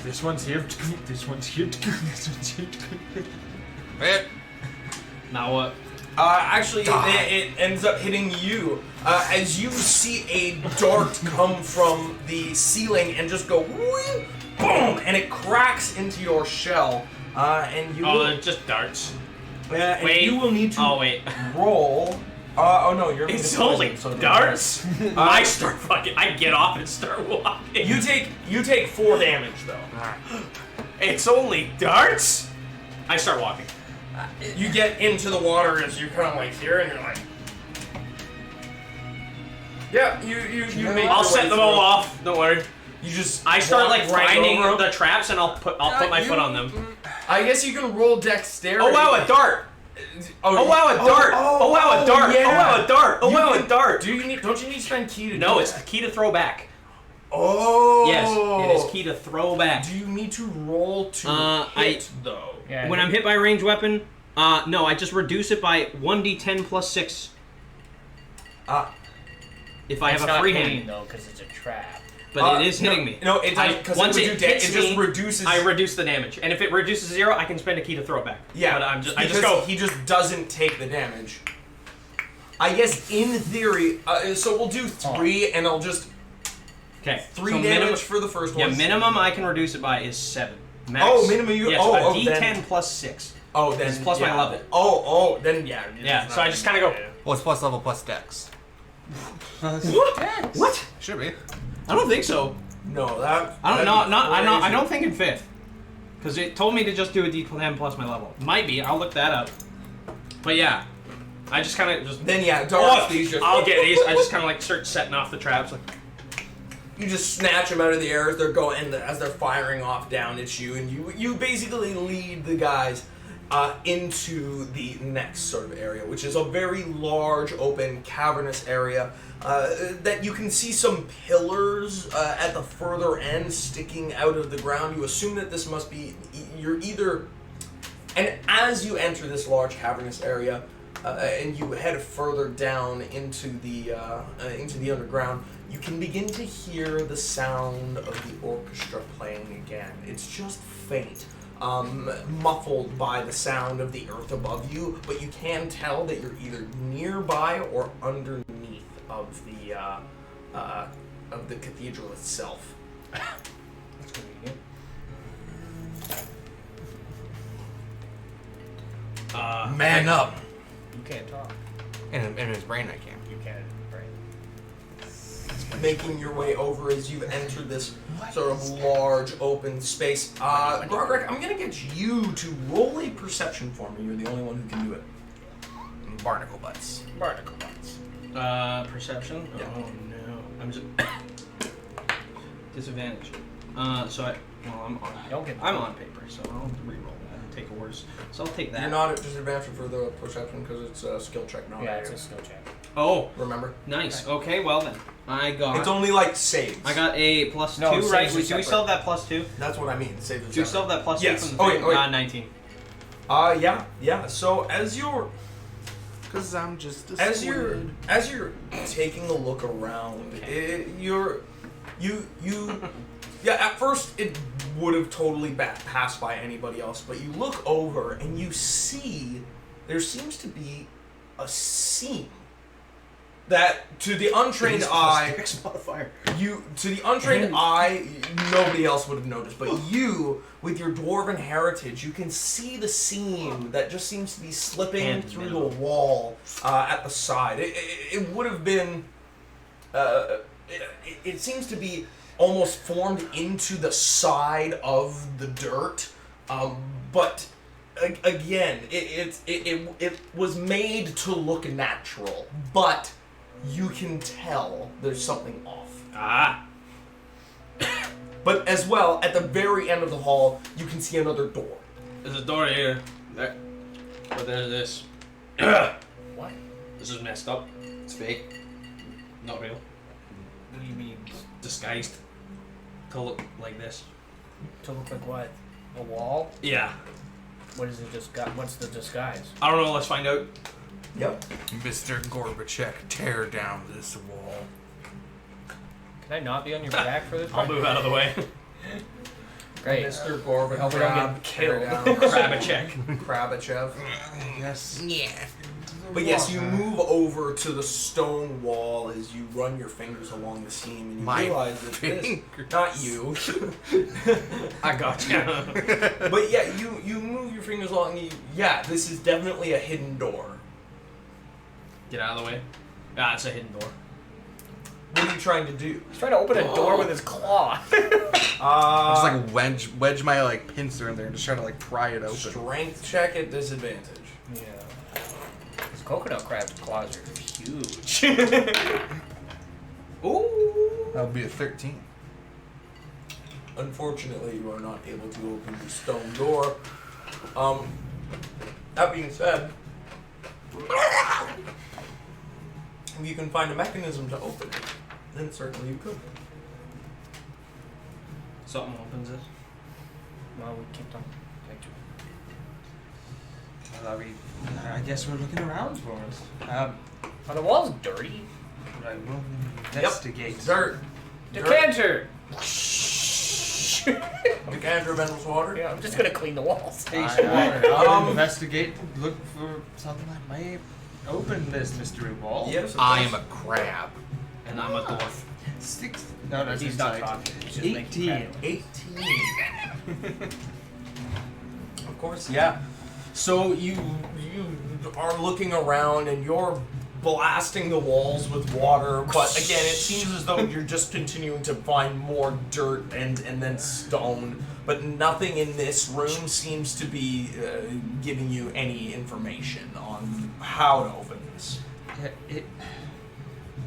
This one's here. This one's here. This one's here. Now what? actually, it ends up hitting you as you see a dart come from the ceiling and just go, whee, boom, and it cracks into your shell. And you Oh, will, they're just darts. and Wait. you will need to Oh wait. roll. Oh no, you're. It's poison, only so it doesn't darts. I start fucking. I get off and start walking. matter. You take 4 damage though. It's only darts. I start walking. You get into the water as you kind of like here, and you're like, yeah, you make. I'll your set way them all through. off. Don't worry. You just. I start walk like right finding over 'em. the traps, and I'll put my foot on them. I guess you can roll dexterity. Oh wow, a dart! Oh wow, a dart! Oh wow, a dart! yeah. Oh wow, a dart! Oh You wow, can- a dart! Don't you need to spend key to No, do it's the that? key to throw back. Oh. Yes, it is key to throw back. Do you need to roll to I- hit though? Yeah, When I'm hit by a ranged weapon, no, I just reduce it by 1d10 plus 6 Ah. if I It's have a not free hitting, hand. though, because it's a trap. But it is hitting me. No, it doesn't because once it, it it hits just me, reduces. I reduce the damage, and if it reduces 0, I can spend a key to throw it back. Yeah, but I just because go. he just doesn't take the damage. I guess in theory, so we'll do 3, and I'll just Okay, 3 so damage for the first one. Yeah, minimum I can reduce it by is 7. Max. Oh, minimum you. Yes, oh, a oh, d10 then, plus 6. oh, then It's plus my yeah. level. Oh, then yeah. Yeah, so I just kind of go. Well, it's plus level plus dex. What? Should be. I don't think so. No, that. I don't that'd know. be I crazy. don't think in 5th, because it told me to just do a d10 plus my level. Might be. I'll look that up. But yeah, I just kind of just. Then yeah, dark. These just. I'll get these. I just kind of like start setting off the traps. Like, You just snatch them out of the air as they're going, as they're firing off down at you, and you basically lead the guys into the next sort of area, which is a very large, open, cavernous area that you can see some pillars at the further end sticking out of the ground. You assume that this must be you're either, and as you enter this large cavernous area. And you head further down into the underground, you can begin to hear the sound of the orchestra playing again. It's just faint, muffled by the sound of the earth above you, but you can tell that you're either nearby or underneath of the cathedral itself. That's convenient. Man up. You can't talk. In his brain, I can. You can't. Right. Making your way over as you've entered this sort of large open space. Gregor, I'm gonna get you to roll a perception for me. You're the only one who can do it. Barnacle butts. Barnacle butts. perception. Yeah. Oh no, I'm just disadvantage. I'm on paper, so I'll re-roll that and take a worse. So I'll take that. You're not at disadvantage for the perception because it's a skill check, not Yeah, a it's a skill check. Oh, remember? nice. Okay, well then, I got. It's only like saves. I got a plus No, 2, right? saves are Do we separate. still have that plus 2? That's what I mean. Saves. Do you still have that plus 2 Yes. from the Oh, thing? wait, wait. 19. Yeah. So as you're Cause I'm just a as you're squid. as you're taking a look around, at first it would have totally passed by anybody else, but you look over and you see there seems to be a seam that to the untrained eye, modifier. nobody else would have noticed. But you, with your dwarven heritage, you can see the seam that just seems to be slipping through the wall at the side. It would have been. It seems to be almost formed into the side of the dirt, but again, it was made to look natural, but you can tell there's something off. But as well, at the very end of the hall, you can see another door. There's a door here. There. But there's this. What? This is messed up. It's fake. Not real. What do you mean? Disguised. To look like this. To look like what? A wall? Yeah. What is it just got? What's the disguise? I don't know, let's find out. Yep. Mr. Gorbachev, tear down this wall. Can I not be on your back for this I'll part? move out of the way. Great. Mr. Gorbachev. Hope we don't get tear killed. down Grab a check. Krabachev. Yes. Yeah. But yes, you move over to the stone wall as you run your fingers along the seam, and you My realize that this, fingers. not you, I got you. but yeah, you move your fingers along. And this is definitely a hidden door. Get out of the way. Ah, it's a hidden door. What are you trying to do? He's trying to open a door with his claw. I just like wedge my like pincer in there and just try to like pry it open. Strength check at disadvantage. Yeah. These coconut crab claws are huge. Ooh. That would be a 13. Unfortunately, you are not able to open the stone door. That being said, if you can find a mechanism to open it, then certainly you could. Something opens it. Well, we kicked on. Well, I guess we're looking around for it. Are the walls dirty? I will investigate. Dirt. Decanter! Decanter of endless water. Yeah, I'm just gonna clean the walls. I'll investigate, look for something that may open this mystery wall. Yes. of I course. am a crab. And I'm a dwarf. 6. No, that's He's not inside. talking. He's just making 18. crab. 18. Of course, yeah. So you are looking around and you're blasting the walls with water, but again, it seems as though you're just continuing to find more dirt and then stone, but nothing in this room seems to be giving you any information on how to open this. Yeah,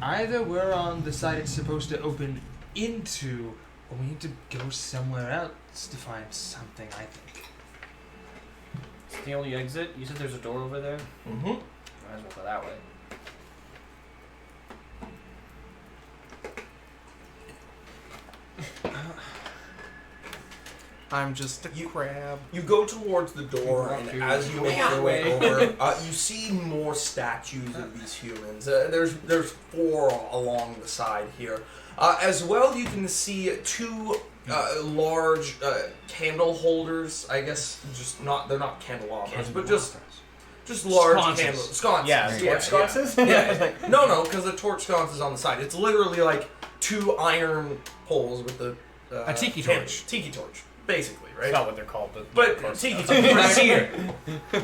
either we're on the side it's supposed to open into, or we need to go somewhere else to find something, I think. It's the only exit. You said there's a door over there? Mm-hmm. Might as well go that way. I'm just a crab. You go towards the door, and as you make your way over, you see more statues of these humans. There's 4 along the side here. As well, you can see 2 large candle holders. I guess they're not candelabras, but just large Sconces. candles. Sconces. Yeah, torch sconces? Yeah. No, because the torch sconce is on the side. It's literally like 2 iron poles with the A tiki candle- torch. Tiki torch, basically, That's right? not what they're called, But tiki torch. Brazier.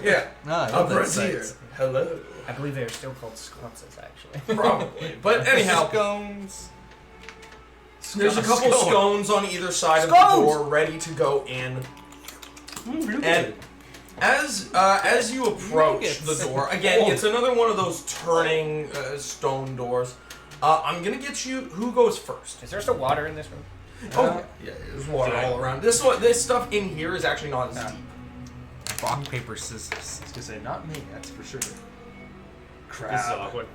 Yeah. Ah, A brazier. Hello. I believe they're still called sconces, actually. Probably. But anyhow, Scones. there's a couple scones on either side of the door ready to go in. And as you approach the door, again, it's another one of those turning stone doors. I'm gonna get you. Who goes first? Is there still water in this room? Oh, yeah, there's water all around. This stuff in here is actually not as deep. Rock, paper, scissors. I was gonna say, not me, that's for sure. This is Crap. awkward.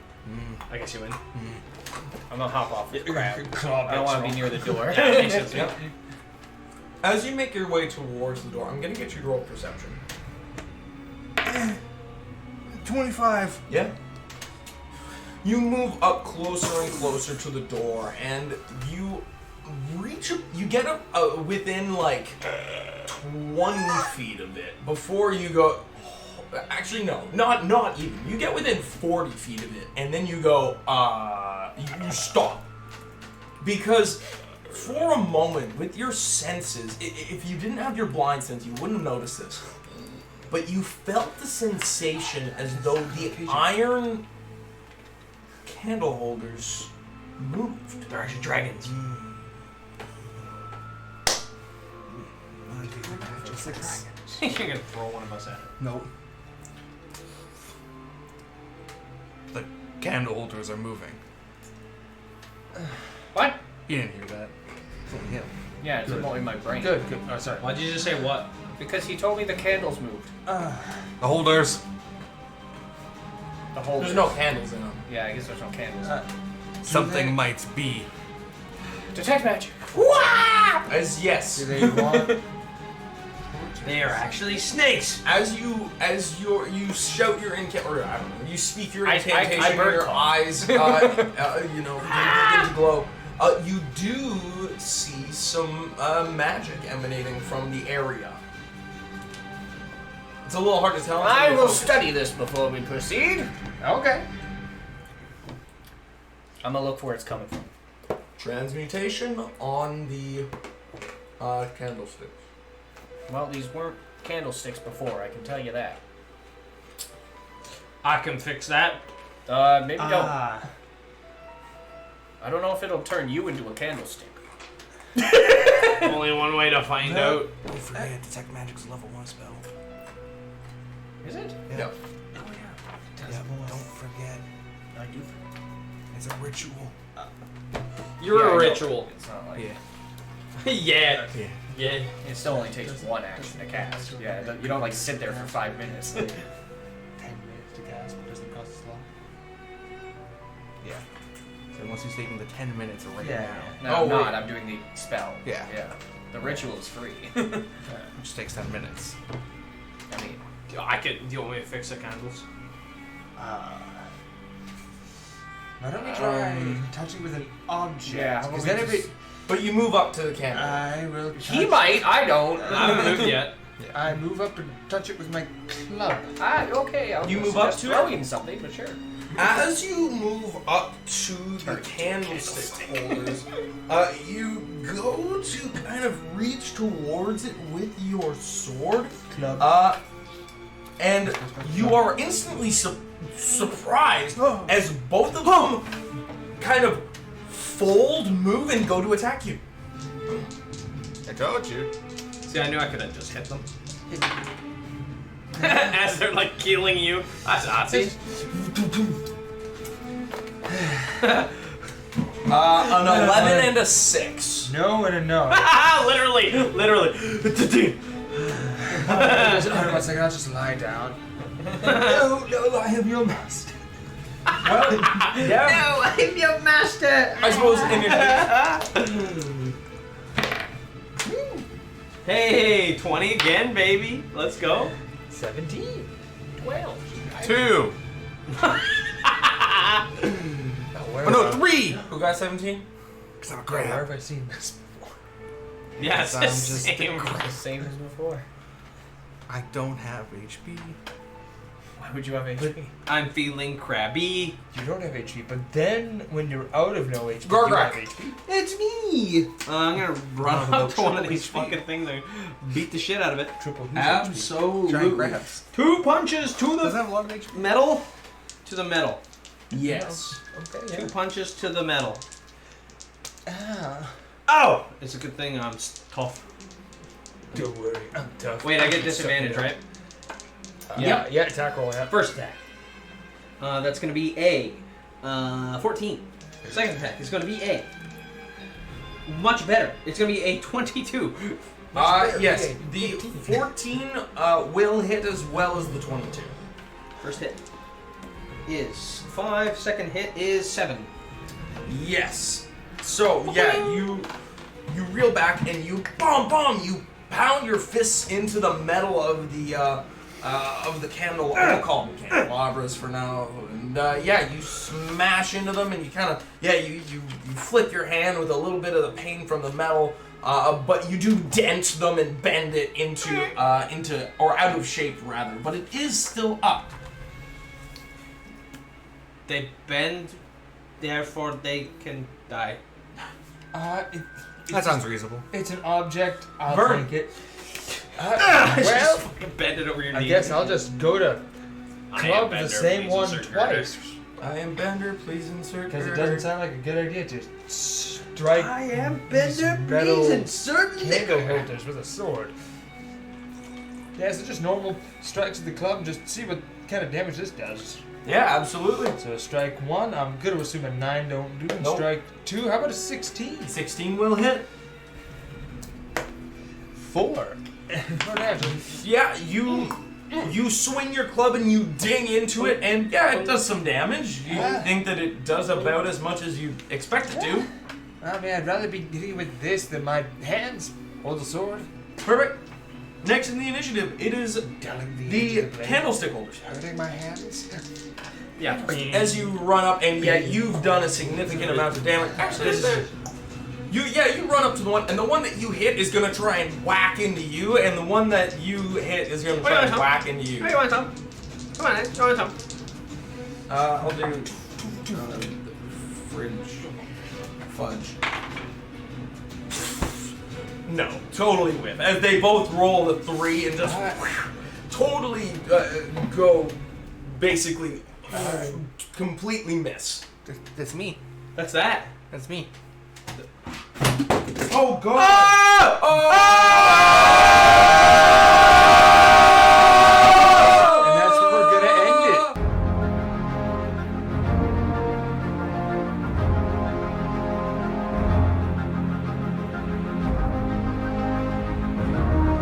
I guess you win. I'm gonna hop off this crab. Crab, I don't want to be that's near the door. Yeah, makes sense, yeah. As you make your way towards the door, I'm gonna get you to roll perception. 25. Yeah. You move up closer and closer to the door, and you get up within like 20 feet of it before you go, Actually, no, not even. You get within 40 feet of it, and then you go, you stop. Because for a moment, with your senses, if you didn't have your blind sense, you wouldn't have noticed this. But you felt the sensation as though the iron candle holders moved. They're actually dragons. You're gonna throw one of us at it. Nope. The candle holders are moving. What? You didn't hear that. It's only him. Yeah, it's Good. all in my brain. Good. Oh, sorry. Why'd you just say what? Because he told me the candles moved. The holders. The whole. There's no candles in them. Yeah, I guess there's no candles. Something might be. Detect magic. As yes. Do they want? They are actually snakes. As you shout your or I don't know, you speak your I incantation, bird your call. eyes, begin to glow. You do see some magic emanating from the area. It's a little hard to tell. I will study this before we proceed. Okay. I'm gonna look where it's coming from. Transmutation on the candlesticks. Well, these weren't candlesticks before, I can tell you that. I can fix that. Maybe don't. I don't know if it'll turn you into a candlestick. Only one way to find out. Don't forget, detect magic's level 1 spell. Is it? Yeah. Oh yeah. Yeah, don't forget. I do. It's a ritual. You're Yeah, I a know. ritual. It's not like. Yeah. Yeah. Yeah. It still only takes one action to cast. Yeah, you don't like sit there for 5 minutes. 10 minutes to cast, but doesn't cost as long. Yeah. So once he's taking the 10 minutes right Yeah. now, No, Oh, I'm not. wait. I'm doing the spell. Yeah. Yeah. The ritual is free. it just takes 10 minutes. I mean, Do you want me to fix the candles? Why don't we try touching with an object? Yeah, how about Because we then if just- it, But you move up to the candle. I will. he touch- might. I don't. I haven't moved yet. I move up and touch it with my club. Okay. I'll You just move up suggest to it? throwing something, but sure. As you move up to the candlestick holders, you go to kind of reach towards it with your sword, Club. and you are instantly surprised as both of them kind of fold, move, and go to attack you. I told you. See, I knew I could have just hit them. As they're like killing you. That's Nazi. An 11 and a 6. No and a no. literally. Hold on 1 second, I'll just lie down. No, I am your master. Well, yeah. I'm your master. I suppose initiative. Hey, 20 again, baby. Let's go. 17. 12. 2. Where, Oh no, 3! Who got 17? Because I'm a where crab. have I seen this before? Yeah, it's I'm the just same. The same as before. I don't have HP. Why would you have HP? I'm feeling crabby. You don't have HP, but then when you're out of no HP, you Gargrak. have HP. It's me. I'm gonna run up to one of triple these HP. fucking things and beat the shit out of it. Triple who's Giant Absolutely. crabs. 2 punches to Doesn't the have a lot of HP. metal. To the metal. Yes. Okay, 2 punches to the metal. Ah. Oh! It's a good thing I'm tough. Don't worry, I'm tough. Wait, I get can disadvantage, suck it right? up. Yeah, attack roll, yeah. First attack. That's gonna be a 14. Second attack is gonna be a much better. It's gonna be a 22. Yes, Okay. the 14 will hit as well as the 22. First hit is 5. Second hit is 7. Yes. So yeah, you reel back and you you pound your fists into the metal of the candle. We'll call them candelabras for now. and you smash into them, and you kind of you flip your hand with a little bit of the pain from the metal, but you do dent them and bend it into or out of shape rather, but it is still up. They bend, therefore they can die. That sounds reasonable. It's an object. I'll Burn. take it. Well, bend it over your I knee. guess I'll just go to I am club Bender, the same please one insert twice. I am Bender, please insert. Because it doesn't sound like a good idea to strike am metal insert candle holders with a sword. Yeah, so just normal strikes with the club and just see what kind of damage this does. Yeah, absolutely. So strike 1, I'm going to assume a 9 don't do. And Nope. strike 2, how about a 16? 16 will hit. 4. No damage. Yeah, you swing your club and you ding into it, and it does some damage. You think that it does about as much as you expect it to. I mean, I'd rather be hitting with this than my hands or the sword. Perfect. Next in the initiative, it is Telling the blade. Candlestick Holders. Hurting my hands. Yeah. As you run up, and you've done a significant amount of damage. Actually, this is you run up to the one, and the one that you hit is gonna try and whack into you, and the one that you hit is gonna try and whack into you. Hey, you want some? Come on, you want some? I'll do fridge fudge. No, totally whiff. As they both roll the 3 and just totally go, basically completely miss. That's me. That's that. That's me. Oh god! Oh!